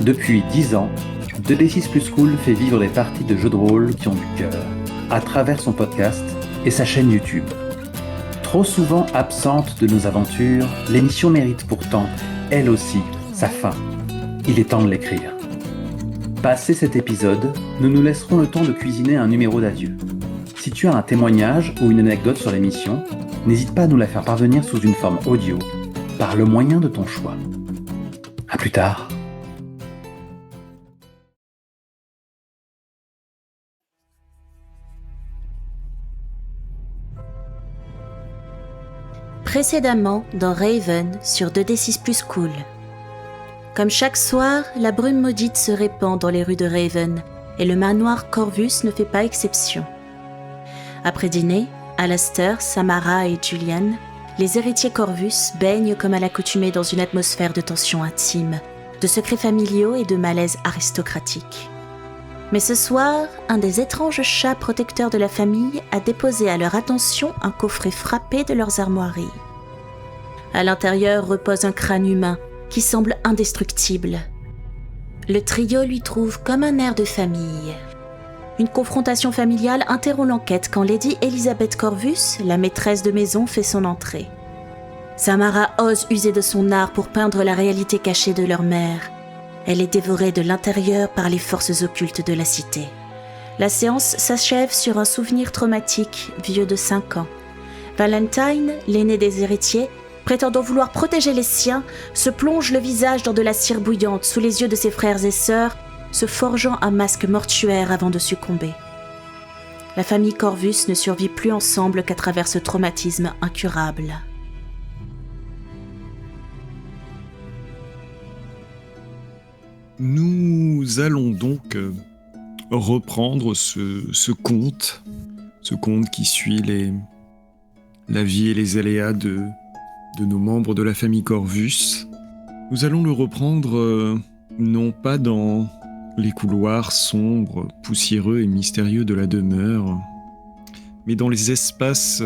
Depuis 10 ans, 2D6 Plus Cool fait vivre des parties de jeux de rôle qui ont du cœur, à travers son podcast et sa chaîne YouTube. Trop souvent absente de nos aventures, l'émission mérite pourtant, elle aussi, sa fin. Il est temps de l'écrire. Passé cet épisode, nous nous laisserons le temps de cuisiner un numéro d'adieu. Si tu as un témoignage ou une anecdote sur l'émission, n'hésite pas à nous la faire parvenir sous une forme audio, par le moyen de ton choix. À plus tard. Précédemment dans Raven sur 2D6 Plus Cool. Comme chaque soir, la brume maudite se répand dans les rues de Raven et le manoir Corvus ne fait pas exception. Après dîner, Alastair, Samara et Julian, les héritiers Corvus baignent comme à l'accoutumée dans une atmosphère de tension intime, de secrets familiaux et de malaise aristocratique. Mais ce soir, un des étranges chats protecteurs de la famille a déposé à leur attention un coffret frappé de leurs armoiries. À l'intérieur repose un crâne humain qui semble indestructible. Le trio lui trouve comme un air de famille. Une confrontation familiale interrompt l'enquête quand Lady Elizabeth Corvus, la maîtresse de maison, fait son entrée. Samara ose user de son art pour peindre la réalité cachée de leur mère. Elle est dévorée de l'intérieur par les forces occultes de la cité. La séance s'achève sur un souvenir traumatique, vieux de 5 ans. Valentine, l'aîné des héritiers, prétendant vouloir protéger les siens, se plonge le visage dans de la cire bouillante sous les yeux de ses frères et sœurs, se forgeant un masque mortuaire avant de succomber. La famille Corvus ne survit plus ensemble qu'à travers ce traumatisme incurable. Nous allons donc reprendre ce conte qui suit la vie et les aléas de nos membres de la famille Corvus. Nous allons le reprendre non pas dans les couloirs sombres, poussiéreux et mystérieux de la demeure, mais dans les espaces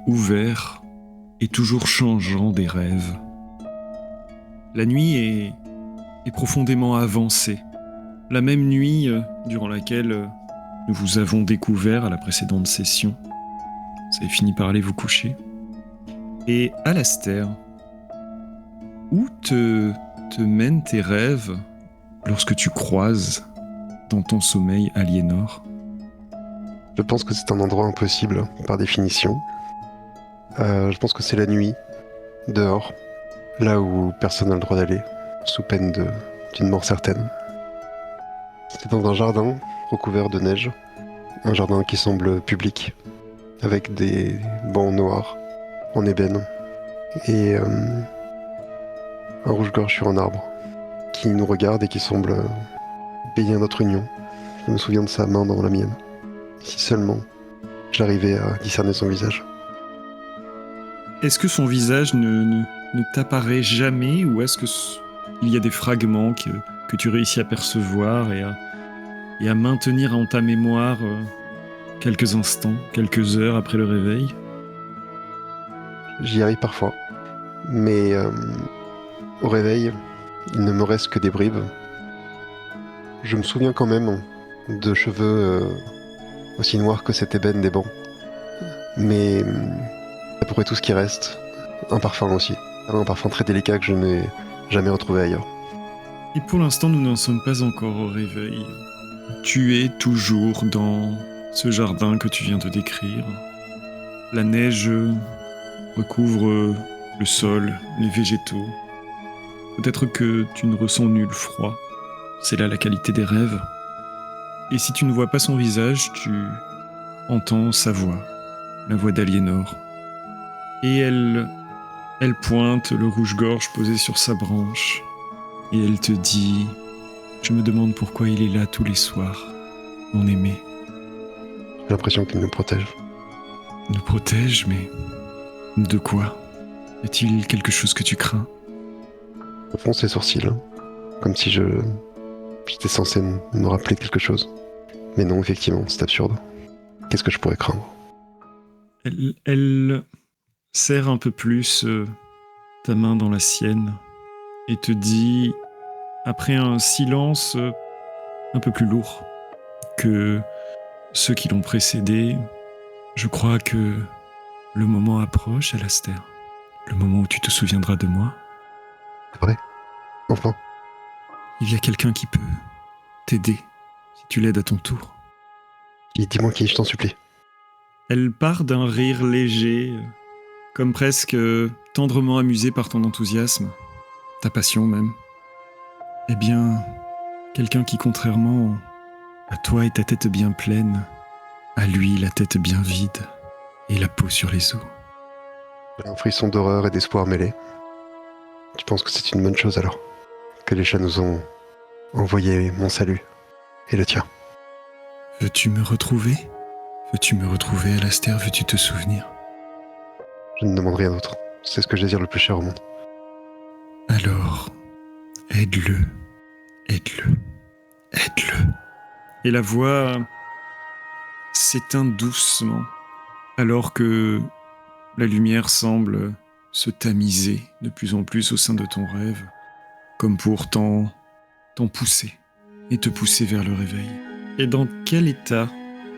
ouverts et toujours changeants des rêves. La nuit est profondément avancée. La même nuit durant laquelle nous vous avons découvert à la précédente session. Vous avez fini par aller vous coucher. Et Alastair, où te mènent tes rêves lorsque tu croises dans ton sommeil Aliénor? Je pense que c'est un endroit impossible, par définition. Je pense que c'est la nuit, dehors, là où personne n'a le droit d'aller, sous peine d'une mort certaine. C'est dans un jardin recouvert de neige, un jardin qui semble public, avec des bancs noirs en ébène, et un rouge-gorge sur un arbre, qui nous regarde et qui semble bénir notre union. Je me souviens de sa main dans la mienne. Si seulement j'arrivais à discerner son visage. Est-ce que son visage ne t'apparaît jamais, ou est-ce que il y a des fragments que tu réussis à percevoir et à maintenir en ta mémoire quelques instants, quelques heures après le réveil? J'y arrive parfois, mais au réveil, il ne me reste que des bribes. Je me souviens quand même de cheveux aussi noirs que cette ébène des bancs, mais c'est à peu près tout ce qui reste. Un parfum aussi, un parfum très délicat que je n'ai jamais retrouvé ailleurs. Et pour l'instant, nous n'en sommes pas encore au réveil. Tu es toujours dans ce jardin que tu viens de décrire. La neige recouvre le sol, les végétaux. Peut-être que tu ne ressens nul froid. C'est là la qualité des rêves. Et si tu ne vois pas son visage, tu entends sa voix, la voix d'Aliénor. Et elle pointe le rouge-gorge posé sur sa branche. Et elle te dit « Je me demande pourquoi il est là tous les soirs, mon aimé. » J'ai l'impression qu'il nous protège. Nous protège, mais de quoi? Y a-t-il quelque chose que tu crains? Je fronce les sourcils, comme si j'étais censé me rappeler quelque chose. Mais non, effectivement, c'est absurde. Qu'est-ce que je pourrais craindre? Elle serre un peu plus ta main dans la sienne et te dit après un silence un peu plus lourd que ceux qui l'ont précédé, je crois que le moment approche, Alastair. Le moment où tu te souviendras de moi. C'est vrai? Enfin, Il y a quelqu'un qui peut t'aider si tu l'aides à ton tour. dis-moi qui, je t'en supplie. Elle part d'un rire léger, comme presque tendrement amusée par ton enthousiasme, ta passion même. Eh bien, quelqu'un qui, contrairement à toi et ta tête bien pleine, a lui la tête bien vide et la peau sur les os. J'ai un frisson d'horreur et d'espoir mêlés. Tu penses que c'est une bonne chose alors? Que les chats nous ont envoyé mon salut et le tien. Veux-tu me retrouver? Veux-tu me retrouver, Alastair? Veux-tu te souvenir? Je ne demande rien d'autre. C'est ce que je désire le plus cher au monde. Alors, aide-le, aide-le, aide-le. Et la voix s'éteint doucement, alors que la lumière semble se tamiser de plus en plus au sein de ton rêve, comme pour t'en pousser et te pousser vers le réveil. Et dans quel état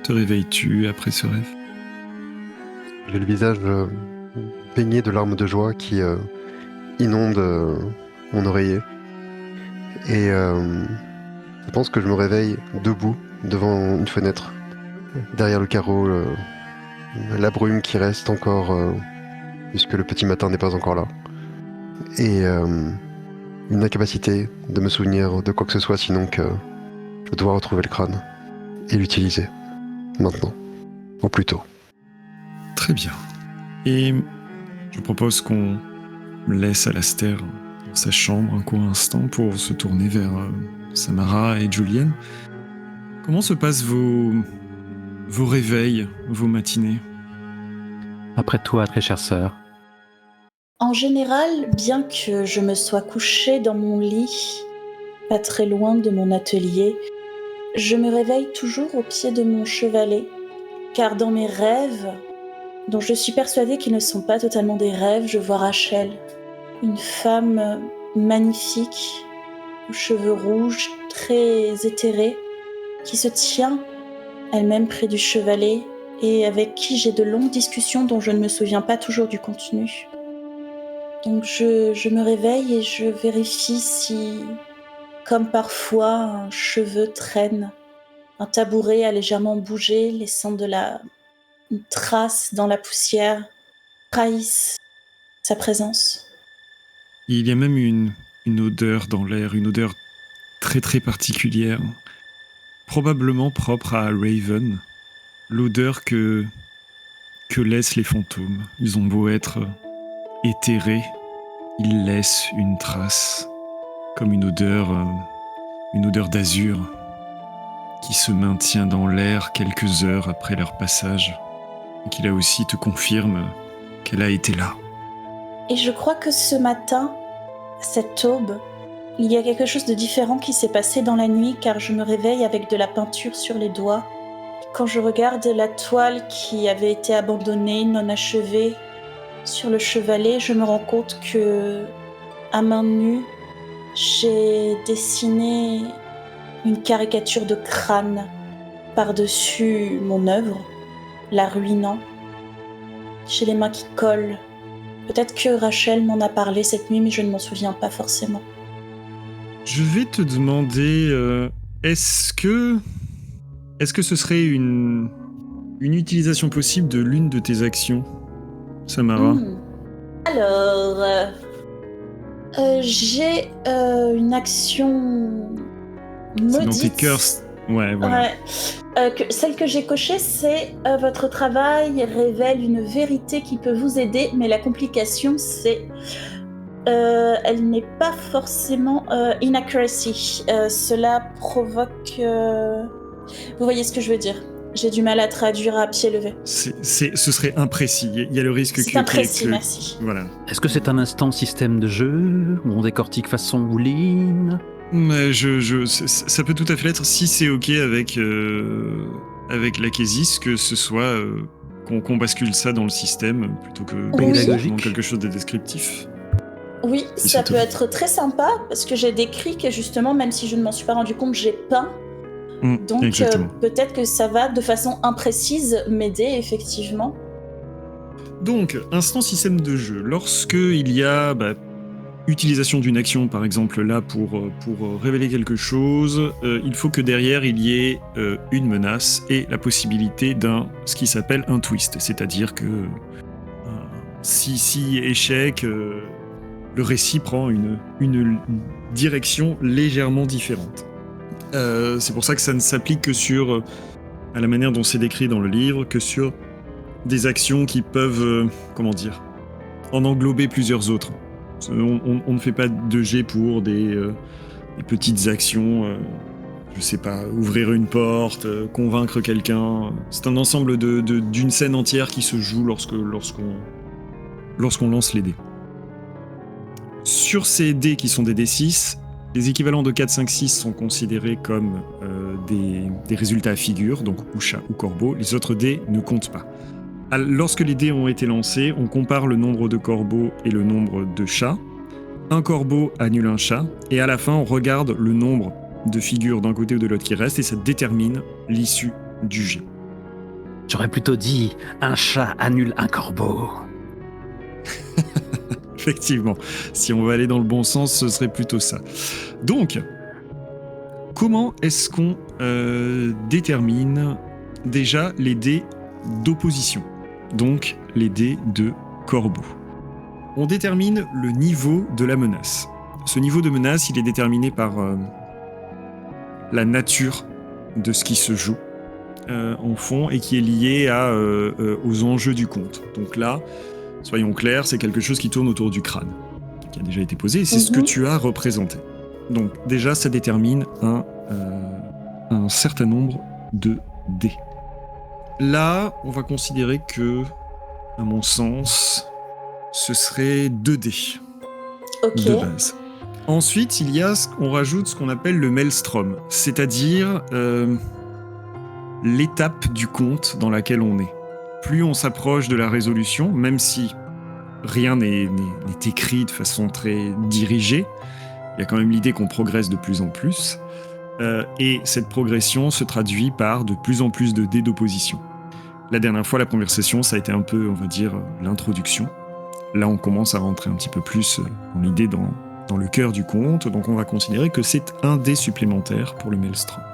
te réveilles-tu après ce rêve? J'ai le visage baigné de larmes de joie qui inondent mon oreiller. Et je pense que je me réveille debout devant une fenêtre. Derrière le carreau, la brume qui reste encore, puisque le petit matin n'est pas encore là. Et une incapacité de me souvenir de quoi que ce soit, sinon que je dois retrouver le crâne et l'utiliser. Maintenant. Au plus tôt. Très bien. Et je propose qu'on laisse Alastair dans sa chambre un court instant pour se tourner vers Samara et Julienne. Comment se passent vos réveils, vos matinées? Après toi, très chère sœur. En général, bien que je me sois couchée dans mon lit, pas très loin de mon atelier, je me réveille toujours au pied de mon chevalet, car dans mes rêves, dont je suis persuadée qu'ils ne sont pas totalement des rêves, je vois Rachel, une femme magnifique, aux cheveux rouges, très éthérés, qui se tient elle-même près du chevalet et avec qui j'ai de longues discussions dont je ne me souviens pas toujours du contenu. Donc je me réveille et je vérifie si, comme parfois, un cheveu traîne, un tabouret a légèrement bougé, laissant une trace dans la poussière, trahissent sa présence. Il y a même une odeur dans l'air, une odeur très très particulière, probablement propre à Raven, l'odeur que laissent les fantômes. Ils ont beau être éthérés, ils laissent une trace, comme une odeur d'azur qui se maintient dans l'air quelques heures après leur passage et qui là aussi te confirme qu'elle a été là. Et je crois que ce matin, cette aube, il y a quelque chose de différent qui s'est passé dans la nuit car je me réveille avec de la peinture sur les doigts. Quand je regarde la toile qui avait été abandonnée, non achevée, sur le chevalet, je me rends compte que, à main nue, j'ai dessiné une caricature de crâne par-dessus mon œuvre, la ruinant. J'ai les mains qui collent. Peut-être que Rachel m'en a parlé cette nuit, mais je ne m'en souviens pas forcément. Je vais te demander, est-ce que ce serait une utilisation possible de l'une de tes actions, Samara? Alors, j'ai une action maudite. C'est dans tes cœurs. Ouais, voilà. Ouais. Celle que j'ai cochée, c'est votre travail révèle une vérité qui peut vous aider, mais la complication, c'est elle n'est pas forcément inaccuracy. Cela provoque... Vous voyez ce que je veux dire? J'ai du mal à traduire à pied levé. Ce serait imprécis. Il y a le risque c'est imprécis, merci. Voilà. Est-ce que c'est un instant système de jeu où on décortique façon bouline? Mais ça peut tout à fait l'être si c'est ok avec l'Akésis, que ce soit qu'on bascule ça dans le système plutôt que Pédagogique. quelque chose de descriptif. Oui, ça peut être très sympa, parce que j'ai décrit que justement, même si je ne m'en suis pas rendu compte, j'ai peint. Donc peut-être que ça va, de façon imprécise, m'aider, effectivement. Donc, instant système de jeu. Lorsque il y a utilisation d'une action, par exemple, là, pour révéler quelque chose, il faut que derrière, il y ait une menace et la possibilité ce qui s'appelle un twist. C'est-à-dire que si échec, le récit prend une direction légèrement différente. C'est pour ça que ça ne s'applique que sur, à la manière dont c'est décrit dans le livre, que sur des actions qui peuvent, en englober plusieurs autres. On ne fait pas de jet pour des petites actions, je sais pas, ouvrir une porte, convaincre quelqu'un. C'est un ensemble d'une scène entière qui se joue lorsqu'on lance les dés. Sur ces dés qui sont des D6, les équivalents de 4, 5, 6 sont considérés comme des résultats à figure, donc ou chat ou corbeau. Les autres dés ne comptent pas. Lorsque les dés ont été lancés, on compare le nombre de corbeaux et le nombre de chats. Un corbeau annule un chat, et à la fin, on regarde le nombre de figures d'un côté ou de l'autre qui reste, et ça détermine l'issue du jet. J'aurais plutôt dit un chat annule un corbeau. Effectivement, si on veut aller dans le bon sens, ce serait plutôt ça. Donc, comment est-ce qu'on détermine déjà les dés d'opposition, donc les dés de corbeau? On détermine le niveau de la menace. Ce niveau de menace, il est déterminé par la nature de ce qui se joue en fond et qui est lié aux enjeux du conte. Donc là, soyons clairs, c'est quelque chose qui tourne autour du crâne, qui a déjà été posé, et c'est ce que tu as représenté. Donc déjà, ça détermine un certain nombre de dés. Là, on va considérer que, à mon sens, ce serait 2 dés de base. Ensuite, on rajoute ce qu'on appelle le maelstrom, c'est-à-dire l'étape du conte dans laquelle on est. Plus on s'approche de la résolution, même si rien n'est écrit de façon très dirigée, il y a quand même l'idée qu'on progresse de plus en plus, et cette progression se traduit par de plus en plus de dés d'opposition. La dernière fois, la première session, ça a été un peu, on va dire, l'introduction. Là, on commence à rentrer un petit peu plus dans l'idée, dans le cœur du conte, donc on va considérer que c'est un dé supplémentaire pour le maelstrom.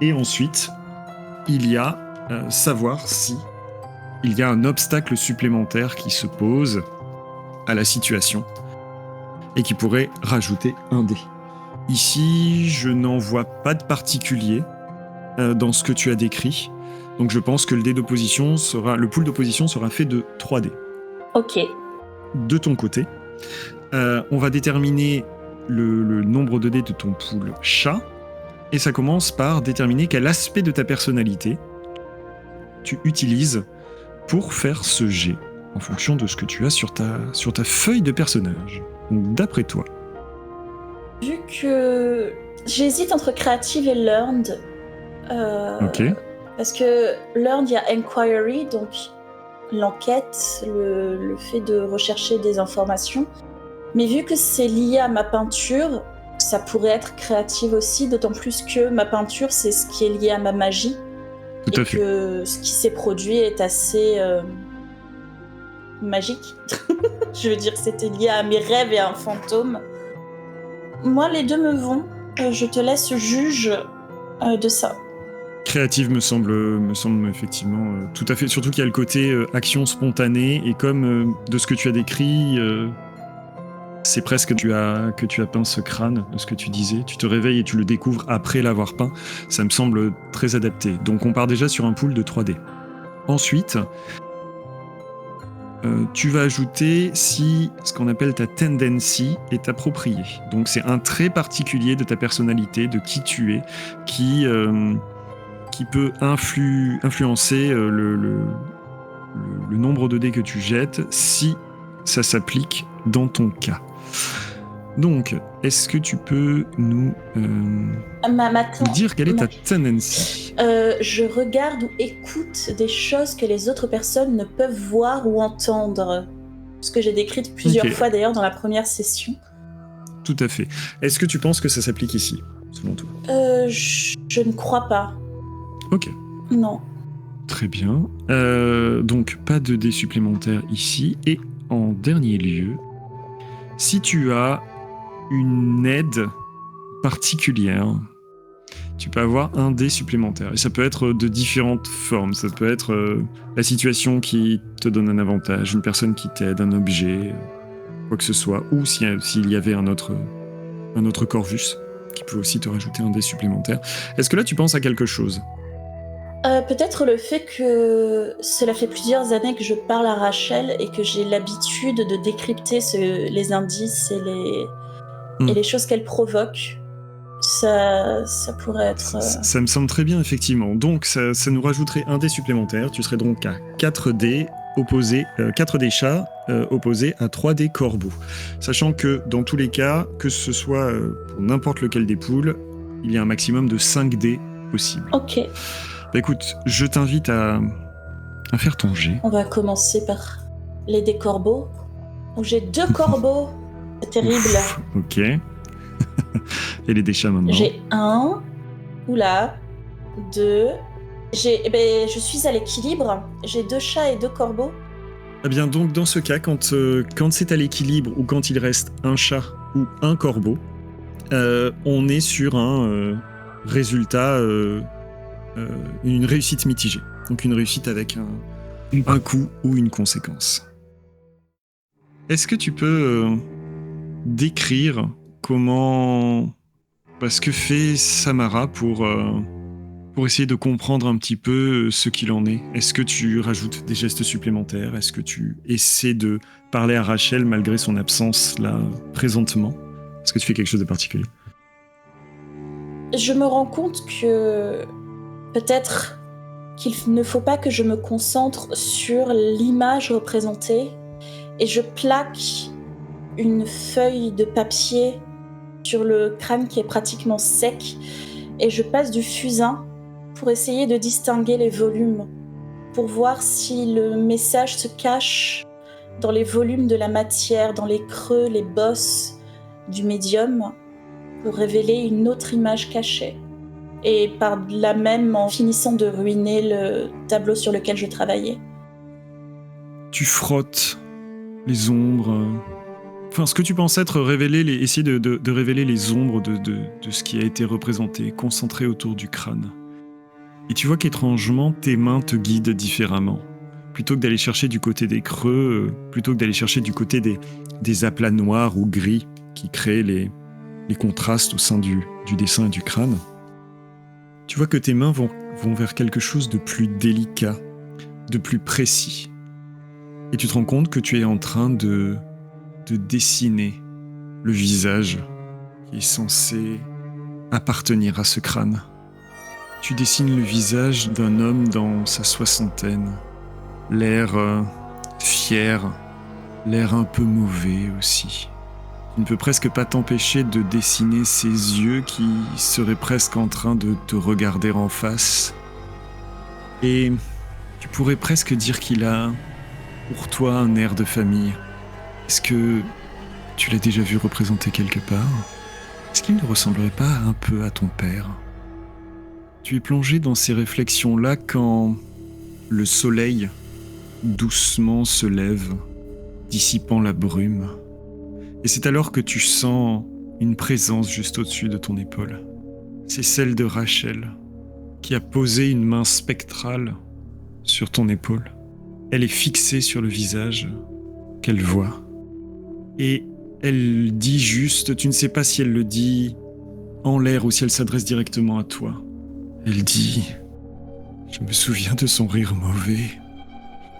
Et ensuite, il y a savoir si il y a un obstacle supplémentaire qui se pose à la situation et qui pourrait rajouter un dé. Ici, je n'en vois pas de particulier dans ce que tu as décrit, donc je pense que le pool d'opposition sera fait de 3 dés. Ok. De ton côté, on va déterminer le nombre de dés de ton pool chat, et ça commence par déterminer quel aspect de ta personnalité tu utilises pour faire ce jet, en fonction de ce que tu as sur ta feuille de personnage. Donc d'après toi. Vu que j'hésite entre creative et learned, parce que learned, il y a inquiry, donc l'enquête, le fait de rechercher des informations. Mais vu que c'est lié à ma peinture, ça pourrait être créative aussi, d'autant plus que ma peinture, c'est ce qui est lié à ma magie. Tout à fait. Que ce qui s'est produit est assez magique. Je veux dire, c'était lié à mes rêves et à un fantôme. Moi, les deux me vont. Je te laisse juge de ça. Créative me semble effectivement tout à fait, surtout qu'il y a le côté action spontanée, et comme de ce que tu as décrit, c'est presque que tu as peint ce crâne, de ce que tu disais. Tu te réveilles et tu le découvres après l'avoir peint. Ça me semble très adapté. Donc on part déjà sur un pool de 3D. Ensuite, tu vas ajouter si ce qu'on appelle ta tendency est approprié. Donc c'est un trait particulier de ta personnalité, de qui tu es, qui peut influencer le nombre de dés que tu jettes si ça s'applique dans ton cas. Donc, est-ce que tu peux nous dire quelle est ta tendency ? Je regarde ou écoute des choses que les autres personnes ne peuvent voir ou entendre. ce que j'ai décrite plusieurs Ok. fois d'ailleurs dans la première session. Tout à fait. Est-ce que tu penses que ça s'applique ici, selon toi? Je ne crois pas. Ok. Non. Très bien. Donc, pas de dés supplémentaires ici. Et en dernier lieu, si tu as une aide particulière, tu peux avoir un dé supplémentaire. Et ça peut être de différentes formes. Ça peut être la situation qui te donne un avantage, une personne qui t'aide, un objet, quoi que ce soit. Ou s'il y avait un autre Corvus qui peut aussi te rajouter un dé supplémentaire. Est-ce que là, tu penses à quelque chose? Peut-être le fait que cela fait plusieurs années que je parle à Rachel et que j'ai l'habitude de décrypter les indices et les choses qu'elle provoque. Ça pourrait être... Ça me semble très bien, effectivement. Donc, ça nous rajouterait un dé supplémentaire. Tu serais donc à 4 dés opposés, 4 dés chats opposés à 3 dés corbeaux. Sachant que, dans tous les cas, que ce soit pour n'importe lequel des poules, il y a un maximum de 5 dés possibles. Ok, Bah, écoute, je t'invite à faire ton jet. on va commencer par les dés corbeaux. Donc j'ai 2 corbeaux. C'est terrible. Ouf, ok. Et les dés chats maintenant. J'ai 1. Oula. 2. Je suis à l'équilibre. J'ai 2 chats et 2 corbeaux. Eh bien, donc, dans ce cas, quand c'est à l'équilibre ou quand il reste un chat ou un corbeau, on est sur un résultat, une réussite mitigée. Donc, une réussite avec un coup ou une conséquence. Est-ce que tu peux décrire ce que fait Samara pour essayer de comprendre un petit peu ce qu'il en est? Est-ce que tu rajoutes des gestes supplémentaires? Est-ce que tu essaies de parler à Rachel malgré son absence là présentement? Est-ce que tu fais quelque chose de particulier? Je me rends compte que peut-être qu'il ne faut pas que je me concentre sur l'image représentée et je plaque une feuille de papier sur le crâne qui est pratiquement sec et je passe du fusain pour essayer de distinguer les volumes, pour voir si le message se cache dans les volumes de la matière, dans les creux, les bosses du médium, pour révéler une autre image cachée. Et par là même en finissant de ruiner le tableau sur lequel je travaillais. Tu frottes les ombres. Enfin, ce que tu penses être essayer de révéler les ombres de ce qui a été représenté, concentré autour du crâne. Et tu vois qu'étrangement, tes mains te guident différemment. Plutôt que d'aller chercher du côté des creux, plutôt que d'aller chercher du côté des aplats noirs ou gris qui créent les contrastes au sein du dessin et du crâne, tu vois que tes mains vont vers quelque chose de plus délicat, de plus précis. Et tu te rends compte que tu es en train de dessiner le visage qui est censé appartenir à ce crâne. Tu dessines le visage d'un homme dans sa soixantaine, l'air fier, l'air un peu mauvais aussi. Tu ne peux presque pas t'empêcher de dessiner ses yeux qui seraient presque en train de te regarder en face. Et tu pourrais presque dire qu'il a pour toi un air de famille. Est-ce que tu l'as déjà vu représenté quelque part? Est-ce qu'il ne ressemblerait pas un peu à ton père? Tu es plongé dans ces réflexions-là quand le soleil doucement se lève, dissipant la brume. Et c'est alors que tu sens une présence juste au-dessus de ton épaule. C'est celle de Rachel, qui a posé une main spectrale sur ton épaule. Elle est fixée sur le visage qu'elle voit. Et elle dit juste, tu ne sais pas si elle le dit en l'air ou si elle s'adresse directement à toi. Elle dit, je me souviens de son rire mauvais.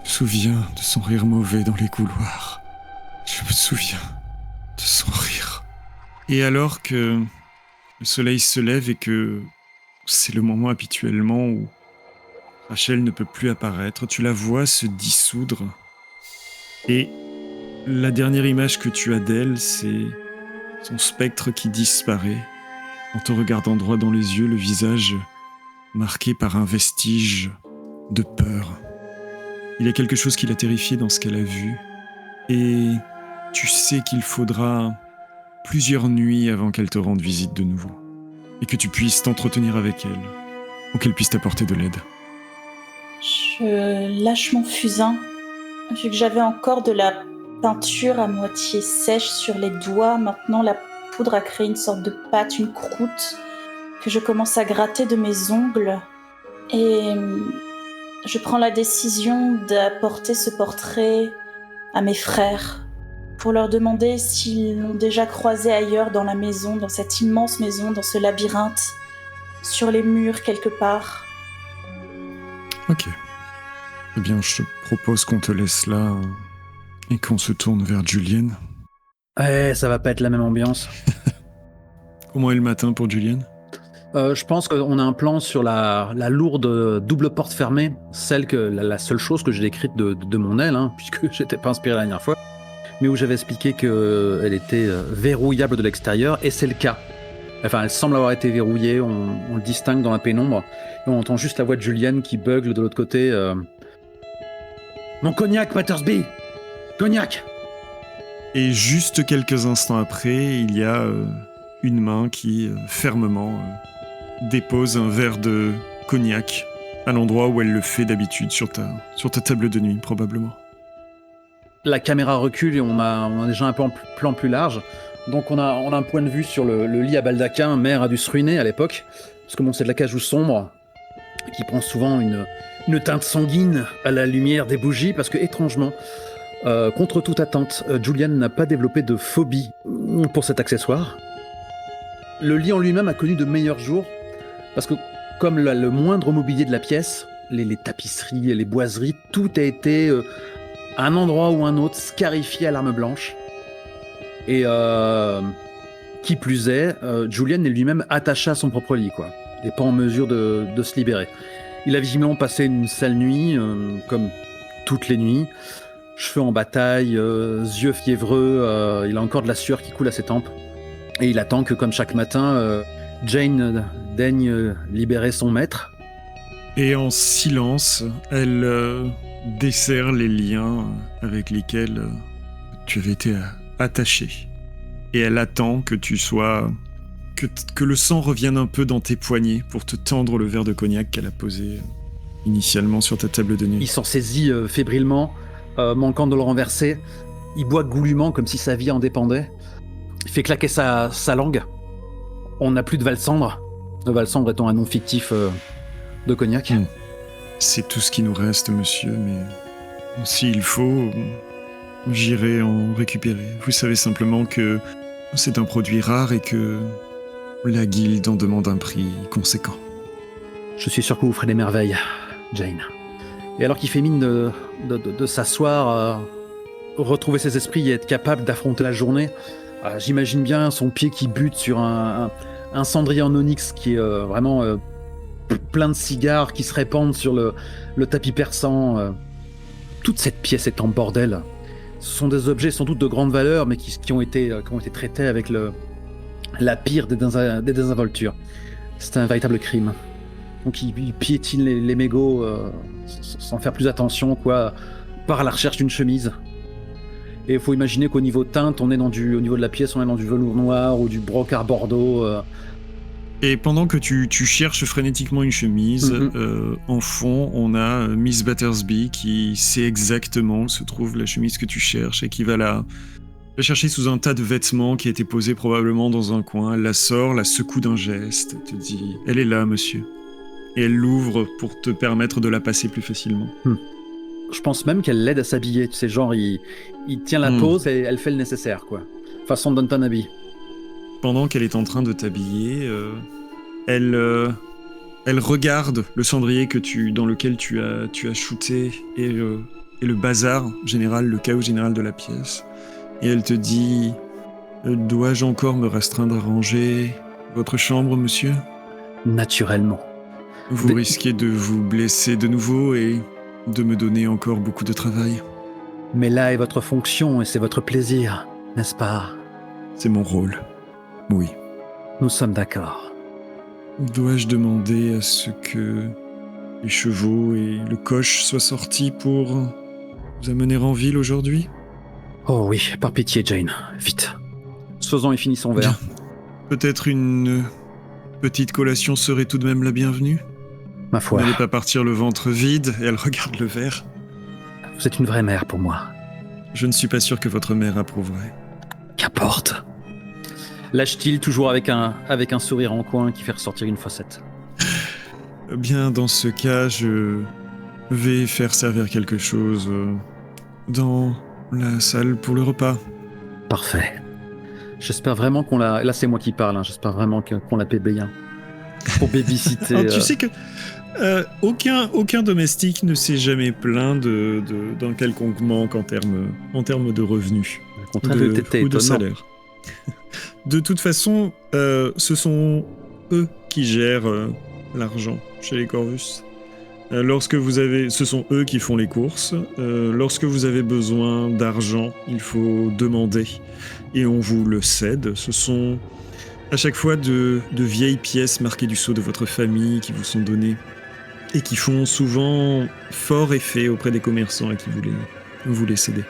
Je me souviens de son rire mauvais dans les couloirs. Je me souviens de son rire. Et alors que le soleil se lève et que c'est le moment habituellement où Rachel ne peut plus apparaître, tu la vois se dissoudre. Et la dernière image que tu as d'elle, c'est son spectre qui disparaît en te regardant droit dans les yeux, le visage marqué par un vestige de peur. Il y a quelque chose qui l'a terrifiée dans ce qu'elle a vu. Et tu sais qu'il faudra plusieurs nuits avant qu'elle te rende visite de nouveau. Et que tu puisses t'entretenir avec elle, ou qu'elle puisse t'apporter de l'aide. Je lâche mon fusain, vu que j'avais encore de la peinture à moitié sèche sur les doigts. Maintenant, la poudre a créé une sorte de pâte, une croûte, que je commence à gratter de mes ongles. Et je prends la décision d'apporter ce portrait à mes frères, pour leur demander s'ils l'ont déjà croisé ailleurs dans la maison, dans cette immense maison, dans ce labyrinthe, sur les murs quelque part. Ok. Eh bien, je te propose qu'on te laisse là et qu'on se tourne vers Julienne. Ouais, ça va pas être la même ambiance. Comment est le matin pour Julienne ? Je pense qu'on a un plan sur la lourde double porte fermée, la seule chose que j'ai décrite de mon aile, puisque j'étais pas inspiré la dernière fois, mais où j'avais expliqué qu'elle était verrouillable de l'extérieur, et c'est le cas. Enfin, elle semble avoir été verrouillée, on le distingue dans la pénombre, et on entend juste la voix de Julienne qui bugle de l'autre côté. Mon cognac, Pattersby ! Cognac ! Et juste quelques instants après, il y a une main qui, fermement, dépose un verre de cognac à l'endroit où elle le fait d'habitude, sur ta table de nuit, probablement. La caméra recule et on a déjà un plan plus large. Donc on a un point de vue sur le lit à baldaquin. Mère a dû se ruiner à l'époque, parce que c'est de l'acajou sombre, qui prend souvent une teinte sanguine à la lumière des bougies, parce que étrangement, contre toute attente, Julienne n'a pas développé de phobie pour cet accessoire. Le lit en lui-même a connu de meilleurs jours, parce que comme le moindre mobilier de la pièce, les tapisseries et les boiseries, tout a été à un endroit ou un autre scarifié à l'arme blanche. Et qui plus est, Julian est lui-même attaché à son propre lit, quoi. Il n'est pas en mesure de se libérer. Il a visiblement passé une sale nuit, comme toutes les nuits. Cheveux en bataille, yeux fiévreux, il a encore de la sueur qui coule à ses tempes. Et il attend que, comme chaque matin, Jane daigne libérer son maître. Et en silence, elle desserre les liens avec lesquels tu avais été attaché. Et elle attend que tu sois... Que le sang revienne un peu dans tes poignets pour te tendre le verre de cognac qu'elle a posé initialement sur ta table de nuit. Il s'en saisit fébrilement, manquant de le renverser. Il boit goulûment comme si sa vie en dépendait. Il fait claquer sa langue. On n'a plus de Valsandre. Valsandre étant un nom fictif de cognac. C'est tout ce qui nous reste, monsieur, mais s'il faut, j'irai en récupérer. Vous savez simplement que c'est un produit rare et que la guilde en demande un prix conséquent. Je suis sûr que vous ferez des merveilles, Jane. Et alors qu'il fait mine de s'asseoir, retrouver ses esprits et être capable d'affronter la journée, j'imagine bien son pied qui bute sur un cendrier en onyx qui est vraiment plein de cigares qui se répandent sur le tapis persan. Toute cette pièce est en bordel. Ce sont des objets sans doute de grande valeur, mais qui ont été traités avec la pire des désinvoltures. C'est un véritable crime. Donc il piétine les mégots sans faire plus attention, quoi, part à la recherche d'une chemise. Et il faut imaginer qu'au niveau teinte, au niveau de la pièce, on est dans du velours noir ou du brocart bordeaux. Et pendant que tu cherches frénétiquement une chemise, en fond, on a Miss Battersby qui sait exactement où se trouve la chemise que tu cherches et qui va la chercher sous un tas de vêtements qui a été posé probablement dans un coin. Elle la sort, la secoue d'un geste, te dit « Elle est là, monsieur ». Et elle l'ouvre pour te permettre de la passer plus facilement. Je pense même qu'elle l'aide à s'habiller. Tu sais, genre, il tient la pose et elle fait le nécessaire, quoi. Façon Downton Abbey. Pendant qu'elle est en train de t'habiller, elle regarde le cendrier dans lequel tu as shooté et le bazar général, le chaos général de la pièce. Et elle te dit « Dois-je encore me restreindre à ranger votre chambre, monsieur ?» Naturellement. Vous risquez de vous blesser de nouveau et de me donner encore beaucoup de travail. Mais là est votre fonction et c'est votre plaisir, n'est-ce pas ? C'est mon rôle. Oui. Nous sommes d'accord. Dois-je demander à ce que les chevaux et le coche soient sortis pour vous amener en ville aujourd'hui ? Oh oui, par pitié, Jane. Vite. Faisons et finit son verre. Peut-être une petite collation serait tout de même la bienvenue. Ma foi, N'allez pas partir le ventre vide, et elle regarde le verre. vous êtes une vraie mère pour moi. Je ne suis pas sûr que votre mère approuverait. Qu'importe. Lâche-t-il toujours avec un sourire en coin qui fait ressortir une fossette. Bien, dans ce cas, je vais faire servir quelque chose dans la salle pour le repas. Parfait. J'espère vraiment qu'on l'a... Là, c'est moi qui parle. J'espère vraiment qu'on l'a payé bien. Pour babysitter. Alors, tu sais que aucun domestique ne s'est jamais plaint d'un quelconque manque en termes de revenus Au contraire, t'étais ou de étonnant. salaire. De toute façon, ce sont eux qui gèrent l'argent chez les Corvus. Ce sont eux qui font les courses. Lorsque vous avez besoin d'argent, il faut demander et on vous le cède. Ce sont à chaque fois de vieilles pièces marquées du sceau de votre famille qui vous sont données et qui font souvent fort effet auprès des commerçants à qui vous les cédez.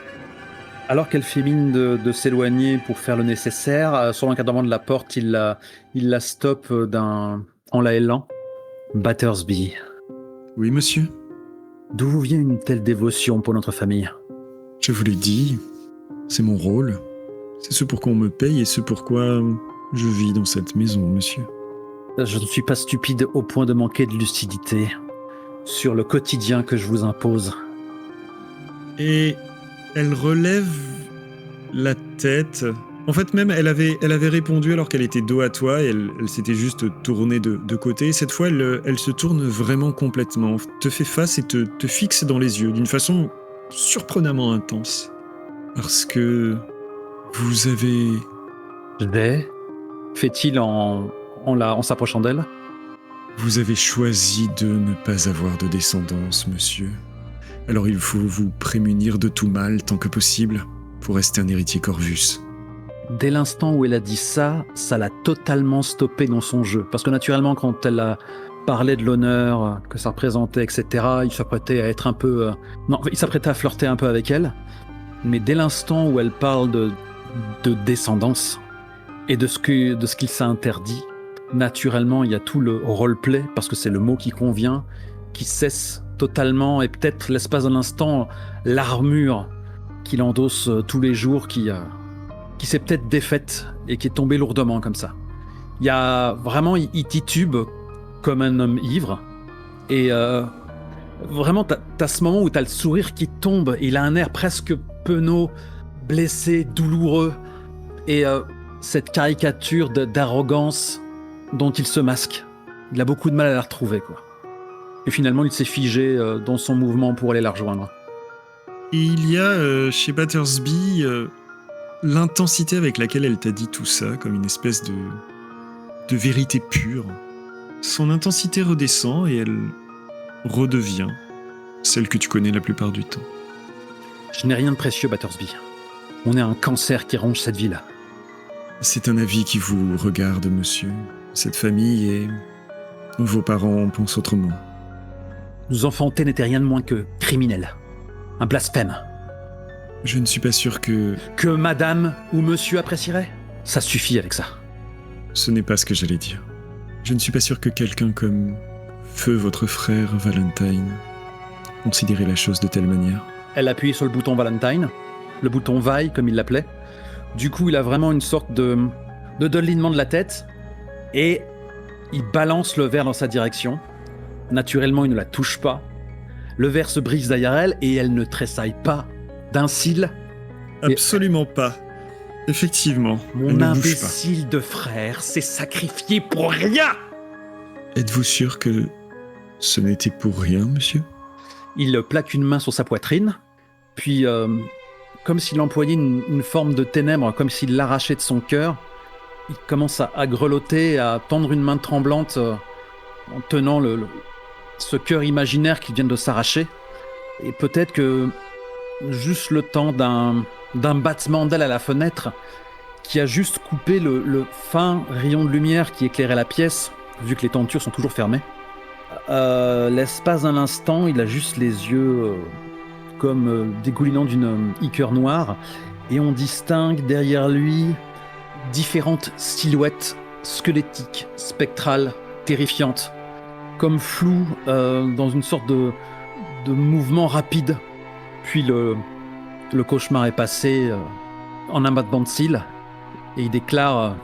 Alors qu'elle fait mine de s'éloigner pour faire le nécessaire, sur l'encadrement de la porte, il la stoppe en la hélant. Battersby, Oui, monsieur. d'où vous vient une telle dévotion pour notre famille? Je vous l'ai dit, c'est mon rôle. C'est ce pourquoi on me paye et ce pourquoi je vis dans cette maison, monsieur. Je ne suis pas stupide au point de manquer de lucidité sur le quotidien que je vous impose. Et elle relève la tête. En fait, même, elle avait répondu alors qu'elle était dos à toi et elle s'était juste tournée de côté. Cette fois, elle se tourne vraiment complètement, te fait face et te fixe dans les yeux d'une façon surprenamment intense. Parce que vous avez... Fait-il en s'approchant d'elle? Vous avez choisi de ne pas avoir de descendance, monsieur. Alors il faut vous prémunir de tout mal tant que possible pour rester un héritier Corvus. Dès l'instant où elle a dit ça l'a totalement stoppé dans son jeu. Parce que naturellement, quand elle a parlé de l'honneur que ça représentait, etc., il s'apprêtait à être un peu... il s'apprêtait à flirter un peu avec elle. Mais dès l'instant où elle parle de descendance et de ce qu'il s'est interdit, naturellement, il y a tout le roleplay, parce que c'est le mot qui convient, qui cesse totalement, et peut-être l'espace d'un instant, l'armure qu'il endosse tous les jours, qui s'est peut-être défaite et qui est tombée lourdement comme ça. Il y a vraiment, il titube comme un homme ivre, et vraiment, t'as ce moment où t'as le sourire qui tombe, et il a un air presque penaud, blessé, douloureux, et cette caricature d'arrogance dont il se masque. Il a beaucoup de mal à la retrouver, quoi. Et finalement, il s'est figé dans son mouvement pour aller la rejoindre. Et il y a chez Battersby l'intensité avec laquelle elle t'a dit tout ça, comme une espèce de vérité pure. Son intensité redescend et elle redevient celle que tu connais la plupart du temps. Je n'ai rien de précieux, Battersby. On est un cancer qui ronge cette ville. C'est un avis qui vous regarde, monsieur. Cette famille et vos parents pensent autrement. Nous enfanter n'était rien de moins que criminel. Un blasphème. Je ne suis pas sûr que... Que madame ou monsieur apprécierait? Ça suffit avec ça. Ce n'est pas ce que j'allais dire. Je ne suis pas sûr que quelqu'un comme Feu, votre frère Valentine, considérait la chose de telle manière. Elle a appuyé sur le bouton Valentine, le bouton vaille comme il l'appelait. Du coup, il a vraiment une sorte de dodelinnement de la tête et il balance le verre dans sa direction. Naturellement, il ne la touche pas. Le verre se brise derrière elle et elle ne tressaille pas d'un cil. Absolument pas. Effectivement, elle Mon ne bouge imbécile de frère s'est sacrifié pour rien. pas. Êtes-vous sûr que ce n'était pour rien, monsieur? Il plaque une main sur sa poitrine, puis comme s'il employait une forme de ténèbres, comme s'il l'arrachait de son cœur, il commence à grelotter, à tendre une main tremblante en tenant ce cœur imaginaire qui vient de s'arracher. Et peut-être que juste le temps d'un battement d'aile à la fenêtre qui a juste coupé le fin rayon de lumière qui éclairait la pièce, vu que les tentures sont toujours fermées. L'espace d'un instant, il a juste les yeux comme dégoulinant d'une liqueur noire, et on distingue derrière lui différentes silhouettes squelettiques, spectrales, terrifiantes, comme floues dans une sorte de mouvement rapide. Puis le cauchemar est passé en un battement de cils et il déclare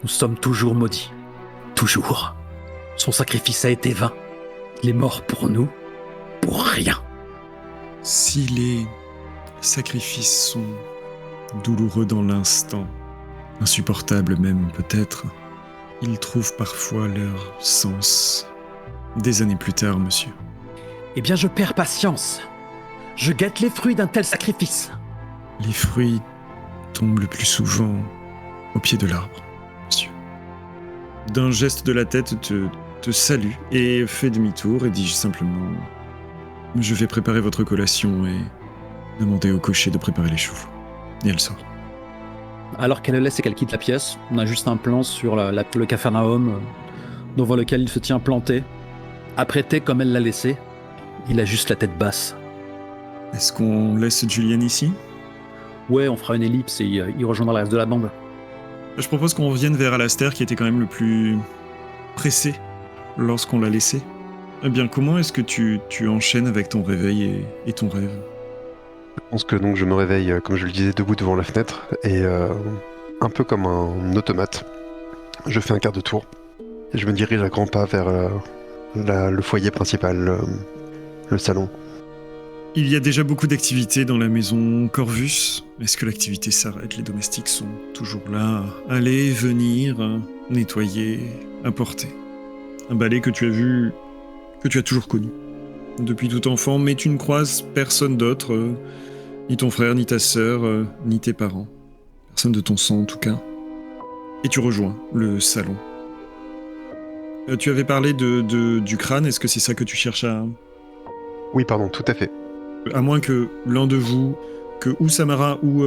nous sommes toujours maudits. Toujours. Son sacrifice a été vain. Il est mort pour nous, pour rien. Si les sacrifices sont douloureux dans l'instant, insupportables même peut-être, ils trouvent parfois leur sens des années plus tard, monsieur. Eh bien, je perds patience. Je guette les fruits d'un tel sacrifice. Les fruits tombent le plus souvent au pied de l'arbre, monsieur. D'un geste de la tête te salue et fait demi-tour et dit simplement « Je vais préparer votre collation et demander au cocher de préparer les choux. » Et elle sort. Alors qu'elle le laisse et qu'elle quitte la pièce, on a juste un plan sur le Capharnaüm devant lequel il se tient planté, apprêté comme elle l'a laissé. Il a juste la tête basse. Est-ce qu'on laisse Julian ici ? Ouais, on fera une ellipse et il rejoindra le reste de la bande. Je propose qu'on revienne vers Alastair qui était quand même le plus pressé lorsqu'on l'a laissé. Eh bien, comment est-ce que tu enchaînes avec ton réveil et ton rêve ? Je pense que donc je me réveille, comme je le disais, debout devant la fenêtre et un peu comme un automate, je fais un quart de tour et je me dirige à grands pas vers le foyer principal, le salon. Il y a déjà beaucoup d'activités dans la maison Corvus. Est-ce que l'activité s'arrête ? Les domestiques sont toujours là, à aller, venir, nettoyer, apporter. Un balai que tu as vu, que tu as toujours connu depuis tout enfant, mais tu ne croises personne d'autre, ni ton frère, ni ta sœur, ni tes parents. Personne de ton sang en tout cas. Et tu rejoins le salon. Tu avais parlé du crâne, est-ce que c'est ça que tu cherches à... Oui, pardon, tout à fait. À moins que l'un de vous, que ou Samara ou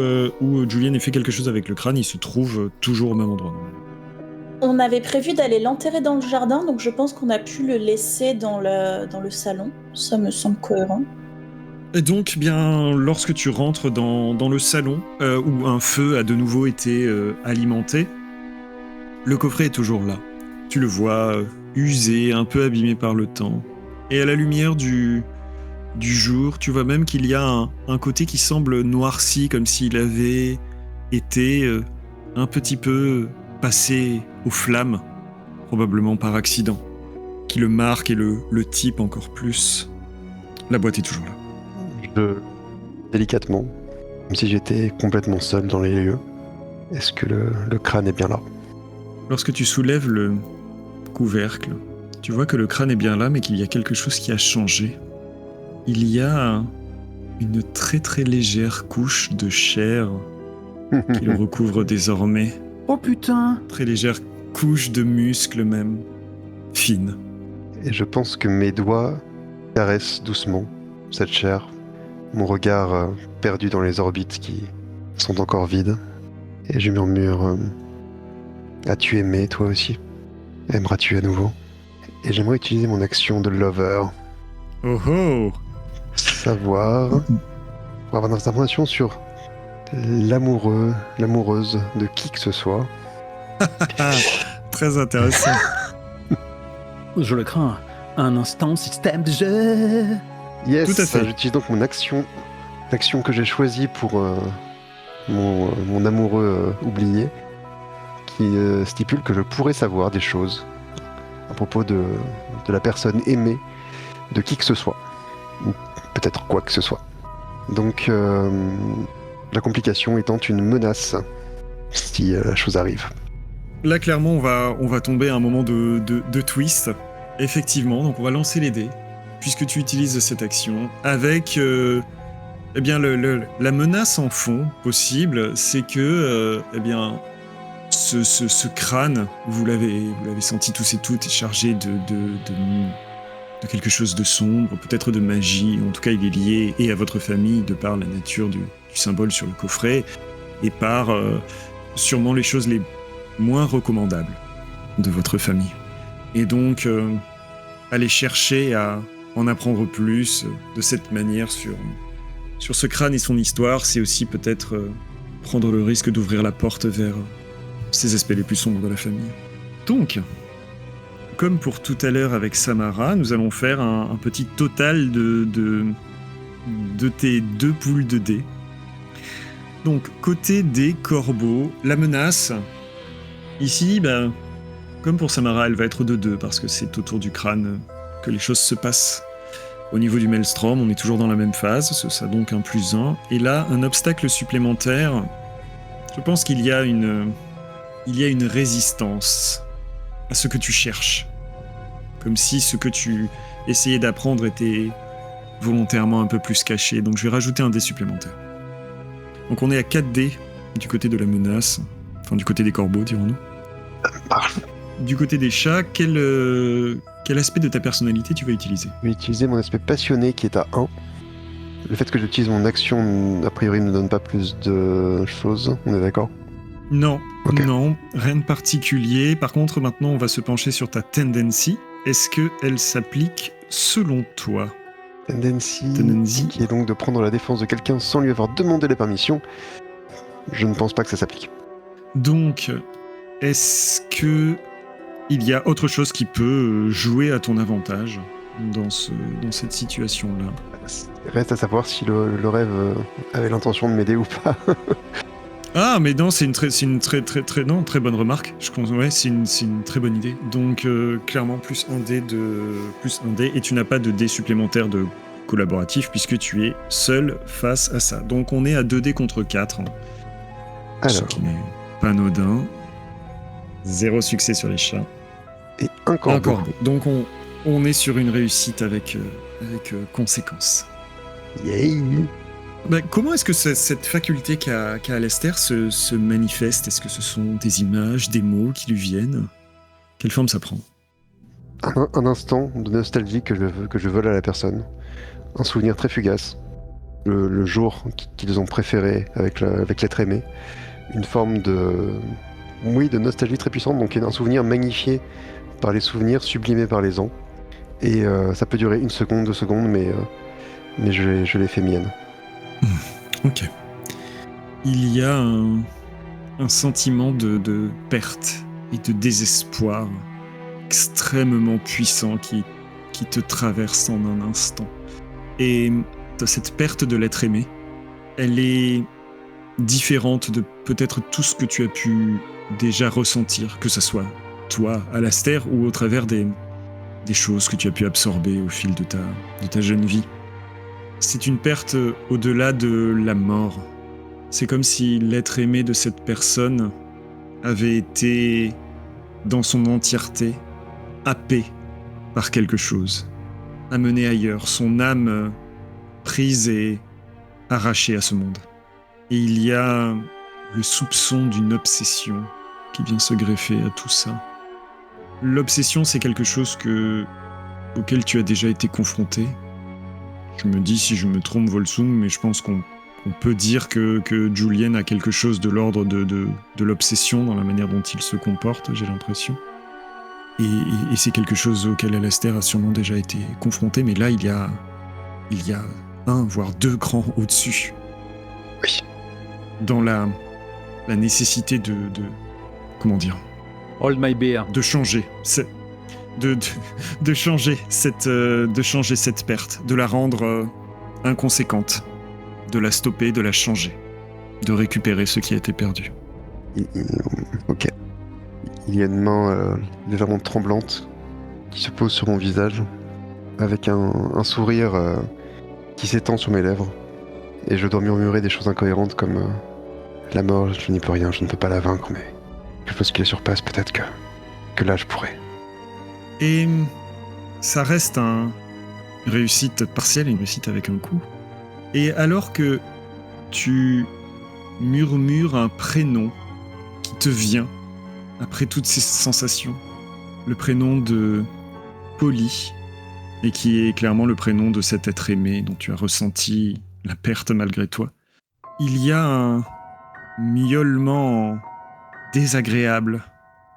Julian ait fait quelque chose avec le crâne, il se trouve toujours au même endroit. On avait prévu d'aller l'enterrer dans le jardin, donc je pense qu'on a pu le laisser dans le salon. Ça me semble cohérent. Et donc, bien, lorsque tu rentres dans le salon, où un feu a de nouveau été alimenté, le coffret est toujours là. Tu le vois usé, un peu abîmé par le temps. Et à la lumière du jour, tu vois même qu'il y a un côté qui semble noirci, comme s'il avait été un petit peu passé aux flammes, probablement par accident, qui le marque et le type encore plus. La boîte est toujours là. Délicatement, comme si j'étais complètement seul dans les lieux. Est-ce que le crâne est bien là ? Lorsque tu soulèves le couvercle, tu vois que le crâne est bien là, mais qu'il y a quelque chose qui a changé. Il y a une très très légère couche de chair qui le recouvre désormais. Oh putain ! Très légère couche de muscles même, fine. Et je pense que mes doigts caressent doucement cette chair, mon regard perdu dans les orbites qui sont encore vides. Et je murmure as-tu aimé toi aussi ? Aimeras-tu à nouveau ? Et j'aimerais utiliser mon action de lover. Oh oh ! Savoir, pour avoir des informations sur l'amoureux, l'amoureuse de qui que ce soit. Très intéressant. Je le crains. Un instant, système de jeu. Yes, tout à fait. J'utilise donc l'action que j'ai choisie pour mon amoureux oublié, qui stipule que je pourrais savoir des choses à propos de la personne aimée de qui que ce soit, ou peut-être quoi que ce soit. Donc, la complication étant une menace si la chose arrive. Là, clairement, on va tomber à un moment de twist. Effectivement, donc on va lancer les dés, puisque tu utilises cette action, avec eh bien, la menace en fond possible, c'est que eh bien, ce crâne, vous l'avez senti tous et toutes, est chargé de quelque chose de sombre, peut-être de magie. En tout cas, il est lié et à votre famille, de par la nature du symbole sur le coffret, et par sûrement les choses les moins recommandables de votre famille. Et donc, aller chercher à en apprendre plus de cette manière sur ce crâne et son histoire, c'est aussi peut-être prendre le risque d'ouvrir la porte vers ces aspects les plus sombres de la famille. Donc, comme pour tout à l'heure avec Samara, nous allons faire un petit total de tes 2 poules de dés. Donc, côté des corbeaux, la menace, ici, comme pour Samara, elle va être de 2, parce que c'est autour du crâne que les choses se passent. Au niveau du Maelstrom, on est toujours dans la même phase, ça a donc un +1. Et là, un obstacle supplémentaire, je pense qu'il y a une résistance à ce que tu cherches. Comme si ce que tu essayais d'apprendre était volontairement un peu plus caché. Donc je vais rajouter un dé supplémentaire. Donc on est à 4 dés du côté de la menace. Enfin, du côté des corbeaux, dirons-nous. Du côté des chats, quel aspect de ta personnalité tu vas utiliser ? Je vais utiliser mon aspect passionné qui est à 1. Le fait que j'utilise mon action, a priori, ne me donne pas plus de choses. On est d'accord ? Non, Okay. Non, rien de particulier. Par contre, maintenant, on va se pencher sur ta tendency. Est-ce qu'elle s'applique selon toi ? Tendency, qui est donc de prendre la défense de quelqu'un sans lui avoir demandé la permission. Je ne pense pas que ça s'applique. Donc, est-ce que il y a autre chose qui peut jouer à ton avantage dans cette situation-là ? Reste à savoir si le rêve avait l'intention de m'aider ou pas. Ah, mais non, c'est une très bonne remarque. C'est une très bonne idée. Donc, clairement, plus un dé, et tu n'as pas de dé supplémentaire de collaboratif puisque tu es seul face à ça. Donc, on est à 2 dés contre 4. Ce Alors, qui n'est pas anodin. 0 succès sur les chats. et un corbeau. Donc, on est sur une réussite avec conséquence. Yay! Comment est-ce que cette faculté qu'a Alastair se manifeste ? Est-ce que ce sont des images, des mots qui lui viennent ? Quelle forme ça prend ? Un instant de nostalgie que je vole à la personne. Un souvenir très fugace. Le jour qu'ils ont préféré avec l'être aimé. Une forme de nostalgie très puissante, donc un souvenir magnifié par les souvenirs, sublimé par les ans. Et ça peut durer 1 seconde, 2 secondes, mais je l'ai fait mienne. Ok. Il y a un sentiment de perte et de désespoir extrêmement puissant qui te traverse en un instant. Et cette perte de l'être aimé, elle est différente de peut-être tout ce que tu as pu déjà ressentir, que ce soit toi, Alastair, ou au travers des choses que tu as pu absorber au fil de ta jeune vie. C'est une perte au-delà de la mort. C'est comme si l'être aimé de cette personne avait été, dans son entièreté, happé par quelque chose, amené ailleurs, son âme prise et arrachée à ce monde. Et il y a le soupçon d'une obsession qui vient se greffer à tout ça. L'obsession, c'est quelque chose auquel tu as déjà été confronté. Je me dis si je me trompe, Volsung, mais je pense qu'on peut dire que Julien a quelque chose de l'ordre de l'obsession dans la manière dont il se comporte, j'ai l'impression. Et c'est quelque chose auquel Alastair a sûrement déjà été confronté, mais là, il y a 1, voire 2 crans au-dessus. Oui. Dans la nécessité de comment dire ? Hold my beer. De changer. De changer cette perte, de la rendre inconséquente, de la stopper, de la changer, de récupérer ce qui a été perdu. Ok. Il y a une main légèrement tremblante qui se pose sur mon visage, avec un sourire qui s'étend sur mes lèvres, et je dois murmurer des choses incohérentes comme la mort, je n'y peux rien, je ne peux pas la vaincre, mais quelque chose qui la surpasse, peut-être que là je pourrais. Et ça reste une réussite partielle, une réussite avec un coup. Et alors que tu murmures un prénom qui te vient après toutes ces sensations, le prénom de Polly, et qui est clairement le prénom de cet être aimé dont tu as ressenti la perte malgré toi, il y a un miaulement désagréable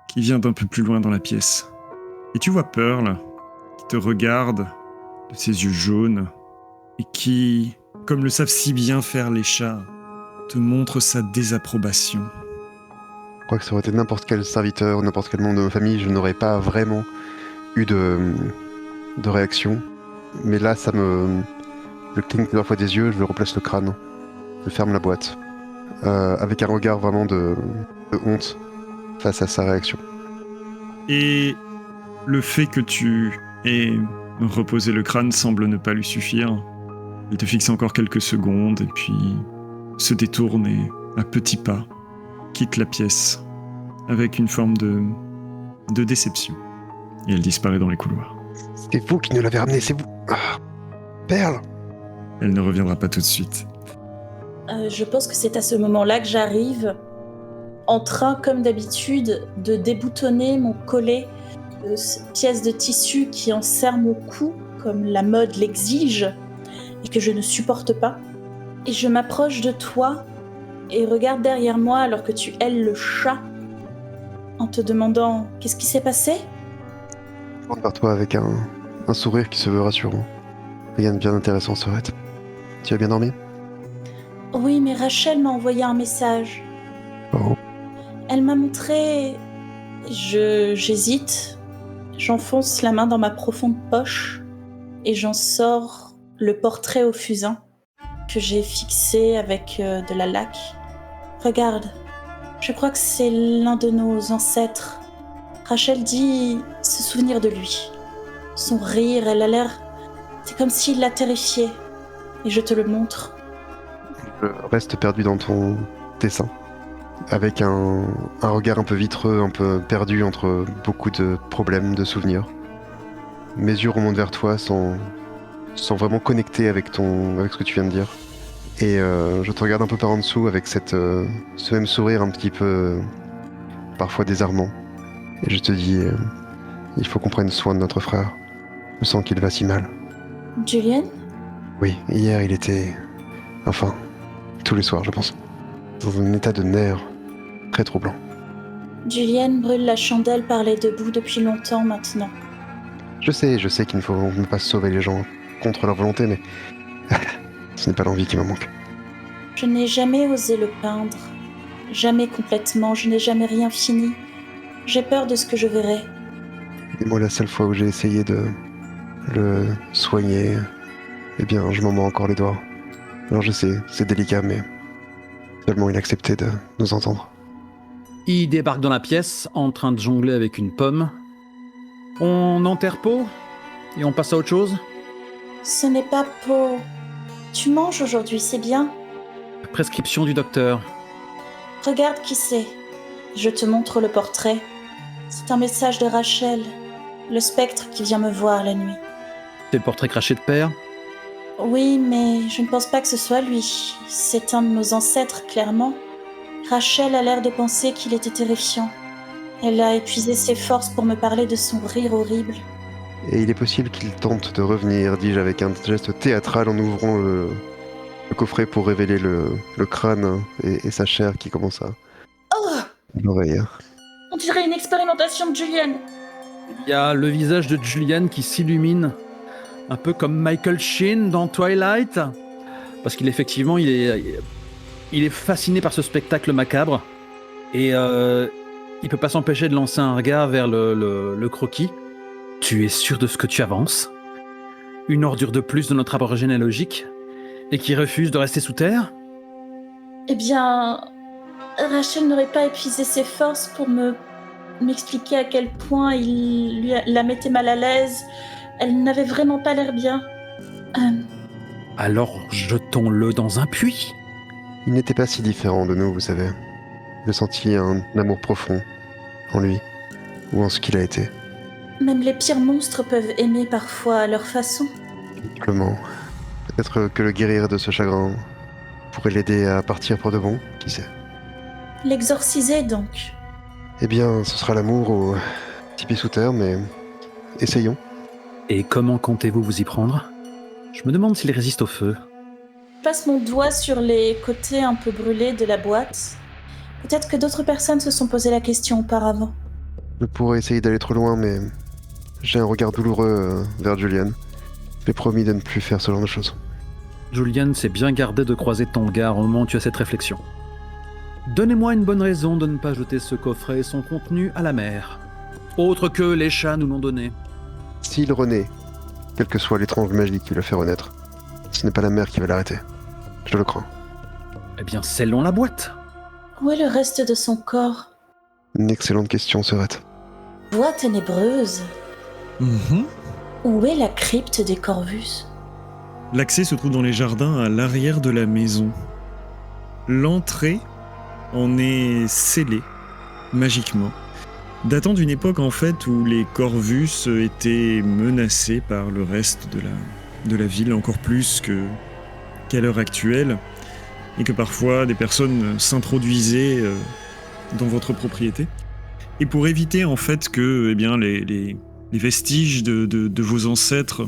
qui vient d'un peu plus loin dans la pièce. Et tu vois Pearl qui te regarde de ses yeux jaunes et qui, comme le savent si bien faire les chats, te montre sa désapprobation. Je crois que ça aurait été n'importe quel serviteur, n'importe quel membre de ma famille, je n'aurais pas vraiment eu de réaction. Mais là, je cligne plusieurs fois des yeux, je replace le crâne, je ferme la boîte, avec un regard vraiment de honte face à sa réaction. Et le fait que tu aies reposé le crâne semble ne pas lui suffire. Il te fixe encore quelques secondes et puis se détourne et, à petits pas, quitte la pièce avec une forme de déception. Et elle disparaît dans les couloirs. C'est vous qui nous l'avez ramené, c'est vous. Ah, Perle. Elle ne reviendra pas tout de suite. Je pense que c'est à ce moment-là que j'arrive, en train, comme d'habitude, de déboutonner mon collet de pièces de tissu qui enserrent mon cou, comme la mode l'exige, et que je ne supporte pas. Et je m'approche de toi et regarde derrière moi alors que tu hèles le chat, en te demandant « Qu'est-ce qui s'est passé ?» Je rentre vers toi avec un sourire qui se veut rassurant. Rien de bien intéressant, Sorette. Tu as bien dormi ? Oui, mais Rachel m'a envoyé un message. Oh. Elle m'a montré... J'hésite. J'enfonce la main dans ma profonde poche et j'en sors le portrait au fusain que j'ai fixé avec de la laque. Regarde, je crois que c'est l'un de nos ancêtres. Rachel dit se souvenir de lui. Son rire, elle a l'air... C'est comme s'il la terrifiait. Et je te le montre. Je reste perdu dans ton dessin, avec un regard un peu vitreux, un peu perdu entre beaucoup de problèmes, de souvenirs. Mes yeux remontent vers toi sans vraiment connecter avec ce que tu viens de dire. Et je te regarde un peu par en dessous avec ce même sourire un petit peu parfois désarmant. Et je te dis, il faut qu'on prenne soin de notre frère. Je sens qu'il va si mal. Julian ? Oui, hier il était... Enfin, tous les soirs je pense. Dans un état de nerfs très troublant. Julian brûle la chandelle par les deux bouts depuis longtemps maintenant. Je sais qu'il ne faut pas sauver les gens contre leur volonté, mais... ce n'est pas l'envie qui me manque. Je n'ai jamais osé le peindre. Jamais complètement, je n'ai jamais rien fini. J'ai peur de ce que je verrai. Et moi, la seule fois où j'ai essayé de le soigner, eh bien, je m'en mords encore les doigts. Alors je sais, c'est délicat, mais seulement il a accepté de nous entendre. Il débarque dans la pièce, en train de jongler avec une pomme. On enterre Poe et on passe à autre chose. Ce n'est pas Poe. Tu manges aujourd'hui, c'est bien. Prescription du docteur. Regarde qui c'est. Je te montre le portrait. C'est un message de Rachel, le spectre qui vient me voir la nuit. C'est le portrait craché de père. Oui, mais je ne pense pas que ce soit lui. C'est un de nos ancêtres, clairement. Rachel a l'air de penser qu'il était terrifiant. Elle a épuisé ses forces pour me parler de son rire horrible. Et il est possible qu'il tente de revenir, dis-je avec un geste théâtral en ouvrant le coffret pour révéler le crâne et sa chair qui commence à... Oh ! l'oreille. On dirait une expérimentation de Julian. Il y a le visage de Julian qui s'illumine, un peu comme Michael Sheen dans Twilight, parce qu'effectivement, il est fasciné par ce spectacle macabre, et il peut pas s'empêcher de lancer un regard vers le croquis. Tu es sûr de ce que tu avances ? Une ordure de plus de notre arbre généalogique, et qui refuse de rester sous terre ? Eh bien, Rachel n'aurait pas épuisé ses forces pour m'expliquer à quel point la mettait mal à l'aise. Elle n'avait vraiment pas l'air bien. Alors jetons-le dans un puits. Il n'était pas si différent de nous, vous savez. Je sentis un amour profond en lui, ou en ce qu'il a été. Même les pires monstres peuvent aimer parfois à leur façon. Simplement, peut-être que le guérir de ce chagrin pourrait l'aider à partir pour de bon, qui sait. L'exorciser donc. Eh bien, ce sera l'amour au petit pied sous terre, mais essayons. Et comment comptez-vous vous y prendre ? Je me demande s'il résiste au feu. Je passe mon doigt sur les côtés un peu brûlés de la boîte. Peut-être que d'autres personnes se sont posé la question auparavant. Je pourrais essayer d'aller trop loin, mais j'ai un regard douloureux vers Julian. J'ai promis de ne plus faire ce genre de choses. Julian s'est bien gardé de croiser ton regard au moment où tu as cette réflexion. Donnez-moi une bonne raison de ne pas jeter ce coffret et son contenu à la mer. Autre que les chats nous l'ont donné. S'il renaît, quelle que soit l'étrange magie qui le fait renaître, ce n'est pas la mer qui va l'arrêter. Je le crains. Eh bien, scellons la boîte. Où est le reste de son corps? Une excellente question, Serette. Voix ténébreuse. Mhm. Où est la crypte des Corvus? L'accès se trouve dans les jardins à l'arrière de la maison. L'entrée en est scellée, magiquement, datant d'une époque en fait où les Corvus étaient menacés par le reste de la ville, encore plus qu'à l'heure actuelle, et que parfois des personnes s'introduisaient dans votre propriété. Et pour éviter en fait que les vestiges de vos ancêtres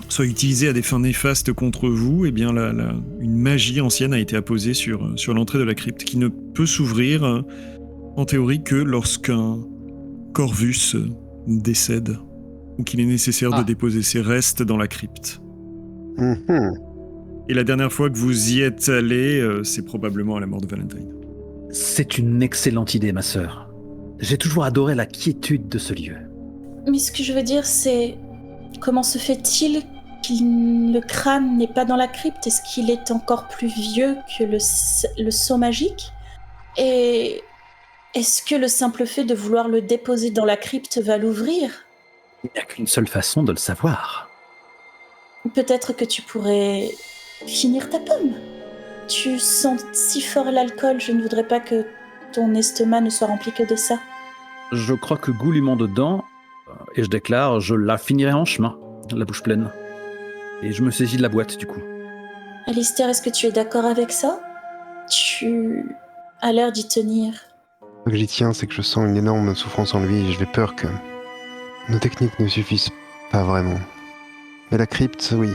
soient utilisés à des fins néfastes contre vous, une magie ancienne a été apposée sur l'entrée de la crypte, qui ne peut s'ouvrir en théorie que lorsqu'un Corvus décède, ou qu'il est nécessaire de déposer ses restes dans la crypte. Mhm. Et la dernière fois que vous y êtes allé, c'est probablement à la mort de Valentine. C'est une excellente idée, ma sœur. J'ai toujours adoré la quiétude de ce lieu. Mais ce que je veux dire, c'est... Comment se fait-il le crâne n'est pas dans la crypte? Est-ce qu'il est encore plus vieux que le sceau magique? Et est-ce que le simple fait de vouloir le déposer dans la crypte va l'ouvrir? Il n'y a qu'une seule façon de le savoir. Peut-être que tu pourrais finir ta pomme. Tu sens si fort l'alcool, je ne voudrais pas que ton estomac ne soit rempli que de ça. Je crois que goulûment dedans, et je déclare, je la finirai en chemin, la bouche pleine. Et je me saisis de la boîte, du coup. Alistair, est-ce que tu es d'accord avec ça? Tu as l'air d'y tenir. Ce que j'y tiens, c'est que je sens une énorme souffrance en lui et j'ai peur que nos techniques ne suffisent pas vraiment. Mais la crypte, oui.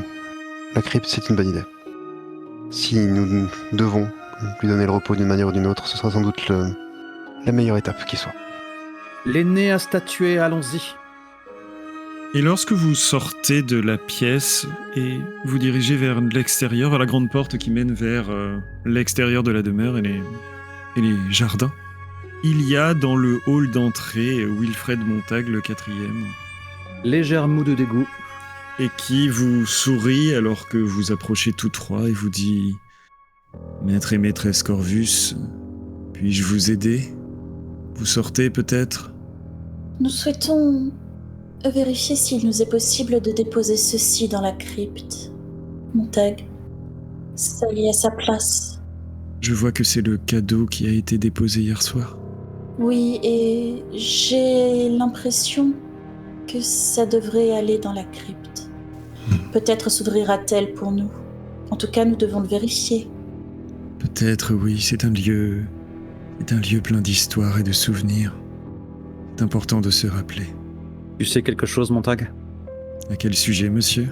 La crypte, c'est une bonne idée. Si nous devons lui donner le repos d'une manière ou d'une autre, ce sera sans doute la meilleure étape qui soit. L'aîné a statué, allons-y. Et lorsque vous sortez de la pièce et vous dirigez vers l'extérieur, vers la grande porte qui mène vers l'extérieur de la demeure et les jardins, il y a dans le hall d'entrée Wilfred Montag, le 4e, Légère moue de dégoût. et qui vous sourit alors que vous approchez tous trois et vous dit « Maître et maîtresse Corvus, puis-je vous aider? Vous sortez peut-être ?» Nous souhaitons vérifier s'il nous est possible de déposer ceci dans la crypte. Montag, ça y est à sa place. Je vois que c'est le cadeau qui a été déposé hier soir. Oui, et j'ai l'impression que ça devrait aller dans la crypte. Peut-être s'ouvrira-t-elle pour nous. En tout cas, nous devons le vérifier. Peut-être, oui, c'est un lieu plein d'histoires et de souvenirs. C'est important de se rappeler. Tu sais quelque chose, Montag? À quel sujet, monsieur?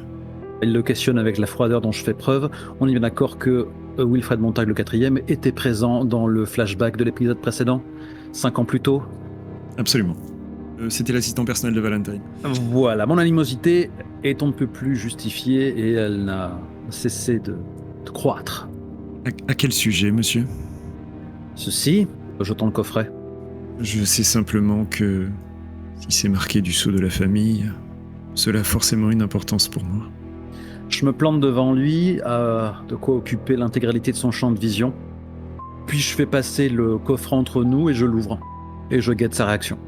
Elle le questionne avec la froideur dont je fais preuve. On est bien d'accord que Wilfred Montag, le 4e, était présent dans le flashback de l'épisode précédent, 5 ans plus tôt. Absolument. C'était l'assistant personnel de Valentine. Voilà, mon animosité est on ne peut plus justifiée et elle n'a cessé de croître. À quel sujet, monsieur? Ceci, jetant le coffret. Je sais simplement que si c'est marqué du sceau de la famille, cela a forcément une importance pour moi. Je me plante devant lui, de quoi occuper l'intégralité de son champ de vision. Puis je fais passer le coffret entre nous et je l'ouvre. Et je guette sa réaction.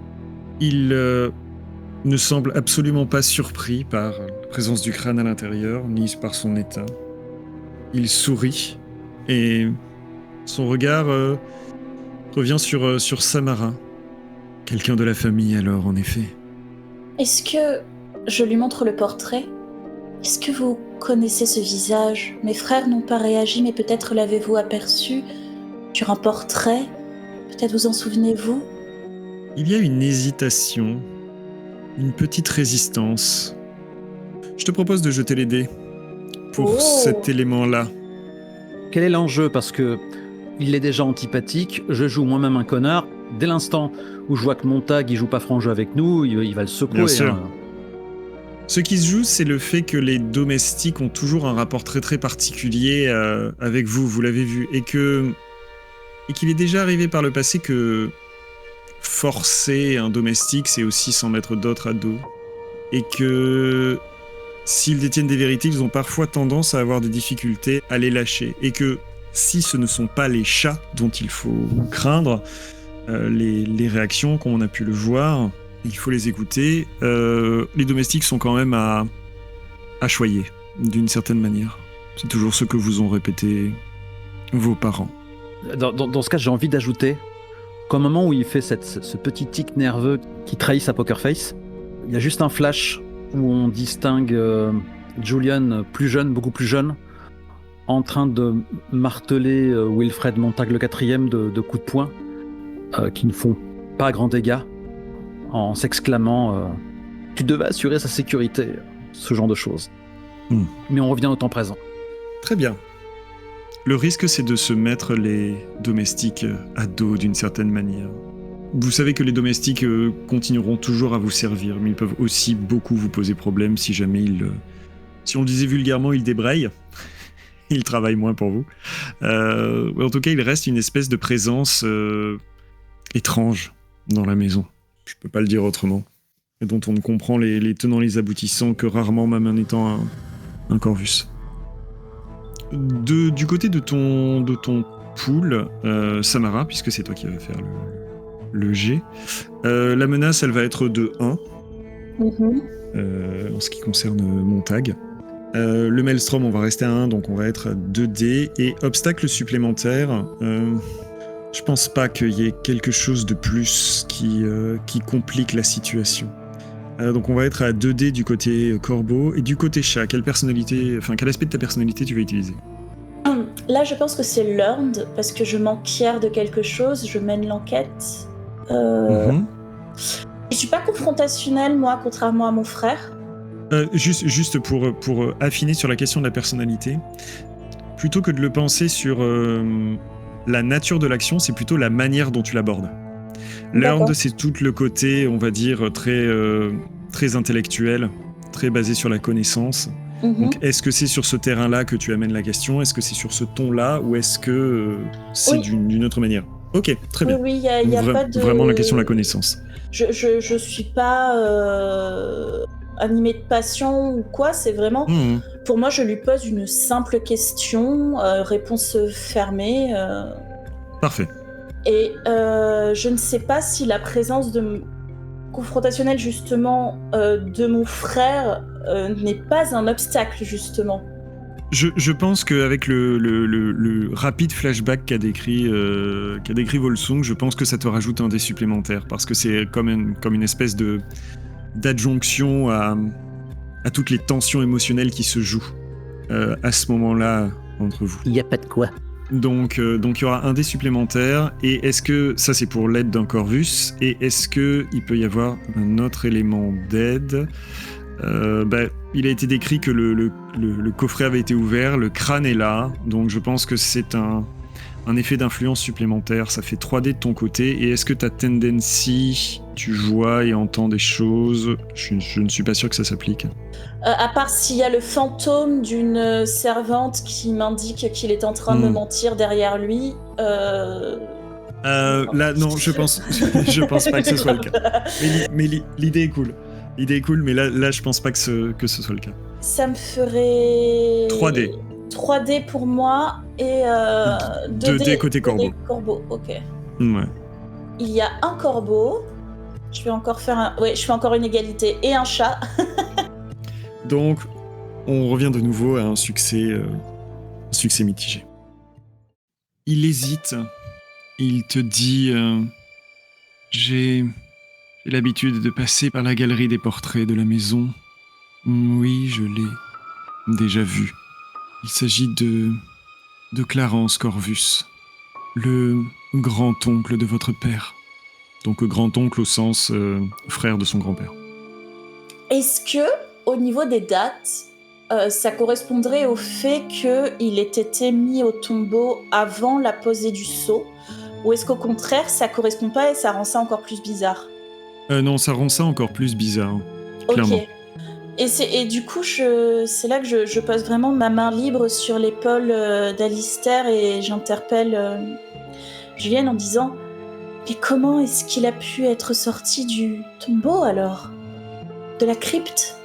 Il ne semble absolument pas surpris par la présence du crâne à l'intérieur, ni par son état. Il sourit, et son regard revient sur Samara. Quelqu'un de la famille alors, en effet. Est-ce que... Je lui montre le portrait. Est-ce que vous connaissez ce visage? Mes frères n'ont pas réagi, mais peut-être l'avez-vous aperçu sur un portrait? Peut-être vous en souvenez-vous? Il y a une hésitation, une petite résistance. Je te propose de jeter les dés pour cet élément-là. Quel est l'enjeu? Parce que il est déjà antipathique, je joue moi-même un connard. Dès l'instant où je vois que Montag il joue pas franc jeu avec nous, il va le secouer. Bien sûr. Ce qui se joue, c'est le fait que les domestiques ont toujours un rapport très très particulier avec vous, vous l'avez vu, et qu'il est déjà arrivé par le passé que forcer un domestique, c'est aussi s'en mettre d'autres à dos, et que s'ils détiennent des vérités, ils ont parfois tendance à avoir des difficultés à les lâcher, et que si ce ne sont pas les chats dont il faut craindre, les réactions, comme on a pu le voir, il faut les écouter. Les domestiques sont quand même à choyer, d'une certaine manière. C'est toujours ce que vous ont répété vos parents. Dans ce cas, j'ai envie d'ajouter qu'au moment où il fait ce petit tic nerveux qui trahit sa poker face, il y a juste un flash où on distingue Julian plus jeune, beaucoup plus jeune, en train de marteler Wilfred Montag le quatrième de coups de poing qui ne font pas grand dégât, en s'exclamant tu devais assurer sa sécurité, ce genre de choses. Mais on revient au temps présent. Très bien. Le risque, c'est de se mettre les domestiques à dos d'une certaine manière. Vous savez que les domestiques continueront toujours à vous servir, mais ils peuvent aussi beaucoup vous poser problème si jamais si on le disait vulgairement, ils débrayent. Ils travaillent moins pour vous. En tout cas, il reste une espèce de présence étrange dans la maison. Je peux pas le dire autrement. Et dont on ne comprend les tenants, les aboutissants que rarement, même en étant un Corvus. Du côté de ton pool, Samara, puisque c'est toi qui vas faire le G, la menace, elle va être de 1, en ce qui concerne Montag. Le Maelstrom, on va rester à 1, donc on va être à 2D. Et obstacle supplémentaire, je pense pas qu'il y ait quelque chose de plus qui complique la situation. Donc on va être à 2D du côté corbeau. Et du côté chat, quel aspect de ta personnalité tu vas utiliser ? Là, je pense que c'est learned, parce que je m'enquière de quelque chose, je mène l'enquête. Je suis pas confrontationnelle, moi, contrairement à mon frère. Juste pour affiner sur la question de la personnalité, plutôt que de le penser sur la nature de l'action, c'est plutôt la manière dont tu l'abordes. Learned, c'est tout le côté, on va dire, très intellectuel, très basé sur la connaissance. Donc, est-ce que c'est sur ce terrain-là que tu amènes la question ? Est-ce que c'est sur ce ton-là ? Ou est-ce que c'est d'une autre manière ? Ok, très bien. Oui, il y a pas de... Vraiment la question de la connaissance. Je suis pas animée de passion ou quoi, c'est vraiment... Pour moi, je lui pose une simple question, réponse fermée. Parfait. Et je ne sais pas si la présence confrontationnelle, justement, de mon frère n'est pas un obstacle, justement. Je pense qu'avec le rapide flashback qu'a décrit Volsung, je pense que ça te rajoute un dé supplémentaire, parce que c'est comme une espèce d'adjonction à toutes les tensions émotionnelles qui se jouent à ce moment-là entre vous. Il n'y a pas de quoi. Donc il y aura un dé supplémentaire, et est-ce que, ça c'est pour l'aide d'un Corvus, et est-ce qu'il peut y avoir un autre élément d'aide ? Il a été décrit que le coffret avait été ouvert, le crâne est là, donc je pense que c'est un effet d'influence supplémentaire. Ça fait 3D de ton côté, et est-ce que ta tendency, tu vois et entends des choses ? Je ne suis pas sûr que ça s'applique. À part s'il y a le fantôme d'une servante qui m'indique qu'il est en train de me mentir derrière lui. Là, non, je pense pas que ce soit le cas. Mais l'idée est cool. L'idée est cool, mais là je pense pas que ce soit le cas. Ça me ferait... 3D. 3D pour moi et 2D côté corbeau. Corbeau, ok. Ouais. Il y a un corbeau. Je vais encore faire je fais encore une égalité et un chat. Donc, on revient de nouveau à un succès mitigé. Il hésite. Il te dit j'ai l'habitude de passer par la galerie des portraits de la maison. Oui, je l'ai déjà vu. Il s'agit de Clarence Corvus, le grand-oncle de votre père. Donc grand-oncle au sens frère de son grand-père. Est-ce que, au niveau des dates, ça correspondrait au fait qu'il ait été mis au tombeau avant la posée du sceau, ou est-ce qu'au contraire, ça correspond pas et ça rend ça encore plus bizarre ? Non, ça rend ça encore plus bizarre, clairement. Ok. Et du coup, c'est là que je pose vraiment ma main libre sur l'épaule d'Alistair et j'interpelle Julienne en disant « Mais comment est-ce qu'il a pu être sorti du tombeau alors ? De la crypte ?»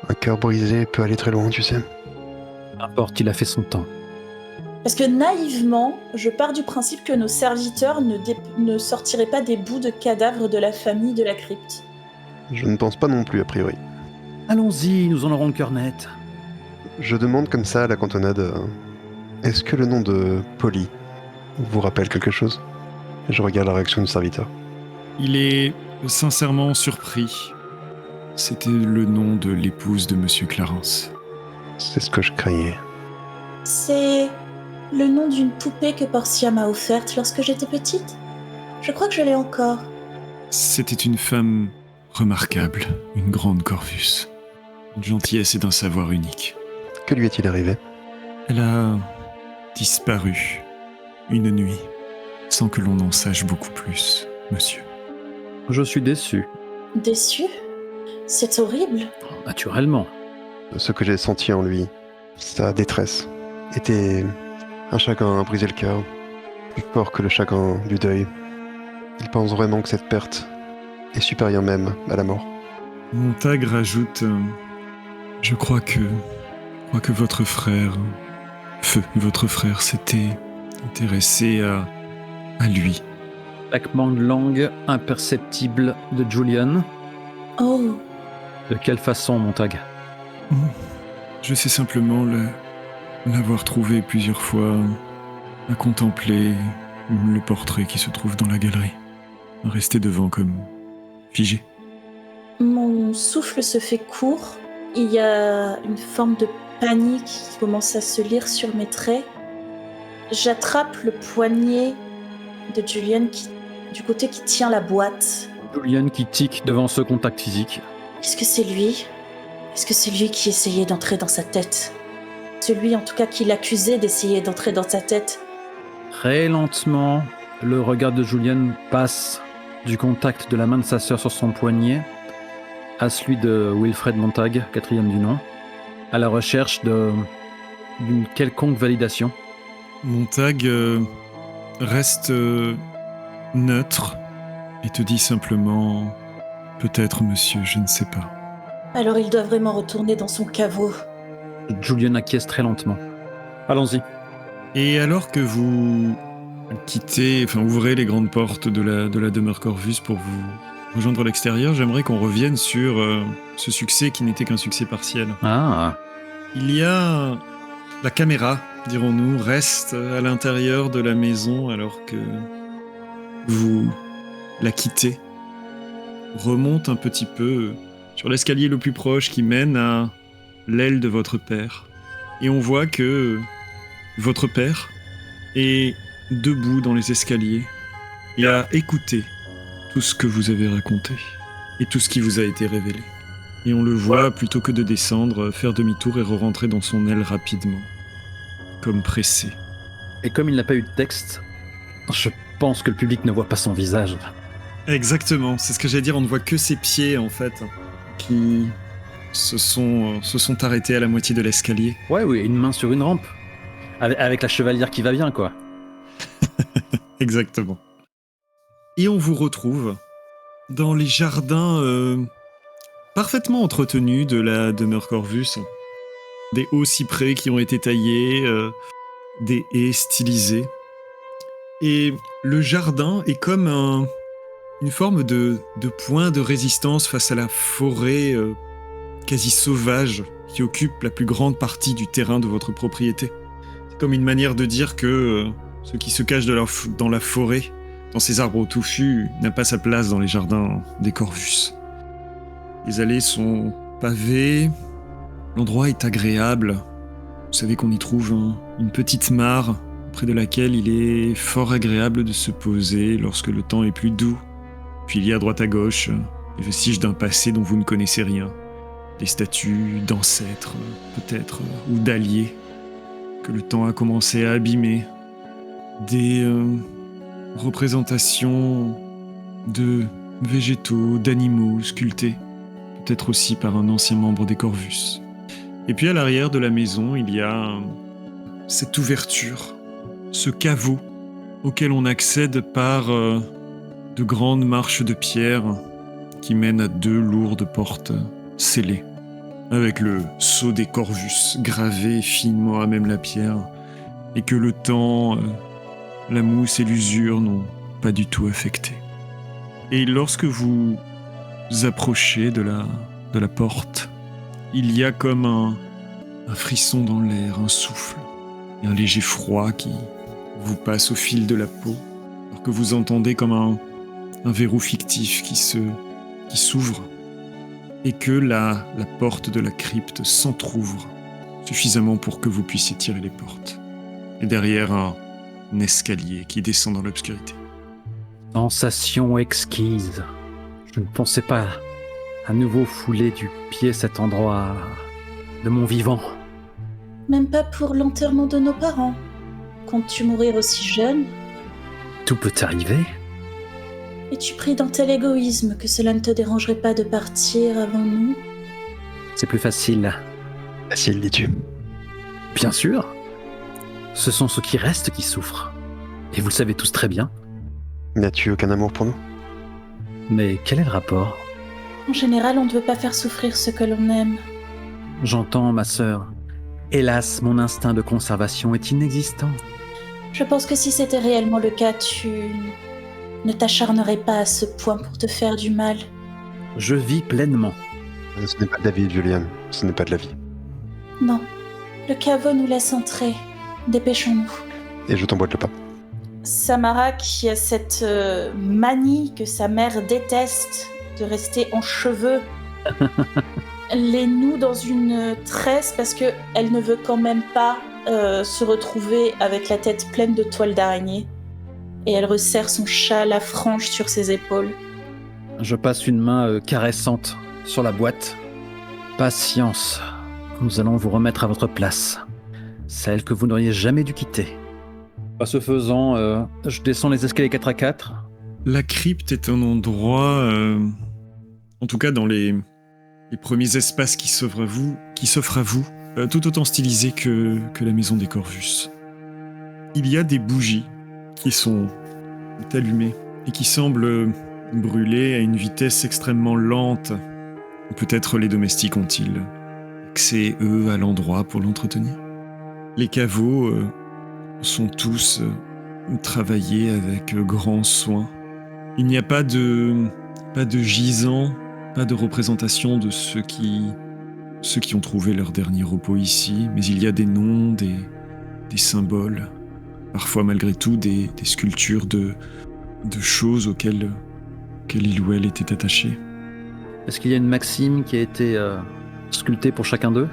Un cœur brisé peut aller très loin, tu sais. N'importe, il a fait son temps. Parce que naïvement, je pars du principe que nos serviteurs ne sortiraient pas des bouts de cadavres de la famille de la crypte. Je ne pense pas non plus, a priori. Allons-y, nous en aurons le cœur net. Je demande comme ça à la cantonade, est-ce que le nom de Polly vous rappelle quelque chose ? Je regarde la réaction du serviteur. Il est sincèrement surpris. C'était le nom de l'épouse de Monsieur Clarence. C'est ce que je craignais. C'est le nom d'une poupée que Portia m'a offerte lorsque j'étais petite. Je crois que je l'ai encore. C'était une femme remarquable, une grande Corvus. Une gentillesse et d'un savoir unique. Que lui est-il arrivé ? Elle a disparu une nuit, sans que l'on en sache beaucoup plus, monsieur. Je suis déçu. Déçue ? C'est horrible. Naturellement. Ce que j'ai senti en lui, sa détresse, était un chagrin à briser le cœur, plus fort que le chagrin du deuil. Il pense vraiment que cette perte est supérieure même à la mort. Montag rajoute je crois que votre frère, votre frère s'était intéressé à lui. Claquement de langue imperceptible de Julian. Oh, De quelle façon, Montag ? Je sais simplement l'avoir trouvé plusieurs fois à contempler le portrait qui se trouve dans la galerie, à rester devant comme figé. mon souffle se fait court. Il y a une forme de panique qui commence à se lire sur mes traits. J'attrape le poignet de Julian du côté qui tient la boîte. Julian qui tique devant ce contact physique. Est-ce que c'est lui ? Est-ce que c'est lui qui essayait d'entrer dans sa tête ? Celui en tout cas qui l'accusait d'essayer d'entrer dans sa tête. Très lentement, le regard de Julian passe du contact de la main de sa sœur sur son poignet à celui de Wilfred Montag, 4e du nom, à la recherche d'une quelconque validation. Montag reste neutre et te dit simplement « Peut-être, monsieur, je ne sais pas. Alors il doit vraiment retourner dans son caveau. Julian acquiesce très lentement. Allons-y. » Et alors que vous ouvrez les grandes portes de la demeure Corvus pour vous rejoindre l'extérieur, j'aimerais qu'on revienne sur ce succès qui n'était qu'un succès partiel. Ah, Il y a... La caméra, dirons-nous, reste à l'intérieur de la maison alors que vous la quittez. Remonte un petit peu sur l'escalier le plus proche qui mène à l'aile de votre père. Et on voit que votre père est debout dans les escaliers et a écouté tout ce que vous avez raconté et tout ce qui vous a été révélé. Et on le voit, plutôt que de descendre, faire demi-tour et re-rentrer dans son aile rapidement, comme pressé. et comme il n'a pas eu de texte, je pense que le public ne voit pas son visage. Exactement, c'est ce que j'allais dire, on ne voit que ses pieds en fait, qui se sont arrêtés à la moitié de l'escalier. Ouais, oui, une main sur une rampe. Avec la chevalière qui va bien, quoi. Exactement. Et on vous retrouve dans les jardins parfaitement entretenus de la demeure Corvus. Des hauts cyprès qui ont été taillés, des haies stylisées. Et le jardin est comme une forme de point de résistance face à la forêt quasi sauvage qui occupe la plus grande partie du terrain de votre propriété. C'est comme une manière de dire que ce qui se cache dans la forêt, dans ces arbres touffus, n'a pas sa place dans les jardins des Corvus. Les allées sont pavées, l'endroit est agréable. Vous savez qu'on y trouve une petite mare près de laquelle il est fort agréable de se poser lorsque le temps est plus doux. Puis il y a à droite à gauche les vestiges d'un passé dont vous ne connaissez rien. Des statues d'ancêtres, peut-être, ou d'alliés, que le temps a commencé à abîmer. Des représentations de végétaux, d'animaux sculptés. peut-être aussi par un ancien membre des Corvus. Et puis à l'arrière de la maison, il y a cette ouverture, ce caveau auquel on accède par de grandes marches de pierre qui mènent à 2 lourdes portes scellées, avec le sceau des Corvus gravé finement à même la pierre, et que le temps, la mousse et l'usure n'ont pas du tout affecté. Et lorsque vous approchez de la porte, il y a comme un frisson dans l'air, un souffle, et un léger froid qui vous passe au fil de la peau, alors que vous entendez comme un verrou fictif qui s'ouvre, et que la porte de la crypte s'entr'ouvre suffisamment pour que vous puissiez tirer les portes. Et derrière, un escalier qui descend dans l'obscurité. Sensation exquise. Je ne pensais pas à nouveau fouler du pied cet endroit de mon vivant. Même pas pour l'enterrement de nos parents. Comptes-tu mourir aussi jeune? Tout peut arriver. Es-tu pris dans tel égoïsme que cela ne te dérangerait pas de partir avant nous? C'est plus facile. Facile, dis-tu. Bien sûr. Ce sont ceux qui restent qui souffrent. Et vous le savez tous très bien. N'as-tu aucun amour pour nous? Mais quel est le rapport? En général, on ne veut pas faire souffrir ce que l'on aime. J'entends, ma sœur. Hélas, mon instinct de conservation est inexistant. Je pense que si c'était réellement le cas, tu ne t'acharnerais pas à ce point pour te faire du mal. Je vis pleinement. Ce n'est pas de la vie, Julian. Ce n'est pas de la vie. Non. Le caveau nous laisse entrer. Dépêchons-nous. Et je t'emboîte le pas. Samara, qui a cette manie que sa mère déteste de rester en cheveux, les noue dans une tresse parce qu'elle ne veut quand même pas se retrouver avec la tête pleine de toiles d'araignée. Et elle resserre son châle à franges sur ses épaules. Je passe une main caressante sur la boîte. Patience. Nous allons vous remettre à votre place. Celle que vous n'auriez jamais dû quitter. Ce faisant, je descends les escaliers 4 à 4. La crypte est un endroit, en tout cas dans les premiers espaces qui s'offrent à vous, tout autant stylisé que la maison des Corvus. Il y a des bougies qui sont allumées et qui semblent brûler à une vitesse extrêmement lente. Peut-être les domestiques ont-ils accès, eux, à l'endroit pour l'entretenir. Les caveaux sont tous travaillés avec grand soin. Il n'y a pas de gisant, pas de représentation de ceux qui ont trouvé leur dernier repos ici, mais il y a des noms, des symboles, parfois malgré tout des sculptures de choses auxquelles il ou elle était attaché. Est-ce qu'il y a une maxime qui a été sculptée pour chacun d'eux?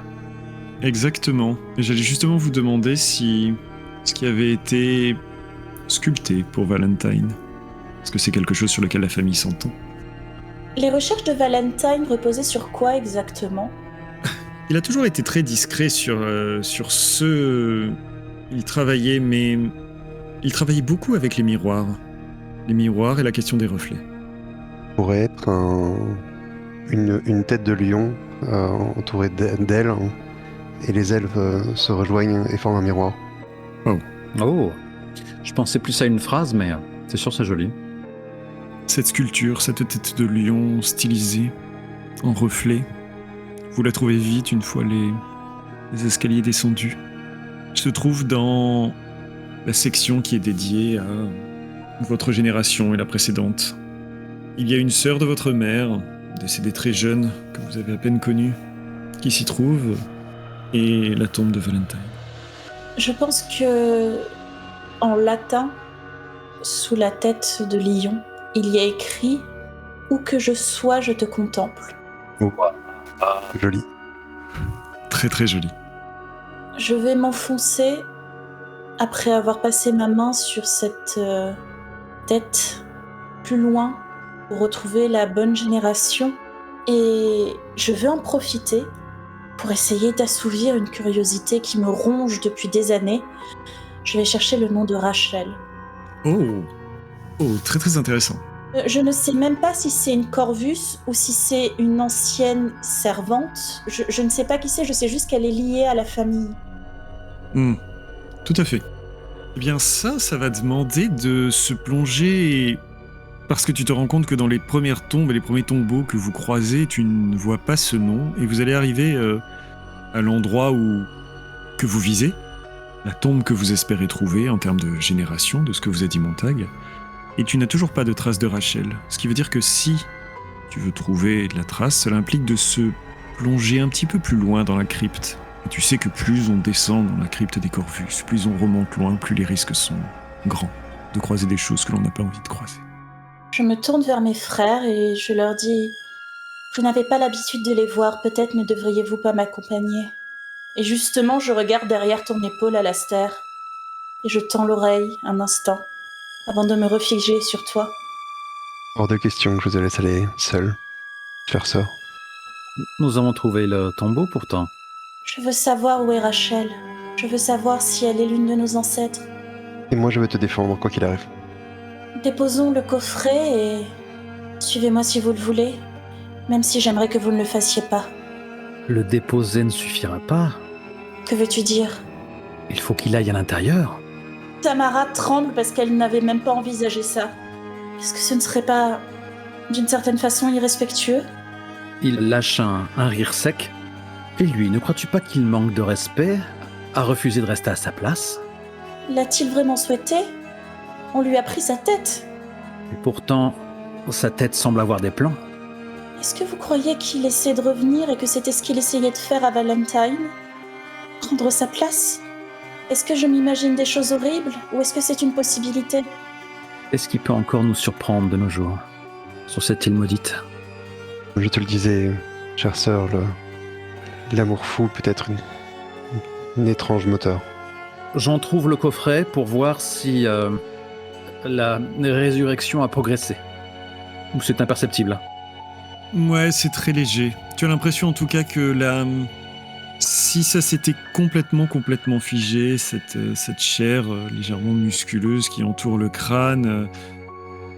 Exactement. Et j'allais justement vous demander ce qui avait été sculpté pour Valentine. Est-ce que c'est quelque chose sur lequel la famille s'entend? Les recherches de Valentine reposaient sur quoi exactement? Il a toujours été très discret sur ce... Il travaillait beaucoup avec les miroirs. Les miroirs et la question des reflets. Pourrait être une tête de lion entourée d'ailes, et les ailes se rejoignent et forment un miroir. Oh, je pensais plus à une phrase, mais c'est sûr, c'est joli. Cette sculpture, cette tête de lion stylisée, en reflet, vous la trouvez vite une fois les escaliers descendus. Elle se trouve dans la section qui est dédiée à votre génération et la précédente. Il y a une sœur de votre mère, décédée très jeune, que vous avez à peine connue, qui s'y trouve, et la tombe de Valentine. Je pense que, en latin, sous la tête de lion, il y a écrit « Où que je sois, je te contemple ». Oh. Joli. Très très joli. Je vais m'enfoncer, après avoir passé ma main sur cette tête, plus loin, pour retrouver la bonne génération. Et je veux en profiter pour essayer d'assouvir une curiosité qui me ronge depuis des années. Je vais chercher le nom de Rachel. Oh, très très intéressant. Je ne sais même pas si c'est une Corvus ou si c'est une ancienne servante. Je ne sais pas qui c'est, je sais juste qu'elle est liée à la famille. Tout à fait. Eh bien ça va demander de se plonger... Parce que tu te rends compte que dans les premières tombes et les premiers tombeaux que vous croisez, tu ne vois pas ce nom, et vous allez arriver à l'endroit que vous visez, la tombe que vous espérez trouver en termes de génération, de ce que vous a dit Montag, et tu n'as toujours pas de trace de Rachel. Ce qui veut dire que si tu veux trouver de la trace, cela implique de se plonger un petit peu plus loin dans la crypte. Et tu sais que plus on descend dans la crypte des Corvus, plus on remonte loin, plus les risques sont grands de croiser des choses que l'on n'a pas envie de croiser. Je me tourne vers mes frères et je leur dis « Vous n'avez pas l'habitude de les voir, peut-être ne devriez-vous pas m'accompagner ?» Et justement, je regarde derrière ton épaule, Alastair, et je tends l'oreille un instant, avant de me refiger sur toi. Hors de question que je vous laisse aller seul faire ça. Nous avons trouvé le tombeau pourtant. Je veux savoir où est Rachel. Je veux savoir si elle est l'une de nos ancêtres. Et moi je vais te défendre quoi qu'il arrive. Déposons le coffret et suivez-moi si vous le voulez, même si j'aimerais que vous ne le fassiez pas. Le déposer ne suffira pas. Que veux-tu dire ? Il faut qu'il aille à l'intérieur. Tamara tremble parce qu'elle n'avait même pas envisagé ça. Est-ce que ce ne serait pas, d'une certaine façon, irrespectueux ? Il lâche un rire sec. Et lui, ne crois-tu pas qu'il manque de respect à refuser de rester à sa place ? L'a-t-il vraiment souhaité ? On lui a pris sa tête. Et pourtant, sa tête semble avoir des plans. Est-ce que vous croyez qu'il essaie de revenir et que c'était ce qu'il essayait de faire à Valentine ? Prendre sa place ? Est-ce que je m'imagine des choses horribles ou est-ce que c'est une possibilité ? Est-ce qu'il peut encore nous surprendre de nos jours, sur cette île maudite ? Je te le disais, chère sœur, l'amour fou peut être une étrange moteur. J'en trouve le coffret pour voir si la résurrection a progressé. Ou c'est imperceptible. Ouais, c'est très léger. Tu as l'impression en tout cas que si ça s'était complètement figé, cette chair légèrement musculeuse qui entoure le crâne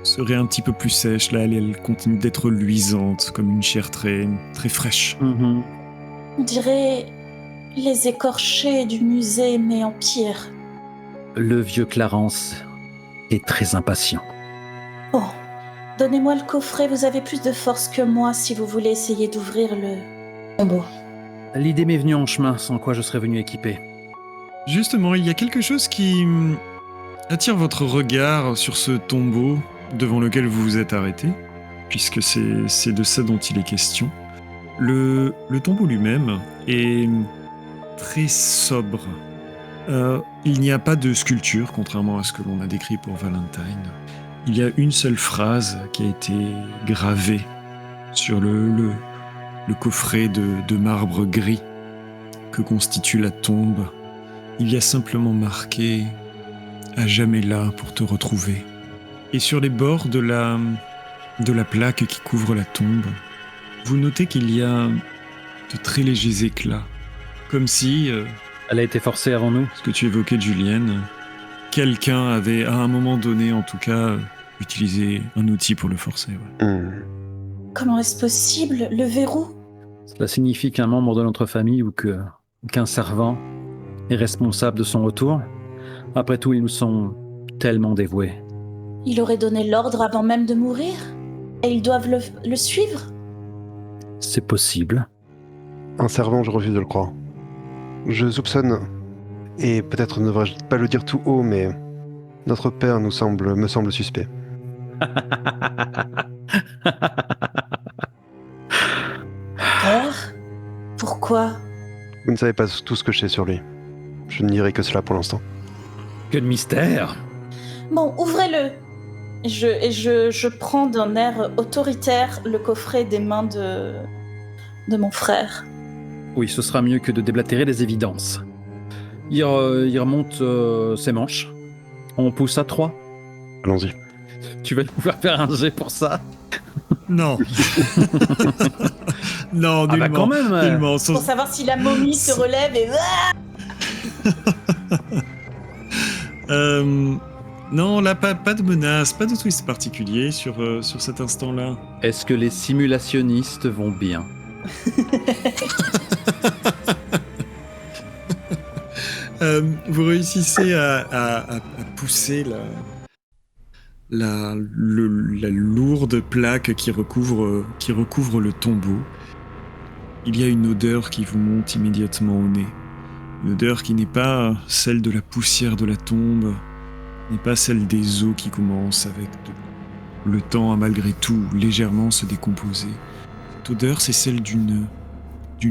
serait un petit peu plus sèche. Là, elle continue d'être luisante, comme une chair très, très fraîche. Mm-hmm. On dirait les écorchés du musée, mais en pire. Le vieux Clarence est très impatient. Bon, donnez-moi le coffret, vous avez plus de force que moi si vous voulez essayer d'ouvrir le tombeau. L'idée m'est venue en chemin, sans quoi je serais venu équipé. Justement, il y a quelque chose qui attire votre regard sur ce tombeau devant lequel vous vous êtes arrêté, puisque c'est de ça dont il est question. Le tombeau lui-même est très sobre. Il n'y a pas de sculpture, contrairement à ce que l'on a décrit pour Valentine. Il y a une seule phrase qui a été gravée sur le coffret de marbre gris que constitue la tombe. Il y a simplement marqué « à jamais là pour te retrouver ». Et sur les bords de la plaque qui couvre la tombe, vous notez qu'il y a de très légers éclats, comme si... Elle a été forcée avant nous. Ce que tu évoquais, Julienne, quelqu'un avait, à un moment donné en tout cas, utilisé un outil pour le forcer. Ouais. Comment est-ce possible ? Le verrou ? Cela signifie qu'un membre de notre famille ou qu'un servant est responsable de son retour. Après tout, ils nous sont tellement dévoués. Il aurait donné l'ordre avant même de mourir ? Et ils doivent le suivre ? C'est possible. Un servant, je refuse de le croire. Je soupçonne, et peut-être ne devrais-je pas le dire tout haut, mais notre père me semble suspect. Père ? Pourquoi ? Vous ne savez pas tout ce que je sais sur lui. Je ne dirai que cela pour l'instant. Que de mystère ! Bon, ouvrez-le ! Je prends d'un air autoritaire le coffret des mains de mon frère. Oui, ce sera mieux que de déblatérer les évidences. Il remonte ses manches. On pousse à 3. Allons-y. Tu vas nous faire un jet pour ça ? Non. Non, nullement. Ah bah quand même. Nullement. Pour savoir si la momie se relève et... Non, là, pas de menace, pas de twist particulier sur cet instant-là. Est-ce que les simulationnistes vont bien? Vous réussissez à pousser la lourde plaque qui recouvre le tombeau. Il y a une odeur qui vous monte immédiatement au nez. Une odeur qui n'est pas celle de la poussière de la tombe, n'est pas celle des os qui commencent avec le temps à malgré tout légèrement se décomposer. Cette odeur, c'est celle d'une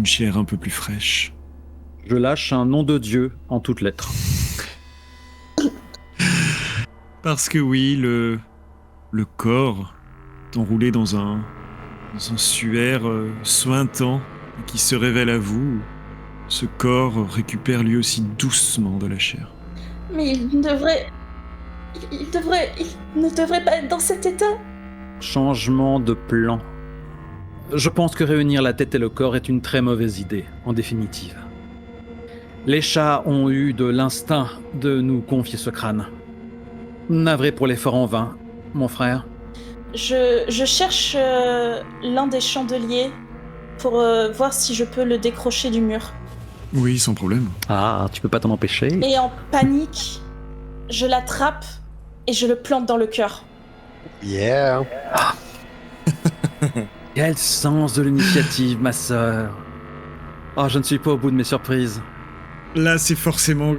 chair un peu plus fraîche. Je lâche un nom de Dieu en toutes lettres. Parce que oui, le corps est enroulé dans un suaire suintant qui se révèle à vous. Ce corps récupère lui aussi doucement de la chair. Mais il ne devrait pas être dans cet état. Changement de plan. Je pense que réunir la tête et le corps est une très mauvaise idée, en définitive. Les chats ont eu de l'instinct de nous confier ce crâne. Navré pour l'effort en vain, mon frère. Je cherche l'un des chandeliers pour voir si je peux le décrocher du mur. Oui, sans problème. Ah, tu peux pas t'en empêcher. Et en panique, je l'attrape et je le plante dans le cœur. Yeah. Quel sens de l'initiative, ma sœur. Oh, je ne suis pas au bout de mes surprises. Là, c'est forcément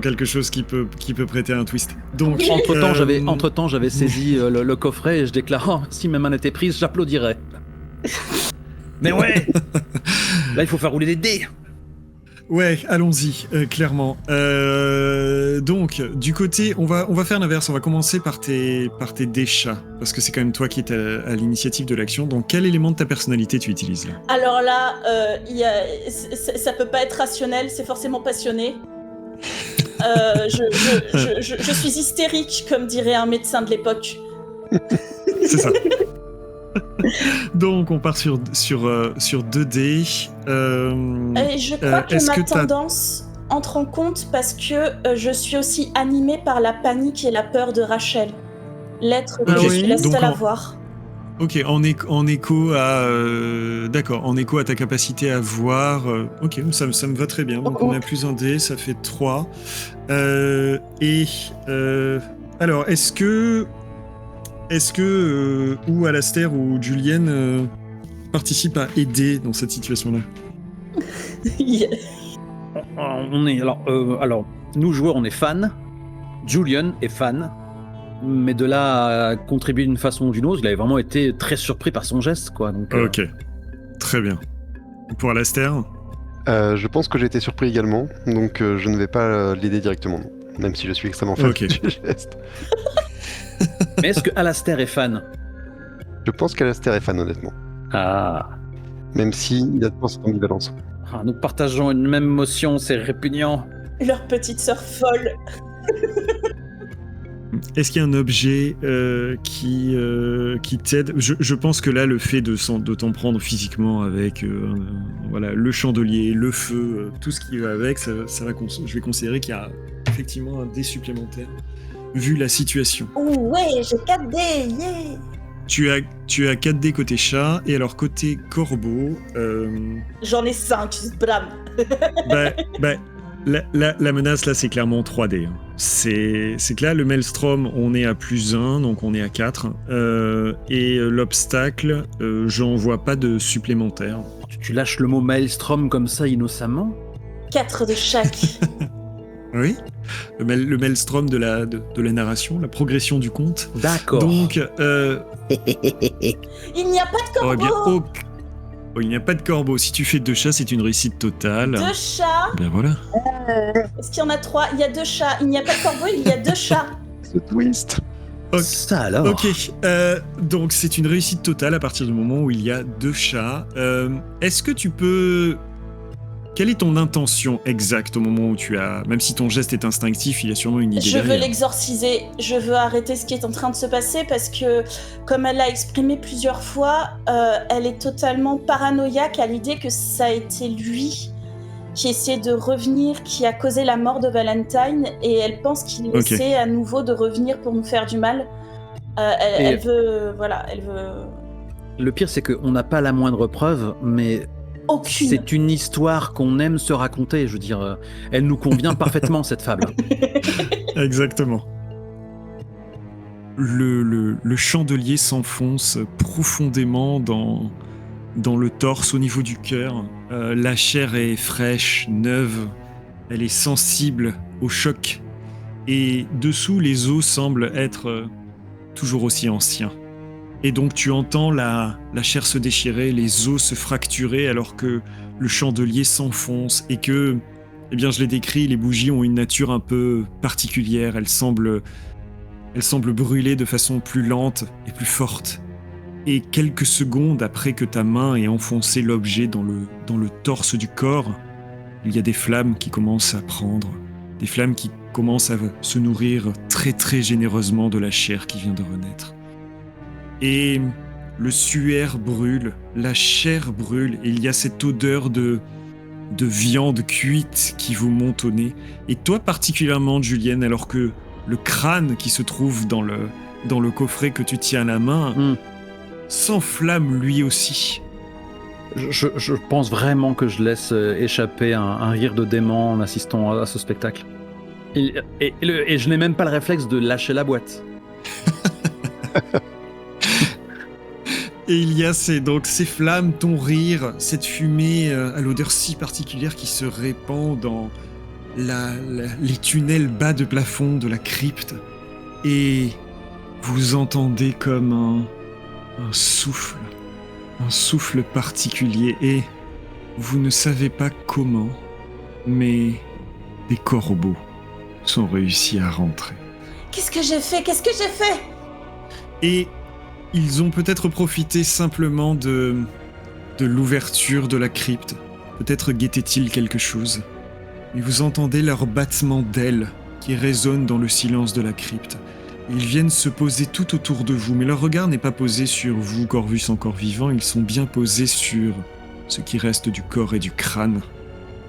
quelque chose qui peut prêter un twist. Donc, Entre-temps, j'avais saisi le coffret et je déclare, oh, si ma main était prise, j'applaudirais. Mais ouais. Là, il faut faire rouler les dés. Ouais, allons-y, clairement. Donc, du côté, on va faire l'inverse. On va commencer par tes dés chats, parce que c'est quand même toi qui es à l'initiative de l'action. Donc, quel élément de ta personnalité tu utilises là? Alors là, ça peut pas être rationnel, c'est forcément passionné. Je suis hystérique, comme dirait un médecin de l'époque. C'est ça. Donc, on part sur 2 dés. Et je crois que ma tendance entre en compte parce que je suis aussi animée par la panique et la peur de Rachel. L'être que je suis la seule à voir. Ok, en écho à... D'accord, en écho à ta capacité à voir... ok, ça me va très bien. Donc on a plus un dé, ça fait 3. Alors, est-ce que ou Alastair ou Julienne participent à aider dans cette situation-là? Alors, nous joueurs, on est fans. Julian est fan. Mais de là à contribuer d'une façon ou d'une autre, il avait vraiment été très surpris par son geste, quoi. Donc, Ok, très bien. Pour Alastair? Je pense que j'ai été surpris également, donc je ne vais pas l'aider directement, non. Même si je suis extrêmement fan du geste. Mais est-ce que Alastair est fan? Je pense qu'Alastair est fan, honnêtement. Ah. Même s'il y a de cette ambivalence. Ah, nous partageons une même émotion, c'est répugnant. Leur petite sœur folle. Est-ce qu'il y a un objet qui t'aide? Je pense que là, le fait de t'en prendre physiquement avec voilà, le chandelier, le feu, tout ce qui va avec, je vais considérer qu'il y a effectivement un dé supplémentaire, vu la situation. Oh ouais, j'ai 4 dés, yeah. Tu as 4 dés côté chat, et alors côté corbeau... J'en ai 5, bram. La menace, là, c'est clairement 3D. Hein. C'est que là, le Maelstrom, on est à +1, donc on est à 4. Et l'obstacle, j'en vois pas de supplémentaire. Tu lâches le mot Maelstrom comme ça, innocemment? 4 de chaque. Oui, le Maelstrom de la narration, la progression du conte. D'accord. Donc... Il n'y a pas de corbeau. Il n'y a pas de corbeau. Si tu fais 2 chats, c'est une réussite totale. 2 chats. Ben voilà. Est-ce qu'il y en a 3? Il y a 2 chats. Il n'y a pas de corbeau, il y a 2 chats. Ce twist. Okay. Ça alors. Ok, donc c'est une réussite totale à partir du moment où il y a 2 chats. Est-ce que tu peux... Quelle est ton intention exacte au moment où tu as... Même si ton geste est instinctif, il y a sûrement une idée Je derrière. veux l'exorciser. Je veux arrêter ce qui est en train de se passer parce que, comme elle l'a exprimé plusieurs fois, elle est totalement paranoïaque à l'idée que ça a été lui qui essayait de revenir, qui a causé la mort de Valentine, et elle pense qu'il essaie à nouveau de revenir pour nous faire du mal. Elle veut... Le pire, c'est qu'on n'a pas la moindre preuve, mais... Aucune. C'est une histoire qu'on aime se raconter, je veux dire. Elle nous convient parfaitement, cette fable. Exactement. Le chandelier s'enfonce profondément dans le torse, au niveau du cœur. La chair est fraîche, neuve. Elle est sensible au choc. Et dessous, les os semblent être toujours aussi anciens. Et donc tu entends la chair se déchirer, les os se fracturer alors que le chandelier s'enfonce et que, eh bien je l'ai décrit, les bougies ont une nature un peu particulière. Elles semblent brûler de façon plus lente et plus forte. Et quelques secondes après que ta main ait enfoncé l'objet dans le torse du corps, il y a des flammes qui commencent à prendre, des flammes qui commencent à se nourrir très très généreusement de la chair qui vient de renaître. Et le suaire brûle, la chair brûle, et il y a cette odeur de viande cuite qui vous monte au nez. Et toi particulièrement, Julienne, alors que le crâne qui se trouve dans le coffret que tu tiens à la main s'enflamme lui aussi. Je pense vraiment que je laisse échapper un rire de dément en assistant à ce spectacle. Et je n'ai même pas le réflexe de lâcher la boîte. Et il y a ces flammes, ton rire, cette fumée à l'odeur si particulière qui se répand dans les tunnels bas de plafond de la crypte. Et vous entendez comme un souffle particulier. Et vous ne savez pas comment, mais des corbeaux sont réussis à rentrer. Qu'est-ce que j'ai fait? Et ils ont peut-être profité simplement de l'ouverture de la crypte. Peut-être guettaient-ils quelque chose. Mais vous entendez leur battement d'ailes qui résonne dans le silence de la crypte. Ils viennent se poser tout autour de vous, mais leur regard n'est pas posé sur vous, Corvus encore vivant, ils sont bien posés sur ce qui reste du corps et du crâne.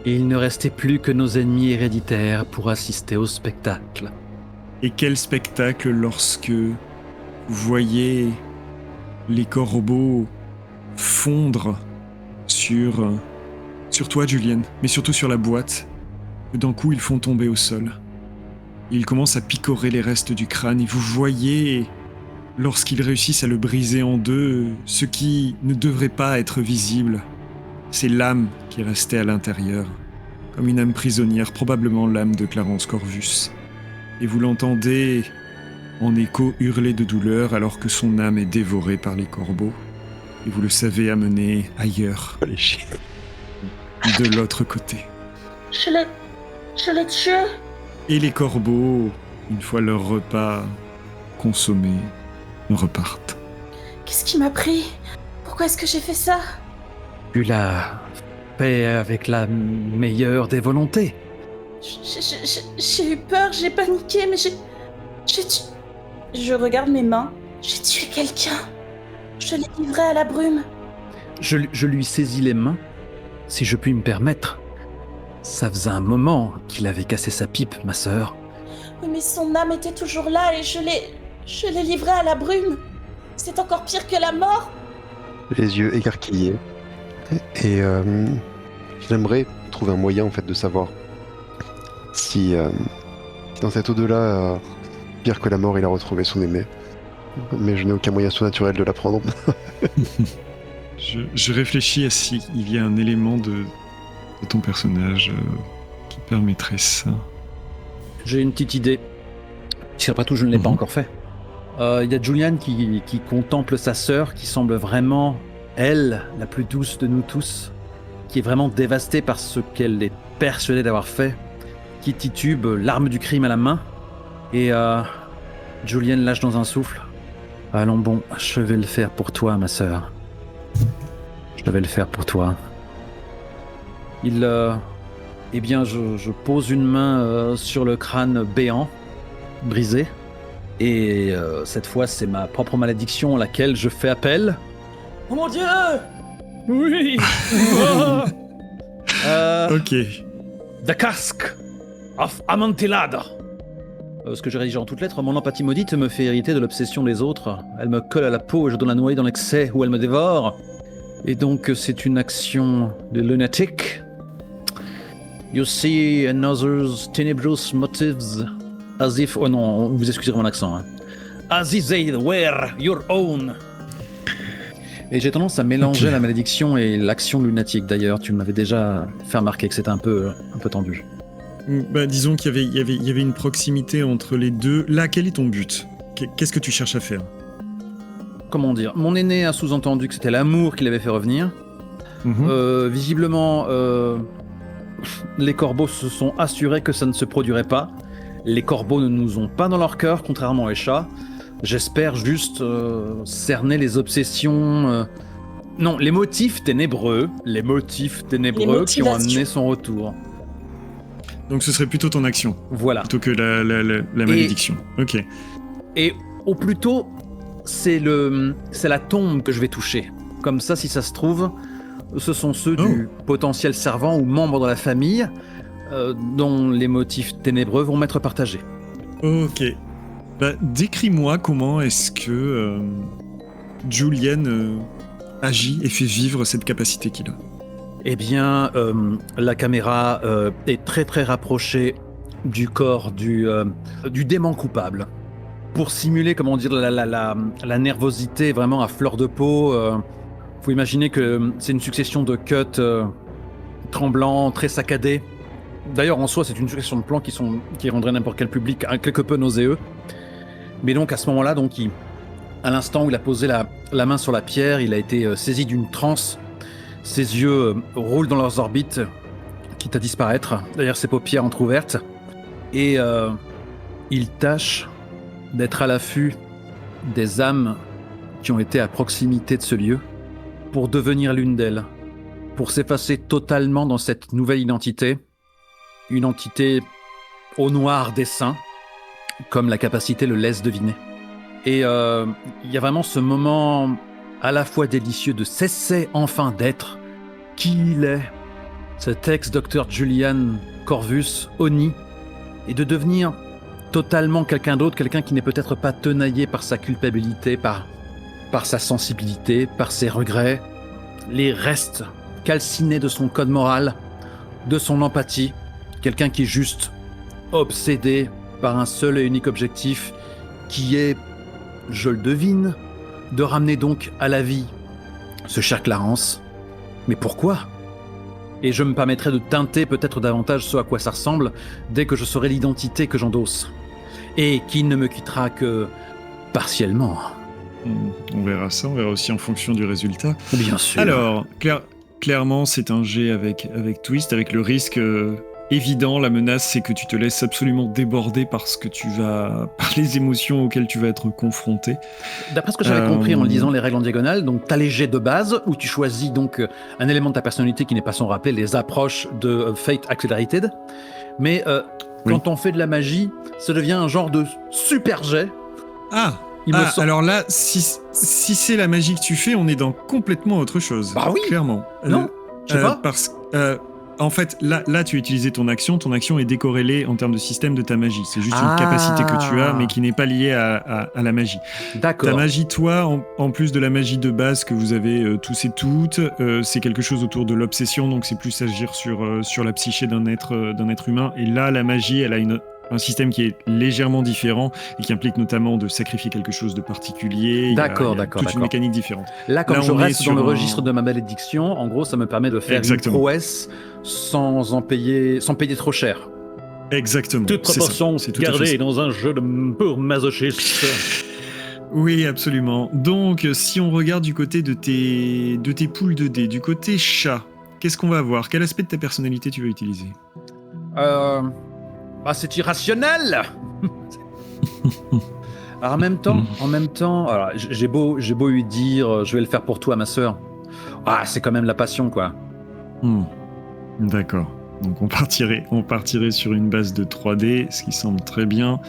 Et il ne restait plus que nos ennemis héréditaires pour assister au spectacle. Et quel spectacle lorsque vous voyez les corbeaux fondre sur toi, Julienne, mais surtout sur la boîte. D'un coup, ils font tomber au sol. Ils commencent à picorer les restes du crâne et vous voyez, lorsqu'ils réussissent à le briser en deux, ce qui ne devrait pas être visible. C'est l'âme qui restait à l'intérieur, comme une âme prisonnière, probablement l'âme de Clarence Corvus. Et vous l'entendez en écho hurler de douleur alors que son âme est dévorée par les corbeaux. Et vous le savez amener ailleurs, Les chiens. de l'autre côté. Je l'ai tué. Et les corbeaux, une fois leur repas consommé, repartent. Qu'est-ce qui m'a pris? Pourquoi est-ce que j'ai fait ça? Tu l'as fait avec la meilleure des volontés. J'ai eu peur, j'ai paniqué, mais Je regarde mes mains. J'ai tué quelqu'un. Je l'ai livré à la brume. Je lui saisis les mains, si je puis me permettre. Ça faisait un moment qu'il avait cassé sa pipe, ma sœur. Oui, mais son âme était toujours là et je l'ai livré à la brume. C'est encore pire que la mort. Les yeux écarquillés. Et j'aimerais trouver un moyen en fait de savoir si dans cet au-delà, pire que la mort, il a retrouvé son aimé. Mais je n'ai aucun moyen surnaturel de l'apprendre. Je réfléchis à si il y a un élément de ton personnage qui permettrait ça. J'ai une petite idée. Si après tout, je ne l'ai pas encore fait. Il y a Juliane qui contemple sa sœur, qui semble vraiment, elle, la plus douce de nous tous, qui est vraiment dévastée par ce qu'elle est persuadée d'avoir fait, qui titube, l'arme du crime à la main, et Juliane lâche dans un souffle. Allons bon, je vais le faire pour toi, ma sœur. Je vais le faire pour toi. Eh bien, je pose une main sur le crâne béant, brisé, et cette fois, c'est ma propre malédiction à laquelle je fais appel. Oh mon Dieu! Oui. Ok. The Cask of Amontillado. Ce que j'ai rédigé en toutes lettres, mon empathie maudite me fait hériter de l'obsession des autres. Elle me colle à la peau et je dois la noyer dans l'excès où elle me dévore. Et donc c'est une action de lunatic. You see another's tenebrous motives as if... Oh non, vous excuserez mon accent. Hein. As if they were your own. Et j'ai tendance à mélanger la malédiction et l'action lunatique. D'ailleurs, tu m'avais déjà fait remarquer que c'était un peu tendu. Bah, disons qu'il y avait une proximité entre les deux. Là, quel est ton but ? Qu'est-ce que tu cherches à faire ? Comment dire ? Mon aîné a sous-entendu que c'était l'amour qui l'avait fait revenir. Visiblement, les corbeaux se sont assurés que ça ne se produirait pas. Les corbeaux ne nous ont pas dans leur cœur, contrairement aux chats. J'espère juste cerner les obsessions... Non, les motifs ténébreux qui ont amené son retour. Donc ce serait plutôt ton action. Voilà. Plutôt que la malédiction. Ok. Et au plus tôt, c'est la tombe que je vais toucher. Comme ça, si ça se trouve, ce sont ceux du potentiel servant ou membre de la famille dont les motifs ténébreux vont m'être partagés. Ok. Bah, décris-moi comment est-ce que Julian agit et fait vivre cette capacité qu'il a. Eh bien, la caméra est très très rapprochée du corps du démon coupable. Pour simuler, comment dire, la nervosité vraiment à fleur de peau, faut imaginer que c'est une succession de cuts tremblants, très saccadés. D'ailleurs, en soi, c'est une succession de plans qui rendraient n'importe quel public quelque peu nauséeux. Mais donc, à ce moment-là, à l'instant où il a posé la main sur la pierre, il a été saisi d'une transe. Ses yeux roulent dans leurs orbites, quitte à disparaître derrière ses paupières entrouvertes. Et il tâche d'être à l'affût des âmes qui ont été à proximité de ce lieu pour devenir l'une d'elles, pour s'effacer totalement dans cette nouvelle identité, une entité au noir dessein, comme la capacité le laisse deviner. Et il y a vraiment ce moment à la fois délicieux de cesser enfin d'être qui il est, cet ex-docteur Julian Corvus, Oni, et de devenir totalement quelqu'un d'autre, quelqu'un qui n'est peut-être pas tenaillé par sa culpabilité, par sa sensibilité, par ses regrets, les restes calcinés de son code moral, de son empathie, quelqu'un qui est juste obsédé par un seul et unique objectif, qui est, je le devine, de ramener donc à la vie ce cher Clarence. Mais pourquoi ? Et je me permettrai de teinter peut-être davantage ce à quoi ça ressemble dès que je saurai l'identité que j'endosse. Et qui ne me quittera que partiellement. On verra ça, on verra aussi en fonction du résultat. Bien sûr. Alors, clairement, c'est un jet avec twist, avec le risque évident. La menace, c'est que tu te laisses absolument déborder par les émotions auxquelles tu vas être confronté. D'après ce que j'avais compris en lisant les règles en diagonale, donc t'as les jets de base où tu choisis donc un élément de ta personnalité qui n'est pas sans rappeler les approches de Fate Accelerated. Mais quand on fait de la magie, ça devient un genre de super jet. Alors là, si c'est la magie que tu fais, on est dans complètement autre chose. Bah oui. Clairement. Non, je sais pas. Parce en fait, là, tu as utilisé ton action est décorrélée en termes de système de ta magie. C'est juste une capacité que tu as, mais qui n'est pas liée à la magie. D'accord. Ta magie, toi, en plus de la magie de base que vous avez tous et toutes, c'est quelque chose autour de l'obsession, donc c'est plus agir sur la psyché d'un être humain. Et là, la magie, elle a un système qui est légèrement différent et qui implique notamment de sacrifier quelque chose de particulier. D'accord. Toute une mécanique différente. Là, comme je reste dans le registre de ma malédiction, en gros, ça me permet de faire une prouesse sans payer trop cher. Exactement. Toute proportion gardée dans un jeu de pur masochiste. Oui, absolument. Donc, si on regarde du côté de tes poules de dés, du côté chat, qu'est-ce qu'on va voir ? Quel aspect de ta personnalité tu vas utiliser ? C'est irrationnel. Alors en même temps, alors, j'ai beau lui dire, je vais le faire pour toi, ma sœur. C'est quand même la passion, quoi. D'accord. Donc on partirait sur une base de 3D, ce qui semble très bien.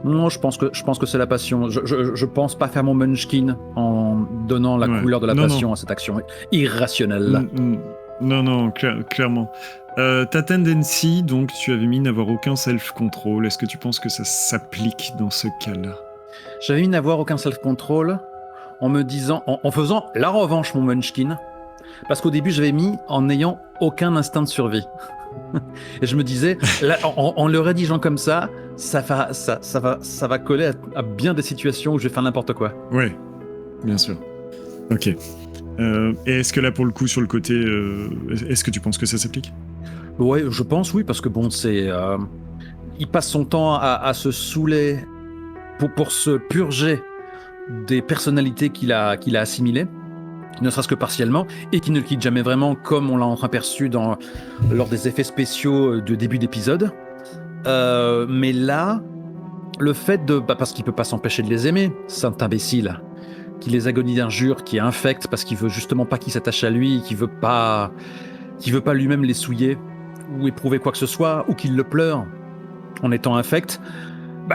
Non, je pense que c'est la passion. Je pense pas faire mon munchkin en donnant la couleur de la passion à cette action irrationnelle. Non, clairement. Ta tendency, donc tu avais mis n'avoir aucun self-control. Est-ce que tu penses que ça s'applique dans ce cas-là? J'avais mis n'avoir aucun self-control en me disant, en faisant la revanche, mon Munchkin. Parce qu'au début, j'avais mis en n'ayant aucun instinct de survie. Et je me disais, là, en le rédigeant comme ça va coller à bien des situations où je vais faire n'importe quoi. Ouais, bien sûr. Ok. Et est-ce que là, pour le coup, sur le côté, est-ce que tu penses que ça s'applique? Ouais, je pense oui, parce que bon, il passe son temps à se saouler pour se purger des personnalités qu'il a assimilées, ne serait-ce que partiellement, et qui ne le quitte jamais vraiment, comme on l'a entreaperçu lors des effets spéciaux de début d'épisode. Mais là, le fait parce qu'il peut pas s'empêcher de les aimer, saint imbécile, qui les agonie d'injures, qui est infect parce qu'il veut justement pas qu'ils s'attachent à lui, qui veut pas lui-même les souiller ou éprouver quoi que ce soit, ou qu'il le pleure en étant infect,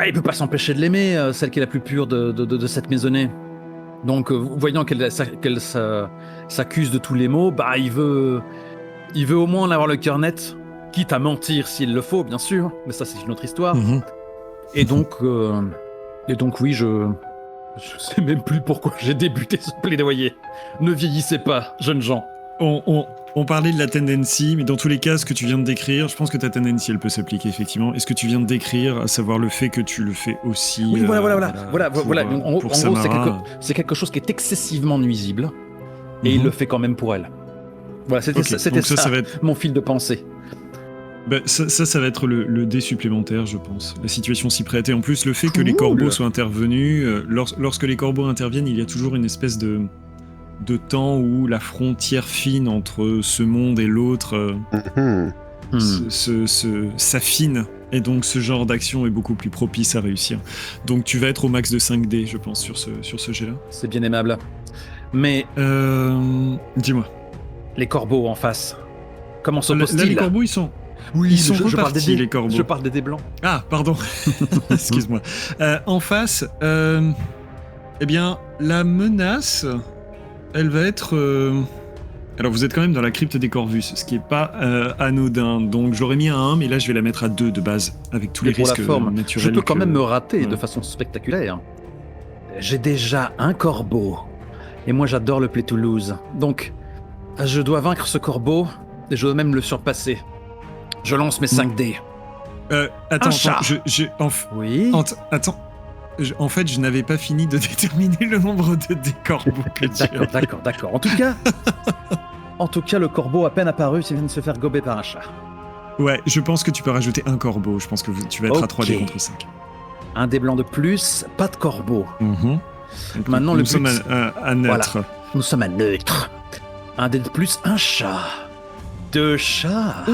il peut pas s'empêcher de l'aimer, celle qui est la plus pure de cette maisonnée. Donc, voyant qu'elle s'accuse de tous les maux, il veut au moins en avoir le cœur net, quitte à mentir s'il le faut, bien sûr, mais ça c'est une autre histoire. Mm-hmm. Et donc oui, je sais même plus pourquoi j'ai débuté ce plaidoyer. Ne vieillissez pas, jeunes gens. On parlait de la tendency, mais dans tous les cas, ce que tu viens de décrire, je pense que ta tendency, elle peut s'appliquer, effectivement. Et ce que tu viens de décrire, à savoir le fait que tu le fais aussi... Oui, voilà. En pour gros, Samara. c'est quelque chose qui est excessivement nuisible, et il le fait quand même pour elle. Voilà, c'était Ok, ça donc ça va être... mon fil de pensée. Ça va être le dé supplémentaire, je pense. La situation s'y prête. Et en plus, le fait que les corbeaux soient intervenus, lorsque les corbeaux interviennent, il y a toujours une espèce de temps où la frontière fine entre ce monde et l'autre s'affine. Et donc, ce genre d'action est beaucoup plus propice à réussir. Donc, tu vas être au max de 5D, je pense, sur ce jet-là. C'est bien aimable. Mais... dis-moi. Les corbeaux en face, comment s'opposent-ils? Là, les corbeaux, ils sont... Oui, ils sont je parle repartis, les corbeaux. Je parle des dés blancs. Ah, pardon. Excuse-moi. En face, eh bien, la menace, elle va être... Alors, vous êtes quand même dans la crypte des Corvus, ce qui n'est pas anodin. Donc, j'aurais mis un 1, mais là, je vais la mettre à 2 de base, avec tous les risques naturels. Je peux quand même me rater de façon spectaculaire. J'ai déjà un corbeau. Et moi, j'adore le play to lose. Donc, je dois vaincre ce corbeau, et je dois même le surpasser. Je lance mes 5 dés. Attends, Oui. Attends. En fait, je n'avais pas fini de déterminer le nombre de dés corbeaux que tu as. D'accord. En tout cas, le corbeau à peine apparu, il vient de se faire gober par un chat. Ouais, je pense que tu peux rajouter un corbeau. Je pense que tu vas être à 3 dés contre 5. Un dé blanc de plus, pas de corbeau. Donc, maintenant, nous sommes à neutre. Voilà. Nous sommes à neutre. Un dé de plus, un chat. 2 chats.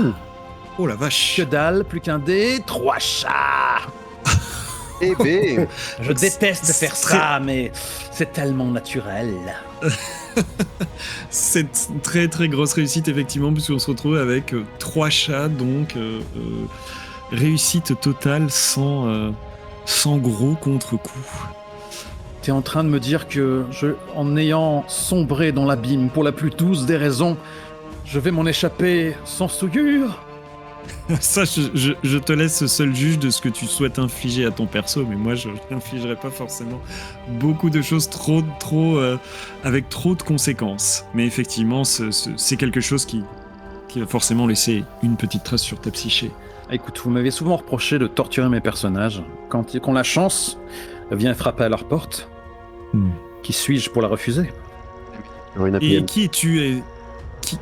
Oh la vache. Que dalle, plus qu'un dé, 3 chats. Eh ben, Je déteste faire ça, mais c'est tellement naturel. C'est une très très grosse réussite, effectivement, puisqu'on se retrouve avec 3 chats, donc réussite totale sans gros contre-coup. T'es en train de me dire que, en ayant sombré dans l'abîme pour la plus douce des raisons, je vais m'en échapper sans souillure? Ça, je te laisse seul juge de ce que tu souhaites infliger à ton perso, mais moi, je n'infligerai pas forcément beaucoup de choses avec trop de conséquences. Mais effectivement, c'est quelque chose qui va forcément laisser une petite trace sur ta psyché. Écoute, vous m'avez souvent reproché de torturer mes personnages. Quand la chance vient frapper à leur porte, qui suis-je pour la refuser? Et qui es-tu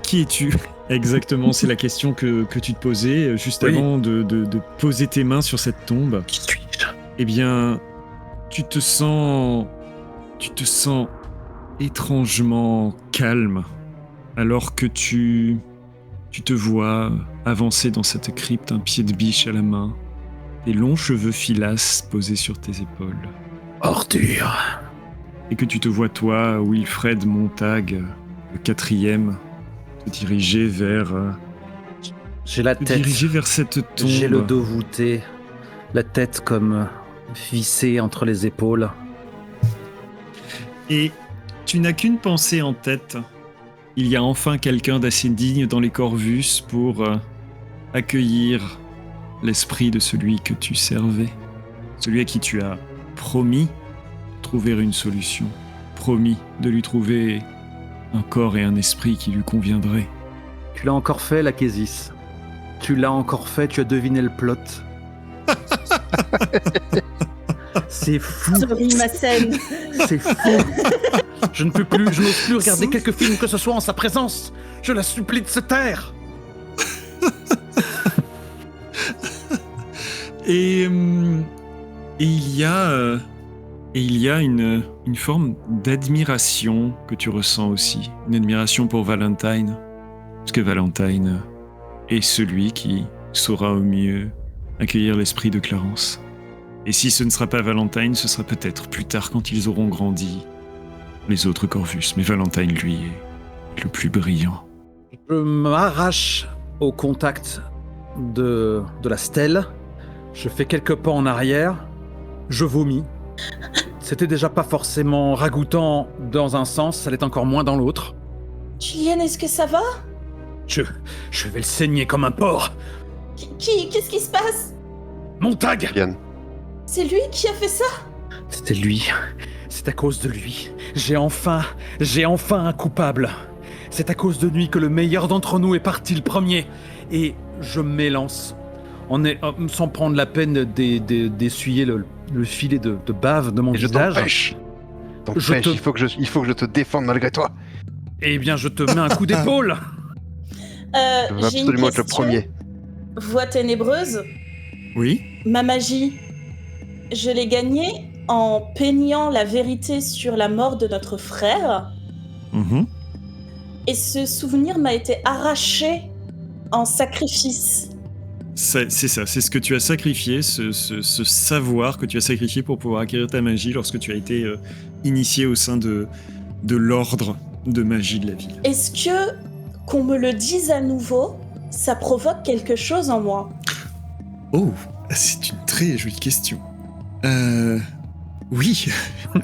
Qui es-tu? Exactement, c'est la question que tu te posais juste avant de poser tes mains sur cette tombe. Qui suis-je? Eh bien, tu te sens étrangement calme alors que tu te vois avancer dans cette crypte, un pied de biche à la main, tes longs cheveux filasses posés sur tes épaules. Ordure. Et que tu te vois, toi, Wilfred Montag, le 4e, te diriger vers... J'ai la tête. Diriger vers cette tombe. J'ai le dos voûté, la tête comme vissée entre les épaules. Et tu n'as qu'une pensée en tête. Il y a enfin quelqu'un d'assez digne dans les Corvus pour accueillir l'esprit de celui que tu servais, celui à qui tu as promis de trouver une solution, promis de lui trouver un corps et un esprit qui lui conviendraient. Tu l'as encore fait, Lachesis. Tu l'as encore fait, tu as deviné le plot. C'est fou. Sorry, ma scène. C'est fou. Je n'ose plus regarder quelque film que ce soit en sa présence. Je la supplie de se taire. Et il y a une forme d'admiration que tu ressens aussi. Une admiration pour Valentine. Parce que Valentine est celui qui saura au mieux accueillir l'esprit de Clarence. Et si ce ne sera pas Valentine, ce sera peut-être plus tard quand ils auront grandi les autres Corvus. Mais Valentine, lui, est le plus brillant. Je m'arrache au contact de la stèle. Je fais quelques pas en arrière. Je vomis. C'était déjà pas forcément ragoûtant dans un sens, ça l'est encore moins dans l'autre. Julienne, est-ce que ça va? Je vais le saigner comme un porc. Qu'est-ce qui se passe? Montag! Yann. C'est lui qui a fait ça? C'était lui. C'est à cause de lui. J'ai enfin un coupable. C'est à cause de lui que le meilleur d'entre nous est parti le premier. Et je m'élance. Sans prendre la peine d'essuyer le filet de bave de mon Et je visage. t'empêche. Il faut que je te défende malgré toi. Eh bien, je te mets un coup d'épaule. Je veux J'ai une absolument être le question. premier. Voix ténébreuse, Oui? ma magie, je l'ai gagnée en peignant la vérité sur la mort de notre frère. Mhm. Et ce souvenir m'a été arraché en sacrifice. C'est ça, c'est ce que tu as sacrifié, ce savoir que tu as sacrifié pour pouvoir acquérir ta magie lorsque tu as été initié au sein de l'ordre de magie de la ville. Est-ce que, qu'on me le dise à nouveau, ça provoque quelque chose en moi? Oh, c'est une très jolie question. Oui,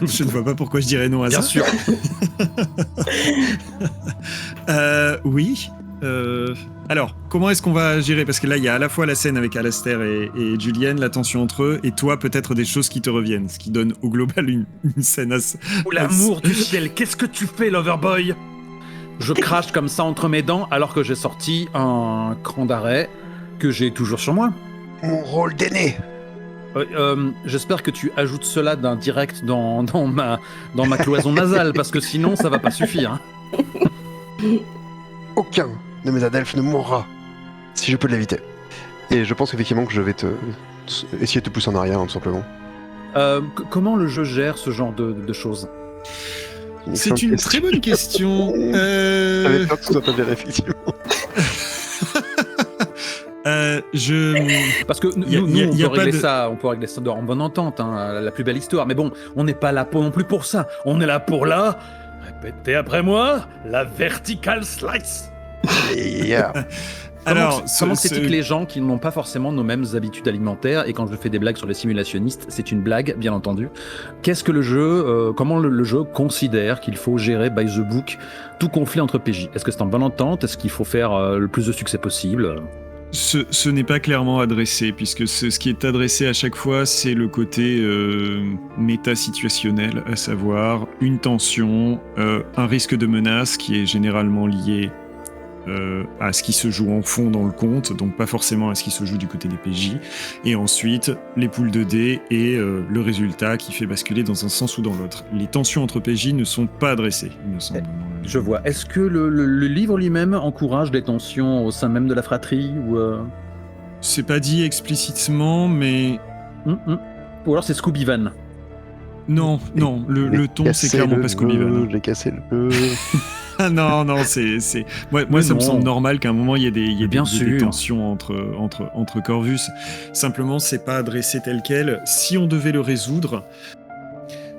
je ne vois pas pourquoi je dirais non à Bien ça. sûr. Oui. Alors, comment est-ce qu'on va gérer? Parce que là, il y a à la fois la scène avec Alastair et Julienne, la tension entre eux, et toi, peut-être des choses qui te reviennent, ce qui donne au global une scène assez... Oh, l'amour du ciel, qu'est-ce que tu fais, Loverboy? Je crache comme ça entre mes dents alors que j'ai sorti un cran d'arrêt que j'ai toujours sur moi. Mon rôle d'aîné. J'espère que tu ajoutes cela d'un direct dans ma cloison nasale, parce que sinon ça va pas suffire. Aucun de mes adelphes ne mourra si je peux l'éviter. Et je pense effectivement que je vais essayer de te pousser en arrière, hein, tout simplement. Comment le jeu gère ce genre de choses? C'est une très bonne question. J'avais peur que ce soit pas bien, effectivement. Parce que on peut régler ça en bonne entente, hein, la plus belle histoire. Mais bon, on n'est pas là non plus pour ça. On est là pour répétez après moi, la vertical slice. Yeah. Alors, comment s'éthiquent les gens qui n'ont pas forcément nos mêmes habitudes alimentaires? Et quand je fais des blagues sur les simulationnistes, c'est une blague, bien entendu. Qu'est-ce que le jeu, comment le jeu considère qu'il faut gérer by the book tout conflit entre PJ? Est-ce que c'est en bonne entente? Est-ce qu'il faut faire le plus de succès possible? Ce n'est pas clairement adressé, puisque ce qui est adressé à chaque fois, c'est le côté méta-situationnel, à savoir une tension, un risque de menace qui est généralement lié à ce qui se joue en fond dans le conte, donc pas forcément à ce qui se joue du côté des PJ, et ensuite les poules de dés et le résultat qui fait basculer dans un sens ou dans l'autre. Les tensions entre PJ ne sont pas adressées, il me semble. Je vois. Est-ce que le livre lui-même encourage des tensions au sein même de la fratrie ou C'est pas dit explicitement, mais... Ou alors c'est Scooby-Van? Non, le ton c'est clairement pas Scooby-Van. J'ai cassé le... Ah non, c'est... Moi ça me semble normal qu'à un moment il y ait des tensions entre Corvus. Simplement, c'est pas adressé tel quel. Si on devait le résoudre,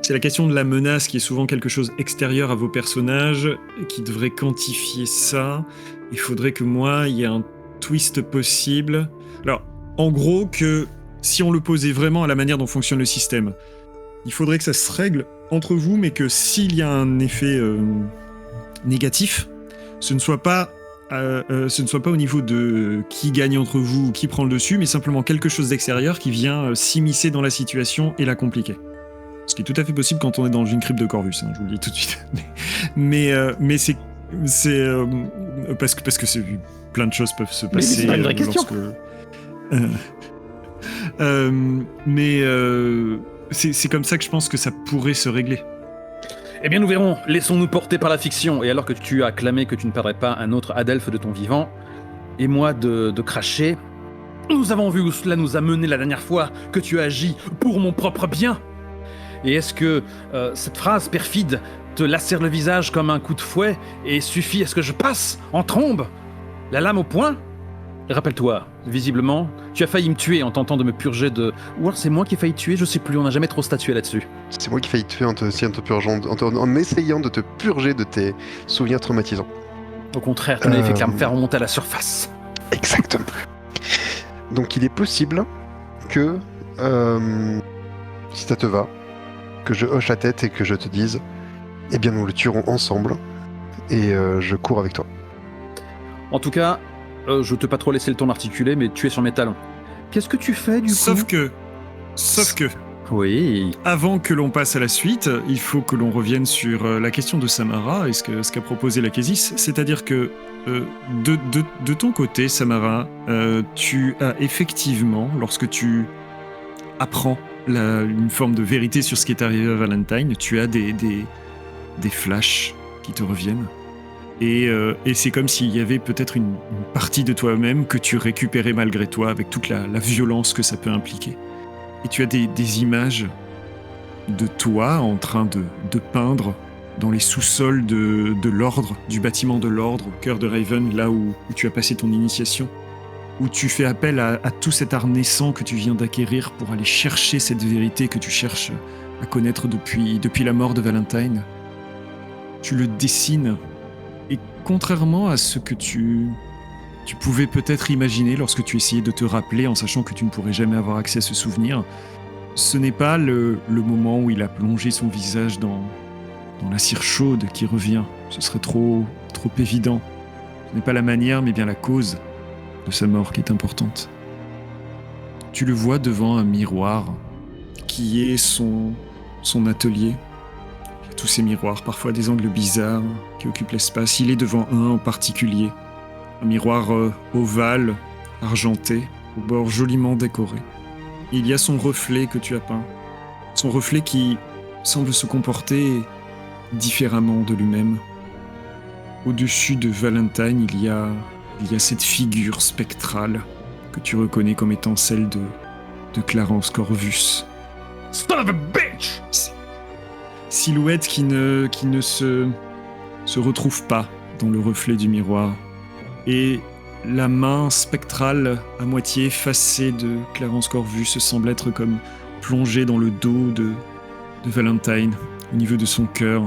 c'est la question de la menace qui est souvent quelque chose extérieur à vos personnages, qui devrait quantifier ça. Il faudrait que il y ait un twist possible. Alors, en gros, que si on le posait vraiment à la manière dont fonctionne le système, il faudrait que ça se règle entre vous, mais que s'il y a un effet... négatif, ce ne soit pas ce ne soit pas au niveau de qui gagne entre vous ou qui prend le dessus, mais simplement quelque chose d'extérieur qui vient s'immiscer dans la situation et la compliquer. Ce qui est tout à fait possible quand on est dans une crypte de Corvus, je vous le dis tout de suite. Mais c'est parce que plein de choses peuvent se passer. Mais c'est pas une vraie question. C'est comme ça que je pense que ça pourrait se régler. Eh bien, nous verrons. Laissons-nous porter par la fiction. Et alors que tu as clamé que tu ne perdrais pas un autre Adelphe de ton vivant, et moi de cracher, nous avons vu où cela nous a mené la dernière fois que tu as agi pour mon propre bien. Et est-ce que cette phrase perfide te lacère le visage comme un coup de fouet et suffit à ce que je passe en trombe, la lame au poing ? Rappelle-toi, visiblement, tu as failli me tuer en tentant de me purger de... Ou alors c'est moi qui ai failli te tuer, je sais plus, on n'a jamais trop statué là-dessus. C'est moi qui ai failli te tuer en essayant de te purger de tes souvenirs traumatisants. Au contraire, tu n'avais fait qu'à me faire remonter à la surface. Exactement. Donc il est possible que, si ça te va, que je hoche la tête et que je te dise « Eh bien, nous le tuerons ensemble » et je cours avec toi. En tout cas, je t'ai pas trop laissé le temps d'articuler, mais tu es sur mes talons. Qu'est-ce que tu fais, du coup ? Sauf que... Oui. Avant que l'on passe à la suite, il faut que l'on revienne sur la question de Samara et ce qu'a proposé l'Akésis. C'est-à-dire que, de ton côté, Samara, tu as effectivement, lorsque tu apprends une forme de vérité sur ce qui est arrivé à Valentine, tu as des flashs qui te reviennent. Et c'est comme s'il y avait peut-être une partie de toi-même que tu récupérais malgré toi avec toute la violence que ça peut impliquer. Et tu as des images de toi en train de peindre dans les sous-sols de l'ordre, du bâtiment de l'ordre, au cœur de Raven, là où tu as passé ton initiation, où tu fais appel à tout cet art naissant que tu viens d'acquérir pour aller chercher cette vérité que tu cherches à connaître depuis la mort de Valentine. Tu le dessines. Et contrairement à ce que tu pouvais peut-être imaginer lorsque tu essayais de te rappeler en sachant que tu ne pourrais jamais avoir accès à ce souvenir, ce n'est pas le moment où il a plongé son visage dans la cire chaude qui revient. Ce serait trop évident. Ce n'est pas la manière, mais bien la cause de sa mort qui est importante. Tu le vois devant un miroir qui est son atelier. Tous ces miroirs, parfois des angles bizarres qui occupent l'espace. Il est devant un en particulier. Un miroir ovale, argenté, au bord joliment décoré. Il y a son reflet que tu as peint. Son reflet qui semble se comporter différemment de lui-même. Au-dessus de Valentine, il y a cette figure spectrale que tu reconnais comme étant celle de Clarence Corvus. Son of a bitch! Silhouette qui ne se retrouve pas dans le reflet du miroir. Et la main spectrale, à moitié effacée de Clarence Corvus, semble être comme plongée dans le dos de Valentine, au niveau de son cœur,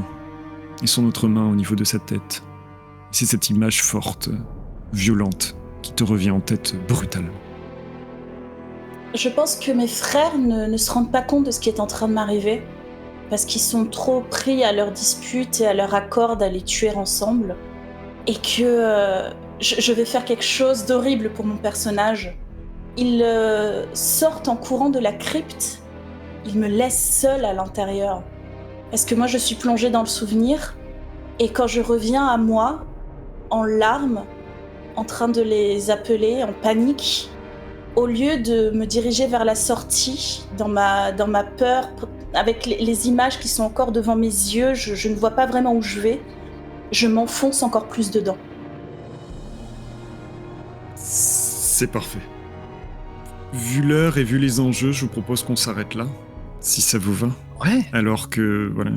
et son autre main au niveau de sa tête. C'est cette image forte, violente, qui te revient en tête brutalement. Je pense que mes frères ne se rendent pas compte de ce qui est en train de m'arriver, parce qu'ils sont trop pris à leur dispute et à leur accord d'aller tuer ensemble, et que je vais faire quelque chose d'horrible pour mon personnage. Ils sortent en courant de la crypte, ils me laissent seule à l'intérieur, parce que moi je suis plongée dans le souvenir, et quand je reviens à moi, en larmes, en train de les appeler, en panique, au lieu de me diriger vers la sortie, dans ma peur, avec les images qui sont encore devant mes yeux, je ne vois pas vraiment où je vais, je m'enfonce encore plus dedans. C'est parfait. Vu l'heure et vu les enjeux, je vous propose qu'on s'arrête là, si ça vous va. Ouais. Alors que, voilà.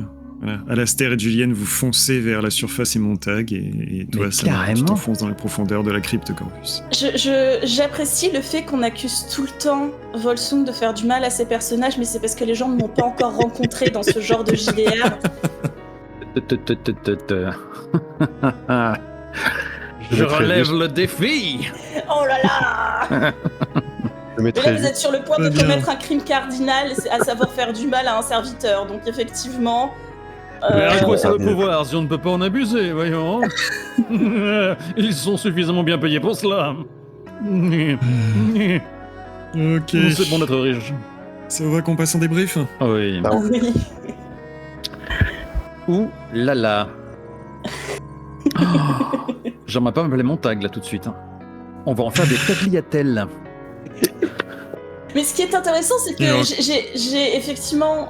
Alastair et Julienne, vous foncez vers la surface et Montag, et toi, ça tu t'enfonces dans les profondeurs de la crypte Corvus. J'apprécie le fait qu'on accuse tout le temps Volsung de faire du mal à ses personnages, mais c'est parce que les gens ne m'ont pas encore rencontré dans ce genre de JDR. Je relève le défi. Oh là là. Mais là, vous êtes sur le point de commettre un crime cardinal, à savoir faire du mal à un serviteur. Donc effectivement, Mais à quoi ça Ah, le bien. pouvoir si on ne peut pas en abuser, voyons. Ils sont suffisamment bien payés pour cela. Ok. C'est bon d'être riche. Ça va qu'on passe en débrief? Oui. Ah, Oui. Ouh là là. J'aimerais pas m'appeler Montag là tout de suite. Hein. On va en faire des tagliatelles. Mais ce qui est intéressant, c'est que Et j'ai effectivement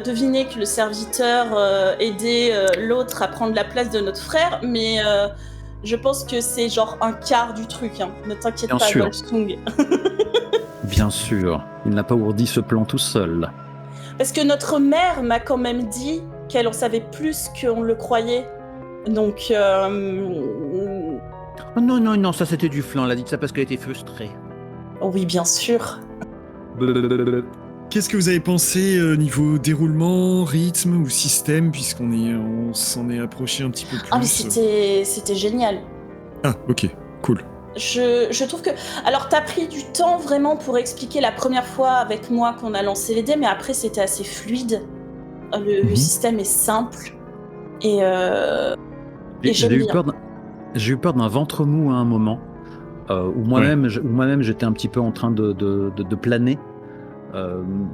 deviné que le serviteur aidait l'autre à prendre la place de notre frère, mais je pense que c'est genre un quart du truc. Hein. Ne t'inquiète Bien pas, sûr. Wolfsung. Bien sûr, il n'a pas ourdi ce plan tout seul. Parce que notre mère m'a quand même dit qu'elle en savait plus qu'on le croyait. Donc, Oh non, non, non, ça c'était du flan, elle a dit ça parce qu'elle était frustrée. oui, bien sûr. Qu'est-ce que vous avez pensé niveau déroulement, rythme ou système, puisqu'on s'en est approché un petit peu plus? Ah, mais c'était génial. Ah, ok, cool. Je trouve que... Alors, t'as pris du temps vraiment pour expliquer la première fois avec moi qu'on a lancé les dés, mais après, c'était assez fluide. Le système est simple. Et j'aime bien. J'ai eu peur d'un ventre mou à un moment, où moi-même j'étais un petit peu en train de planer.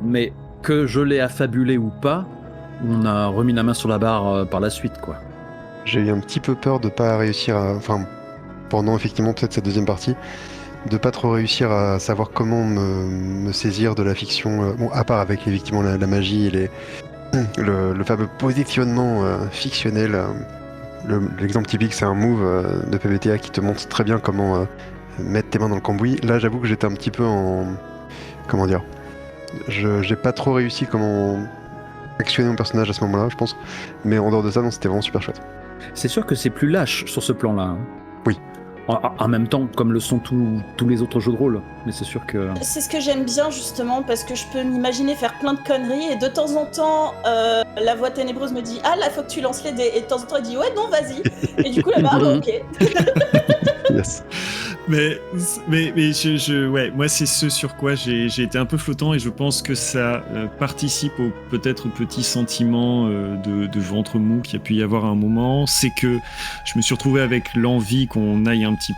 Mais que je l'ai affabulé ou pas, on a remis la main sur la barre par la suite, quoi. J'ai eu un petit peu peur de pas réussir à... Enfin, pendant effectivement peut-être cette deuxième partie, de pas trop réussir à savoir comment me saisir de la fiction, bon, à part avec effectivement la magie et le fameux positionnement fictionnel. L'exemple typique, c'est un move de PBTA qui te montre très bien comment mettre tes mains dans le cambouis. Là, j'avoue que j'étais un petit peu en... Comment dire? J'ai pas trop réussi comment actionner mon personnage à ce moment-là, je pense. Mais en dehors de ça, non, c'était vraiment super chouette. C'est sûr que c'est plus lâche sur ce plan-là. Hein. Oui. En même temps, comme le sont tous les autres jeux de rôle. Mais c'est sûr que... C'est ce que j'aime bien, justement, parce que je peux m'imaginer faire plein de conneries, et de temps en temps, la voix ténébreuse me dit « Ah, là, faut que tu lances les dés », et de temps en temps, elle dit « Ouais, non, vas-y ». Et du coup, là-bas, ok. Yes. Mais ouais, moi c'est ce sur quoi j'ai été un peu flottant, et je pense que ça participe au peut-être petit sentiment de ventre mou qu'il y a pu y avoir à un moment. C'est que je me suis retrouvé avec l'envie qu'on aille un petit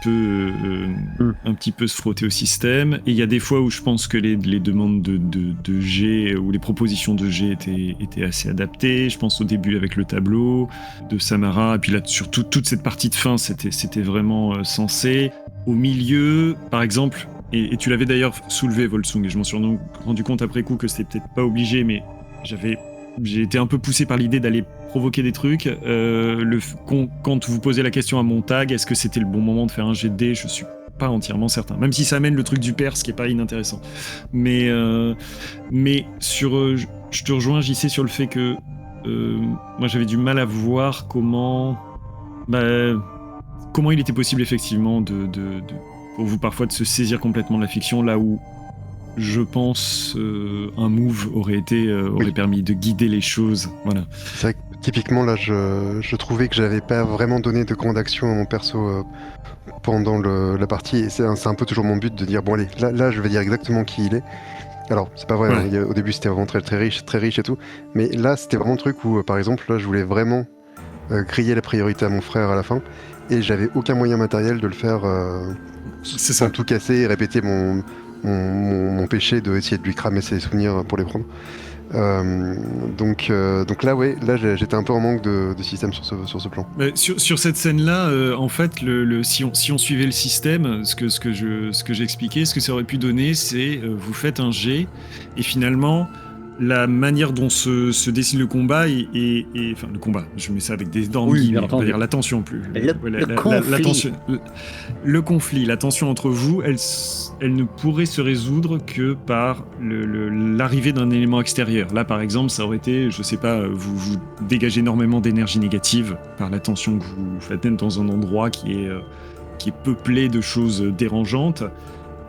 peu se frotter au système, et il y a des fois où je pense que les demandes de G ou les propositions de G étaient assez adaptées. Je pense au début avec le tableau de Samara, et puis là surtout toute cette partie de fin, c'était vraiment sensé. Au milieu, par exemple, et tu l'avais d'ailleurs soulevé, Volsung, et je m'en suis rendu compte après coup que c'était peut-être pas obligé, mais j'ai été un peu poussé par l'idée d'aller provoquer des trucs. Quand vous posez la question à Montag, est-ce que c'était le bon moment de faire un jet de dés, je suis pas entièrement certain, même si ça amène le truc du père, ce qui est pas inintéressant. Mais je te rejoins, JC, sur le fait que moi j'avais du mal à voir comment il était possible effectivement pour vous parfois de se saisir complètement de la fiction, là où je pense un move aurait permis de guider les choses. Voilà. C'est vrai que typiquement là, je trouvais que j'avais pas vraiment donné de commande d'action à mon perso pendant la partie, et c'est un peu toujours mon but de dire bon allez, là je vais dire exactement qui il est. Alors c'est pas vrai, Ouais. hein, au début c'était vraiment très riche et tout, mais là c'était vraiment le truc où par exemple là je voulais vraiment griller la priorité à mon frère à la fin, et j'avais aucun moyen matériel de le faire C'est sans ça. tout casser et répéter mon péché de essayer de lui cramer ses souvenirs pour les prendre. Donc là, ouais, là j'étais un peu en manque de système sur ce plan. Mais sur cette scène-là, en fait, si on suivait le système, ce que j'ai expliqué, ce que ça aurait pu donner, c'est vous faites un jet, et finalement, la manière dont se dessine le combat enfin le combat, je mets ça avec des dents Oui, guillemets, bien on va entendu. dire la tension plus. Le conflit, la tension entre vous, elle ne pourrait se résoudre que par l'arrivée d'un élément extérieur. Là, par exemple, ça aurait été, je sais pas, vous dégagez énormément d'énergie négative par la tension que vous faites dans un endroit qui est peuplé de choses dérangeantes.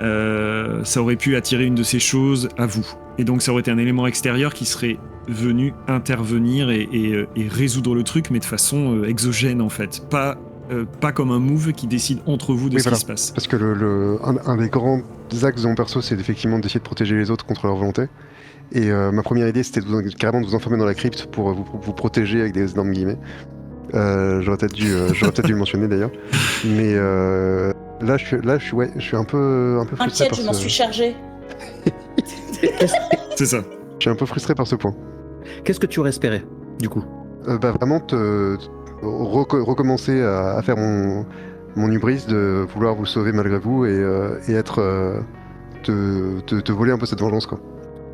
Ça aurait pu attirer une de ces choses à vous. Et donc ça aurait été un élément extérieur qui serait venu intervenir et résoudre le truc, mais de façon exogène en fait. Pas comme un move qui décide entre vous de Oui, ce voilà. qui se passe. Parce que un des grands axes de mon perso, c'est effectivement d'essayer de protéger les autres contre leur volonté. Et ma première idée, c'était carrément de vous enfermer dans la crypte pour vous protéger avec des énormes guillemets. J'aurais peut-être dû le mentionner d'ailleurs. Mais là, je suis un peu frustré. Inquiète, je m'en suis chargée. C'est ça. Je suis un peu frustré par ce point. Qu'est-ce que tu aurais espéré, du coup? Vraiment recommencer à faire mon hubris de vouloir vous sauver malgré vous et être te voler un peu cette vengeance, quoi.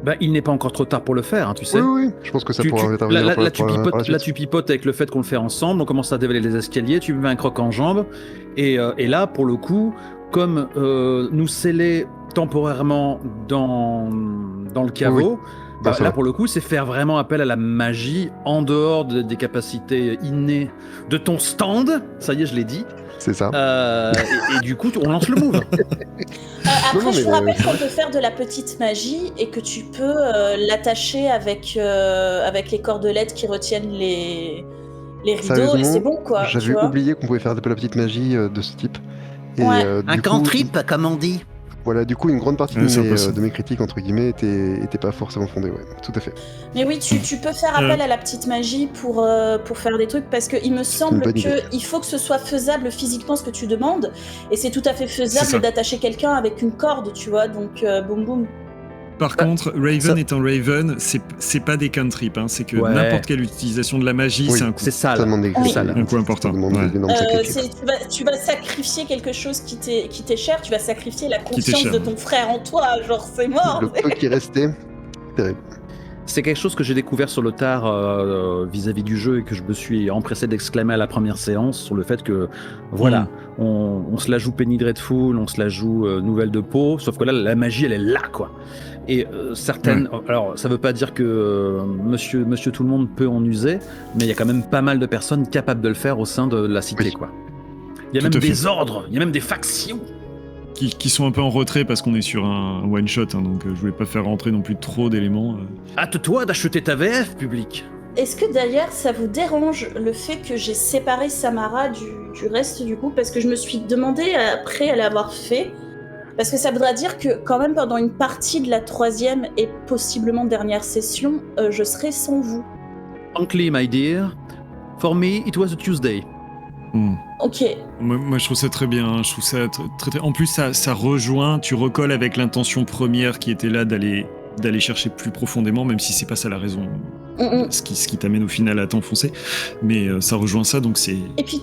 Bah, il n'est pas encore trop tard pour le faire, hein, tu sais. Oui, je pense que ça pourra intervenir. Là, tu pipotes avec le fait qu'on le fait ensemble, on commence à dévaler les escaliers, tu me mets un croc en jambe, et là, pour le coup, comme nous sceller temporairement dans le caveau, là, pour le coup, c'est faire vraiment appel à la magie en dehors des capacités innées de ton stand, ça y est, je l'ai dit. C'est ça. Et du coup, on lance le move. Après, je vous rappelle qu'on peut faire de la petite magie et que tu peux l'attacher avec les cordelettes qui retiennent les rideaux et c'est bon, quoi. J'avais oublié qu'on pouvait faire de la petite magie de ce type. Et, un cantrip, comme on dit. Voilà, du coup, une grande partie de mes critiques, entre guillemets, étaient pas forcément fondées, ouais, tout à fait. Mais oui, tu peux faire appel à la petite magie pour faire des trucs, parce qu'il me semble qu'il faut que ce soit faisable physiquement ce que tu demandes, et c'est tout à fait faisable d'attacher quelqu'un avec une corde, tu vois, donc boum boum. Par contre, Raven étant Raven, c'est pas des cantrips, hein, c'est que n'importe quelle utilisation de la magie, c'est un coup. C'est sale. Un coup important. Tu vas sacrifier quelque chose qui t'est cher, tu vas sacrifier la conscience de ton frère en toi, genre c'est mort. Le peu qui restait, terrible. C'est quelque chose que j'ai découvert sur le tard vis-à-vis du jeu et que je me suis empressé d'exclamer à la première séance sur le fait que, voilà, on se la joue Penny Dreadful, on se la joue Nouvelle de Peau, sauf que là, la magie, elle est là, quoi. Et certaines... Alors, ça veut pas dire que monsieur tout le monde peut en user, mais il y a quand même pas mal de personnes capables de le faire au sein de la cité, quoi. Il y a même des ordres, il y a même des factions. Qui sont un peu en retrait parce qu'on est sur un one-shot, hein, donc je voulais pas faire rentrer non plus trop d'éléments. Hâte-toi d'acheter ta VF, public. Est-ce que d'ailleurs ça vous dérange le fait que j'ai séparé Samara du reste du groupe? Parce que je me suis demandé après l'avoir fait, parce que ça voudra dire que quand même pendant une partie de la 3e et possiblement dernière session, je serai sans vous. Frankly, my dear, for me it was a Tuesday. Ok. Moi je trouve ça très bien, je trouve ça très... En plus ça rejoint, tu recolles avec l'intention première qui était là d'aller chercher plus profondément, même si c'est pas ça la raison, ce qui t'amène au final à t'enfoncer, mais ça rejoint ça, donc c'est... Et puis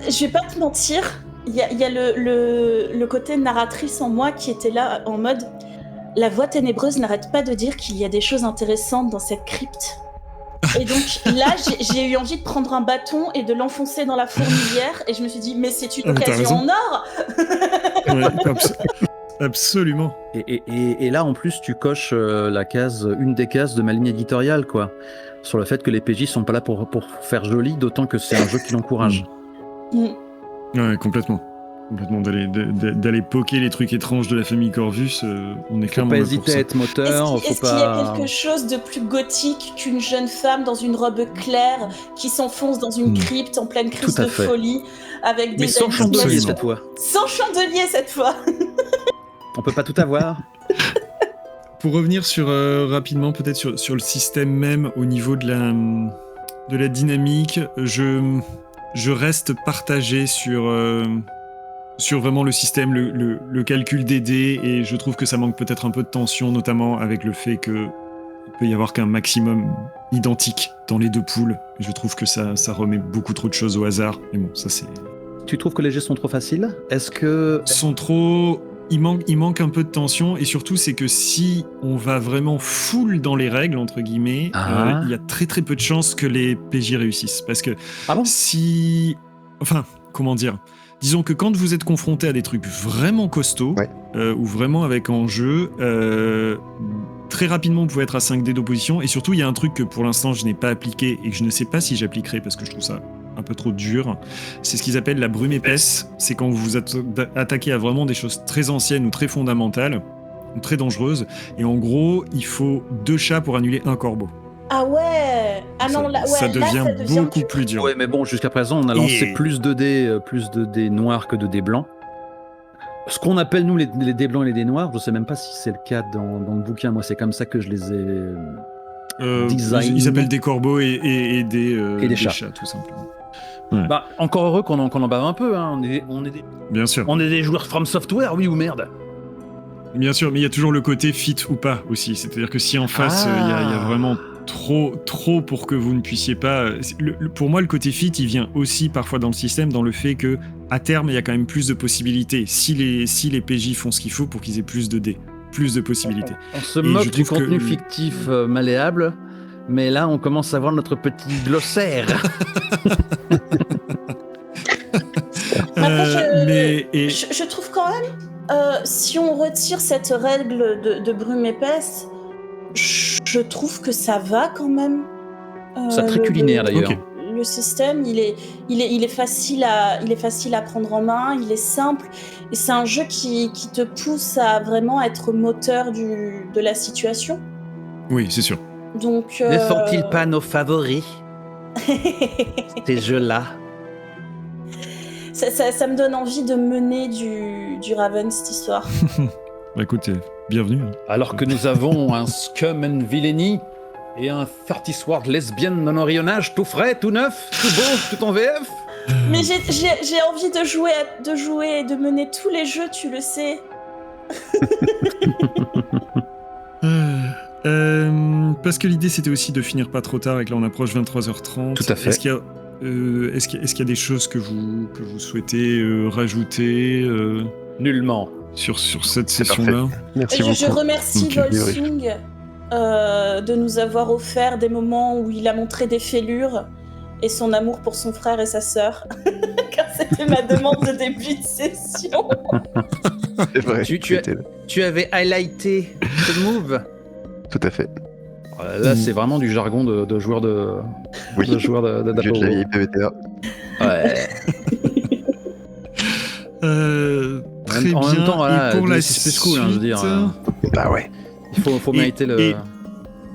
je vais pas te mentir, il y a le côté narratrice en moi qui était là en mode la voix ténébreuse n'arrête pas de dire qu'il y a des choses intéressantes dans cette crypte. Et donc là, j'ai eu envie de prendre un bâton et de l'enfoncer dans la fourmilière, et je me suis dit, mais c'est une occasion en or. Absolument. Et là, en plus, tu coches une des cases de ma ligne éditoriale, quoi. Sur le fait que les PJ sont pas là pour faire joli, d'autant que c'est un jeu qui l'encourage. Ouais, complètement. D'aller poker les trucs étranges de la famille Corvus, on est clairement là pour ça. Faut pas hésiter à être moteur. Est-ce qu'il y a quelque chose de plus gothique qu'une jeune femme dans une robe claire qui s'enfonce dans une crypte en pleine crise de folie avec des... Mais sans chandelier cette fois. Sans chandelier cette fois. On peut pas tout avoir. Pour revenir rapidement peut-être sur le système même au niveau de la dynamique, je reste partagé sur vraiment le système, le calcul des dés, et je trouve que ça manque peut-être un peu de tension, notamment avec le fait qu'il peut y avoir qu'un maximum identique dans les deux poules. Je trouve que ça remet beaucoup trop de choses au hasard, mais bon, ça c'est... Tu trouves que les jets sont trop faciles? Est-ce que... Sont trop... Il manque un peu de tension, et surtout c'est que si on va vraiment full dans les règles, entre guillemets, il y a très très peu de chances que les PJ réussissent. Parce que si... Enfin, comment dire, disons que quand vous êtes confronté à des trucs vraiment costauds, ou vraiment avec enjeu, très rapidement vous pouvez être à 5 dés d'opposition, et surtout il y a un truc que pour l'instant je n'ai pas appliqué, et que je ne sais pas si j'appliquerai parce que je trouve ça un peu trop dur, c'est ce qu'ils appellent la brume épaisse. C'est quand vous vous attaquez à vraiment des choses très anciennes ou très fondamentales, ou très dangereuses, et en gros il faut 2 chats pour annuler un corbeau. Ah ouais. Ça devient beaucoup plus dur. Ouais, mais bon, jusqu'à présent on a lancé plus de dés noirs que de dés blancs. ce qu'on appelle nous les dés blancs et les dés noirs, je sais même pas si c'est le cas dans le bouquin. Moi, c'est comme ça que je les ai designés. Ils s'appellent des corbeaux et des chats. chats, tout simplement. Bah, encore heureux qu'on en bave un peu. Hein. Bien sûr. On est des joueurs From Software, oui ou merde. Bien sûr, mais il y a toujours le côté fit ou pas aussi. C'est-à-dire que si en face, il y a vraiment trop pour que vous ne puissiez pas... pour moi, le côté fit, il vient aussi parfois dans le système, dans le fait que à terme, il y a quand même plus de possibilités. Si les PJ font ce qu'il faut pour qu'ils aient plus de dés, plus de possibilités. On se moque du contenu fictif malléable, mais là, on commence à voir notre petit glossaire. Je trouve quand même, si on retire cette règle de brume épaisse, je trouve que ça va quand même. C'est très culinaire d'ailleurs. Okay. Le système, il est facile à prendre en main, il est simple, et c'est un jeu qui te pousse à vraiment être moteur de la situation. Oui, c'est sûr. Donc, ne sont-ils pas nos favoris, ces jeux-là? Ça me donne envie de mener du Raven, cette histoire. Bah écoute, bienvenue. Alors que nous avons un Scum and Villainy et un 30 Sword lesbienne non orionnage tout frais, tout neuf, tout beau, tout en VF. Mais j'ai envie de jouer et de mener tous les jeux, tu le sais. Parce que l'idée c'était aussi de finir pas trop tard et que là on approche 23h30. Tout à fait. Est-ce qu'il y a des choses que vous souhaitez rajouter Nullement. sur cette C'est session-là? Merci beaucoup. Je remercie Ok. Volsung de nous avoir offert des moments où il a montré des fêlures et son amour pour son frère et sa sœur. Car c'était ma demande de début de session. C'est vrai. Tu avais highlighté ce move. Tout à fait. Là, c'est vraiment du jargon de joueur de Oui. de joueur de Jeu de la vieille PVTA. Ouais. Très En bien. même temps, voilà, Et pour la c'est plus cool, hein, je veux dire. suite, Bah ouais. Il faut mériter le. et-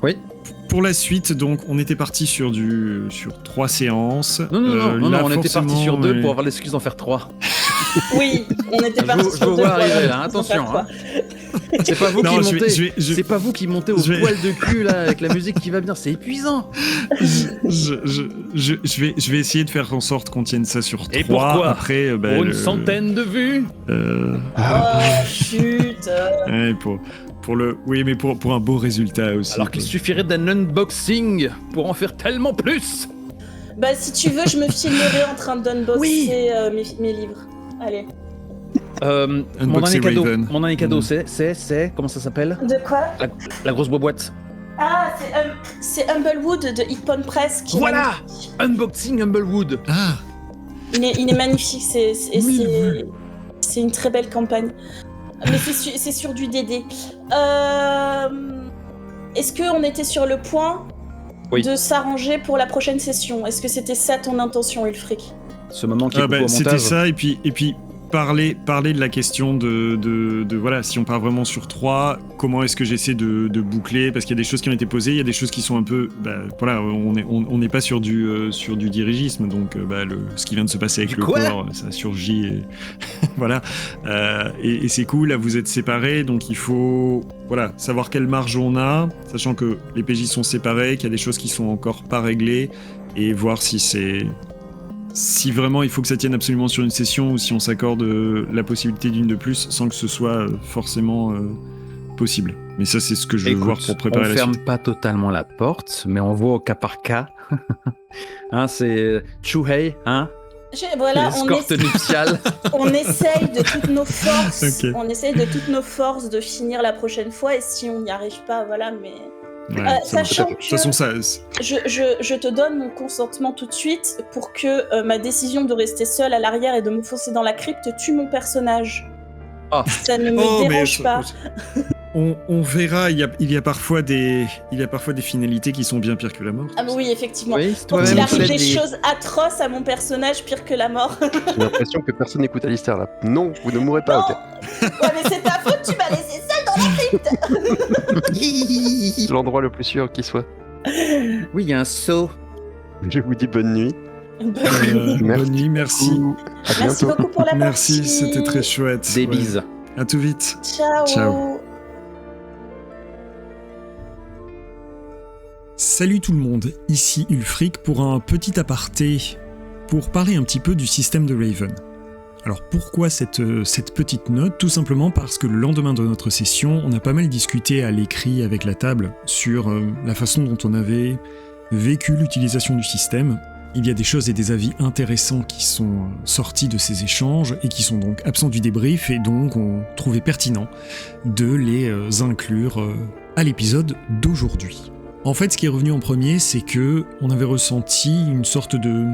Oui. Pour la suite, donc, on était parti sur 3 séances. Non, Là, on était parti sur 2 mais- pour avoir l'excuse d'en faire 3. Oui, on était parti Je sur vous deux vois fois, arriver là, sans attention. faire quoi. Hein. C'est pas vous Non, qui je vais- montez. je vais- je- C'est pas vous qui montez au je vais- poil de cul là avec la musique qui va venir, c'est épuisant. je vais essayer de faire en sorte qu'on tienne ça sur 3. Et pourquoi Après, Pour une centaine de vues. Oh, chut. Ouais, oui, mais pour un beau résultat aussi. Alors qu'il suffirait d'un unboxing pour en faire tellement plus. Bah, si tu veux, je me filmerai en train d'unboxer Oui. mes livres. Allez. Mon dernier cadeau, Raven. c'est comment ça s'appelle? De quoi? La grosse boîte. Ah, c'est Humblewood de Hippon Press. Qui est Voilà. magnifique. Unboxing Humblewood. Ah, Il est magnifique, Mille vues. c'est une très belle campagne. Mais c'est sur du DD. Est-ce qu'on était sur le point Oui. de s'arranger pour la prochaine session? Est-ce que c'était ça ton intention, Ulfric? Ce moment qui est coupé au c'était montage. ça, et puis parler de la question de voilà, si on part vraiment sur 3, comment est-ce que j'essaie de boucler, parce qu'il y a des choses qui ont été posées, il y a des choses qui sont un peu, voilà, on n'est pas sur du dirigisme, donc ce qui vient de se passer avec Du le quoi corps, ça surgit, et voilà, et c'est cool, là vous êtes séparés, donc il faut savoir quelle marge on a, sachant que les PJ sont séparés, qu'il y a des choses qui sont encore pas réglées, et voir si vraiment il faut que ça tienne absolument sur une session ou si on s'accorde la possibilité d'une de plus sans que ce soit forcément possible. Mais ça, c'est ce que je veux voir pour préparer on la ferme suite. pas totalement la porte, mais on voit au cas par cas. Hein, c'est Chuhei, hein, Voilà, l'escorte nuptiale. on essaye de toutes nos forces. Ok. On essaye de toutes nos forces de finir la prochaine fois, et si on n'y arrive pas, voilà, mais... Ouais, ça marche. sachant De toute façon, ça... Je te donne mon consentement tout de suite pour que ma décision de rester seule à l'arrière et de m'enfoncer dans la crypte tue mon personnage. Ah. Ça ne me dérange pas. On verra, il y a parfois des finalités qui sont bien pires que la mort. Ah bah oui, effectivement. Oui, c'est Quand toi-même il qui arrive l'as des dit. choses atroces à mon personnage, pire que la mort. J'ai l'impression que personne n'écoute Alistair là. Non, vous ne mourrez pas, Non. ok. Ouais, mais c'est ta faute, tu m'as laissé seule dans la crypte. C'est l'endroit le plus sûr qui soit. Oui, il y a un saut. Je vous dis bonne nuit. Bonne nuit, merci. À Merci bientôt. beaucoup pour la Merci, partie. c'était très chouette. Des Ouais. bises. À tout vite. Ciao. Ciao. Salut tout le monde, ici Ulfric pour un petit aparté, pour parler un petit peu du système de Raven. Alors pourquoi cette petite note? Tout simplement parce que le lendemain de notre session, on a pas mal discuté à l'écrit avec la table sur la façon dont on avait vécu l'utilisation du système. Il y a des choses et des avis intéressants qui sont sortis de ces échanges et qui sont donc absents du débrief, et donc on trouvait pertinent de les inclure à l'épisode d'aujourd'hui. En fait, ce qui est revenu en premier, c'est que on avait ressenti une sorte de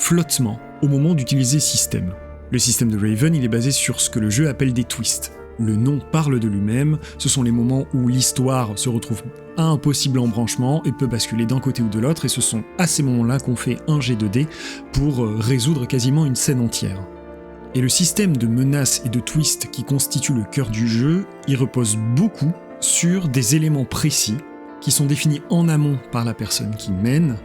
flottement au moment d'utiliser système. Le système de Raven, il est basé sur ce que le jeu appelle des twists. Le nom parle de lui-même, ce sont les moments où l'histoire se retrouve à un possible embranchement et peut basculer d'un côté ou de l'autre, et ce sont à ces moments-là qu'on fait un jet de dés pour résoudre quasiment une scène entière. Et le système de menaces et de twists qui constitue le cœur du jeu, il repose beaucoup sur des éléments précis qui sont définis en amont par la personne qui mène,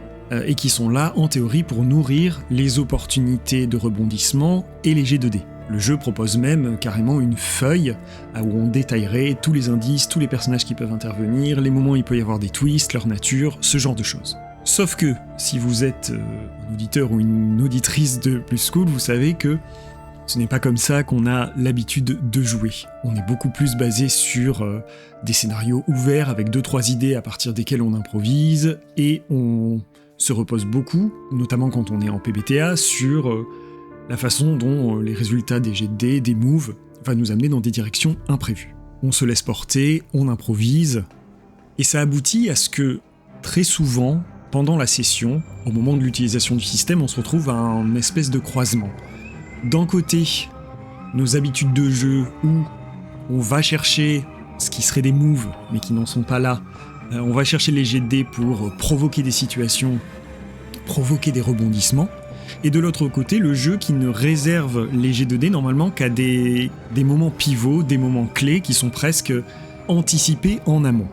et qui sont là en théorie pour nourrir les opportunités de rebondissement et les jets de dés. Le jeu propose même carrément une feuille où on détaillerait tous les indices, tous les personnages qui peuvent intervenir, les moments où il peut y avoir des twists, leur nature, ce genre de choses. Sauf que, si vous êtes un auditeur ou une auditrice de Plus Cool, vous savez que ce n'est pas comme ça qu'on a l'habitude de jouer. On est beaucoup plus basé sur des scénarios ouverts avec 2-3 idées à partir desquelles on improvise, et on se repose beaucoup, notamment quand on est en PBTA, sur la façon dont les résultats des jets de dés, des moves, va nous amener dans des directions imprévues. On se laisse porter, on improvise, et ça aboutit à ce que, très souvent, pendant la session, au moment de l'utilisation du système, on se retrouve à un espèce de croisement. D'un côté, nos habitudes de jeu, où on va chercher ce qui serait des moves, mais qui n'en sont pas là. On va chercher les jets de dés pour provoquer des situations, provoquer des rebondissements. Et de l'autre côté, le jeu qui ne réserve les jets de dés normalement qu'à des moments pivots, des moments clés qui sont presque anticipés en amont.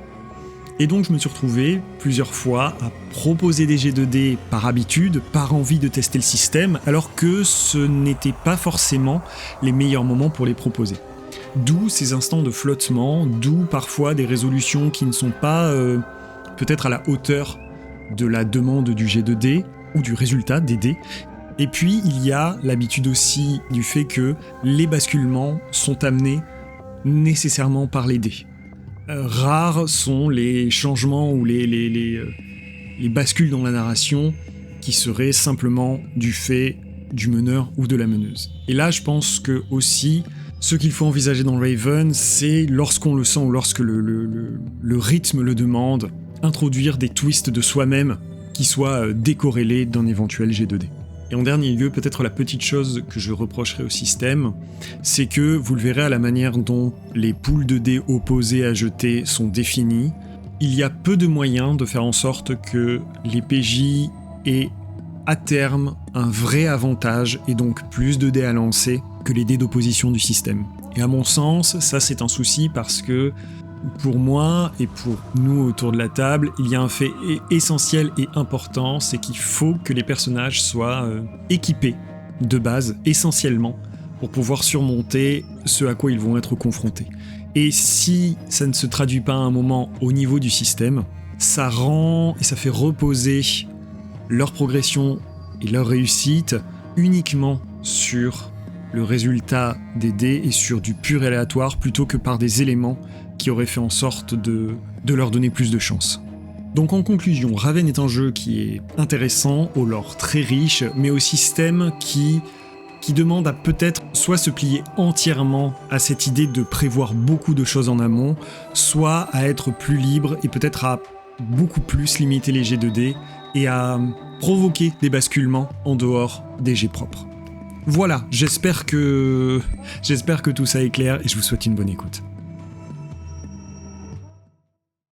Et donc je me suis retrouvé plusieurs fois à proposer des jets de dés par habitude, par envie de tester le système, alors que ce n'était pas forcément les meilleurs moments pour les proposer. D'où ces instants de flottement, d'où parfois des résolutions qui ne sont pas peut-être à la hauteur de la demande du jet de dés ou du résultat des dés. Et puis il y a l'habitude aussi du fait que les basculements sont amenés nécessairement par les dés. Rares sont les changements ou les bascules dans la narration qui seraient simplement du fait du meneur ou de la meneuse. Et là, je pense que aussi, ce qu'il faut envisager dans Raven, c'est lorsqu'on le sent ou lorsque le rythme le demande, introduire des twists de soi-même qui soient décorrélés d'un éventuel jet de dés. Et en dernier lieu, peut-être la petite chose que je reprocherai au système, c'est que, vous le verrez à la manière dont les poules de dés opposés à jeter sont définies, il y a peu de moyens de faire en sorte que les PJ aient à terme un vrai avantage et donc plus de dés à lancer que les dés d'opposition du système. Et à mon sens, ça c'est un souci parce que pour moi et pour nous autour de la table, il y a un fait essentiel et important, c'est qu'il faut que les personnages soient équipés de base, essentiellement, pour pouvoir surmonter ce à quoi ils vont être confrontés. Et si ça ne se traduit pas à un moment au niveau du système, ça rend et ça fait reposer leur progression et leur réussite uniquement sur le résultat des dés et sur du pur aléatoire plutôt que par des éléments qui auraient fait en sorte de leur donner plus de chance. Donc en conclusion, Raven est un jeu qui est intéressant, au lore très riche, mais au système qui demande à peut-être soit se plier entièrement à cette idée de prévoir beaucoup de choses en amont, soit à être plus libre et peut-être à beaucoup plus limiter les jets de dés et à provoquer des basculements en dehors des jets propres. Voilà, j'espère que tout ça est clair et je vous souhaite une bonne écoute.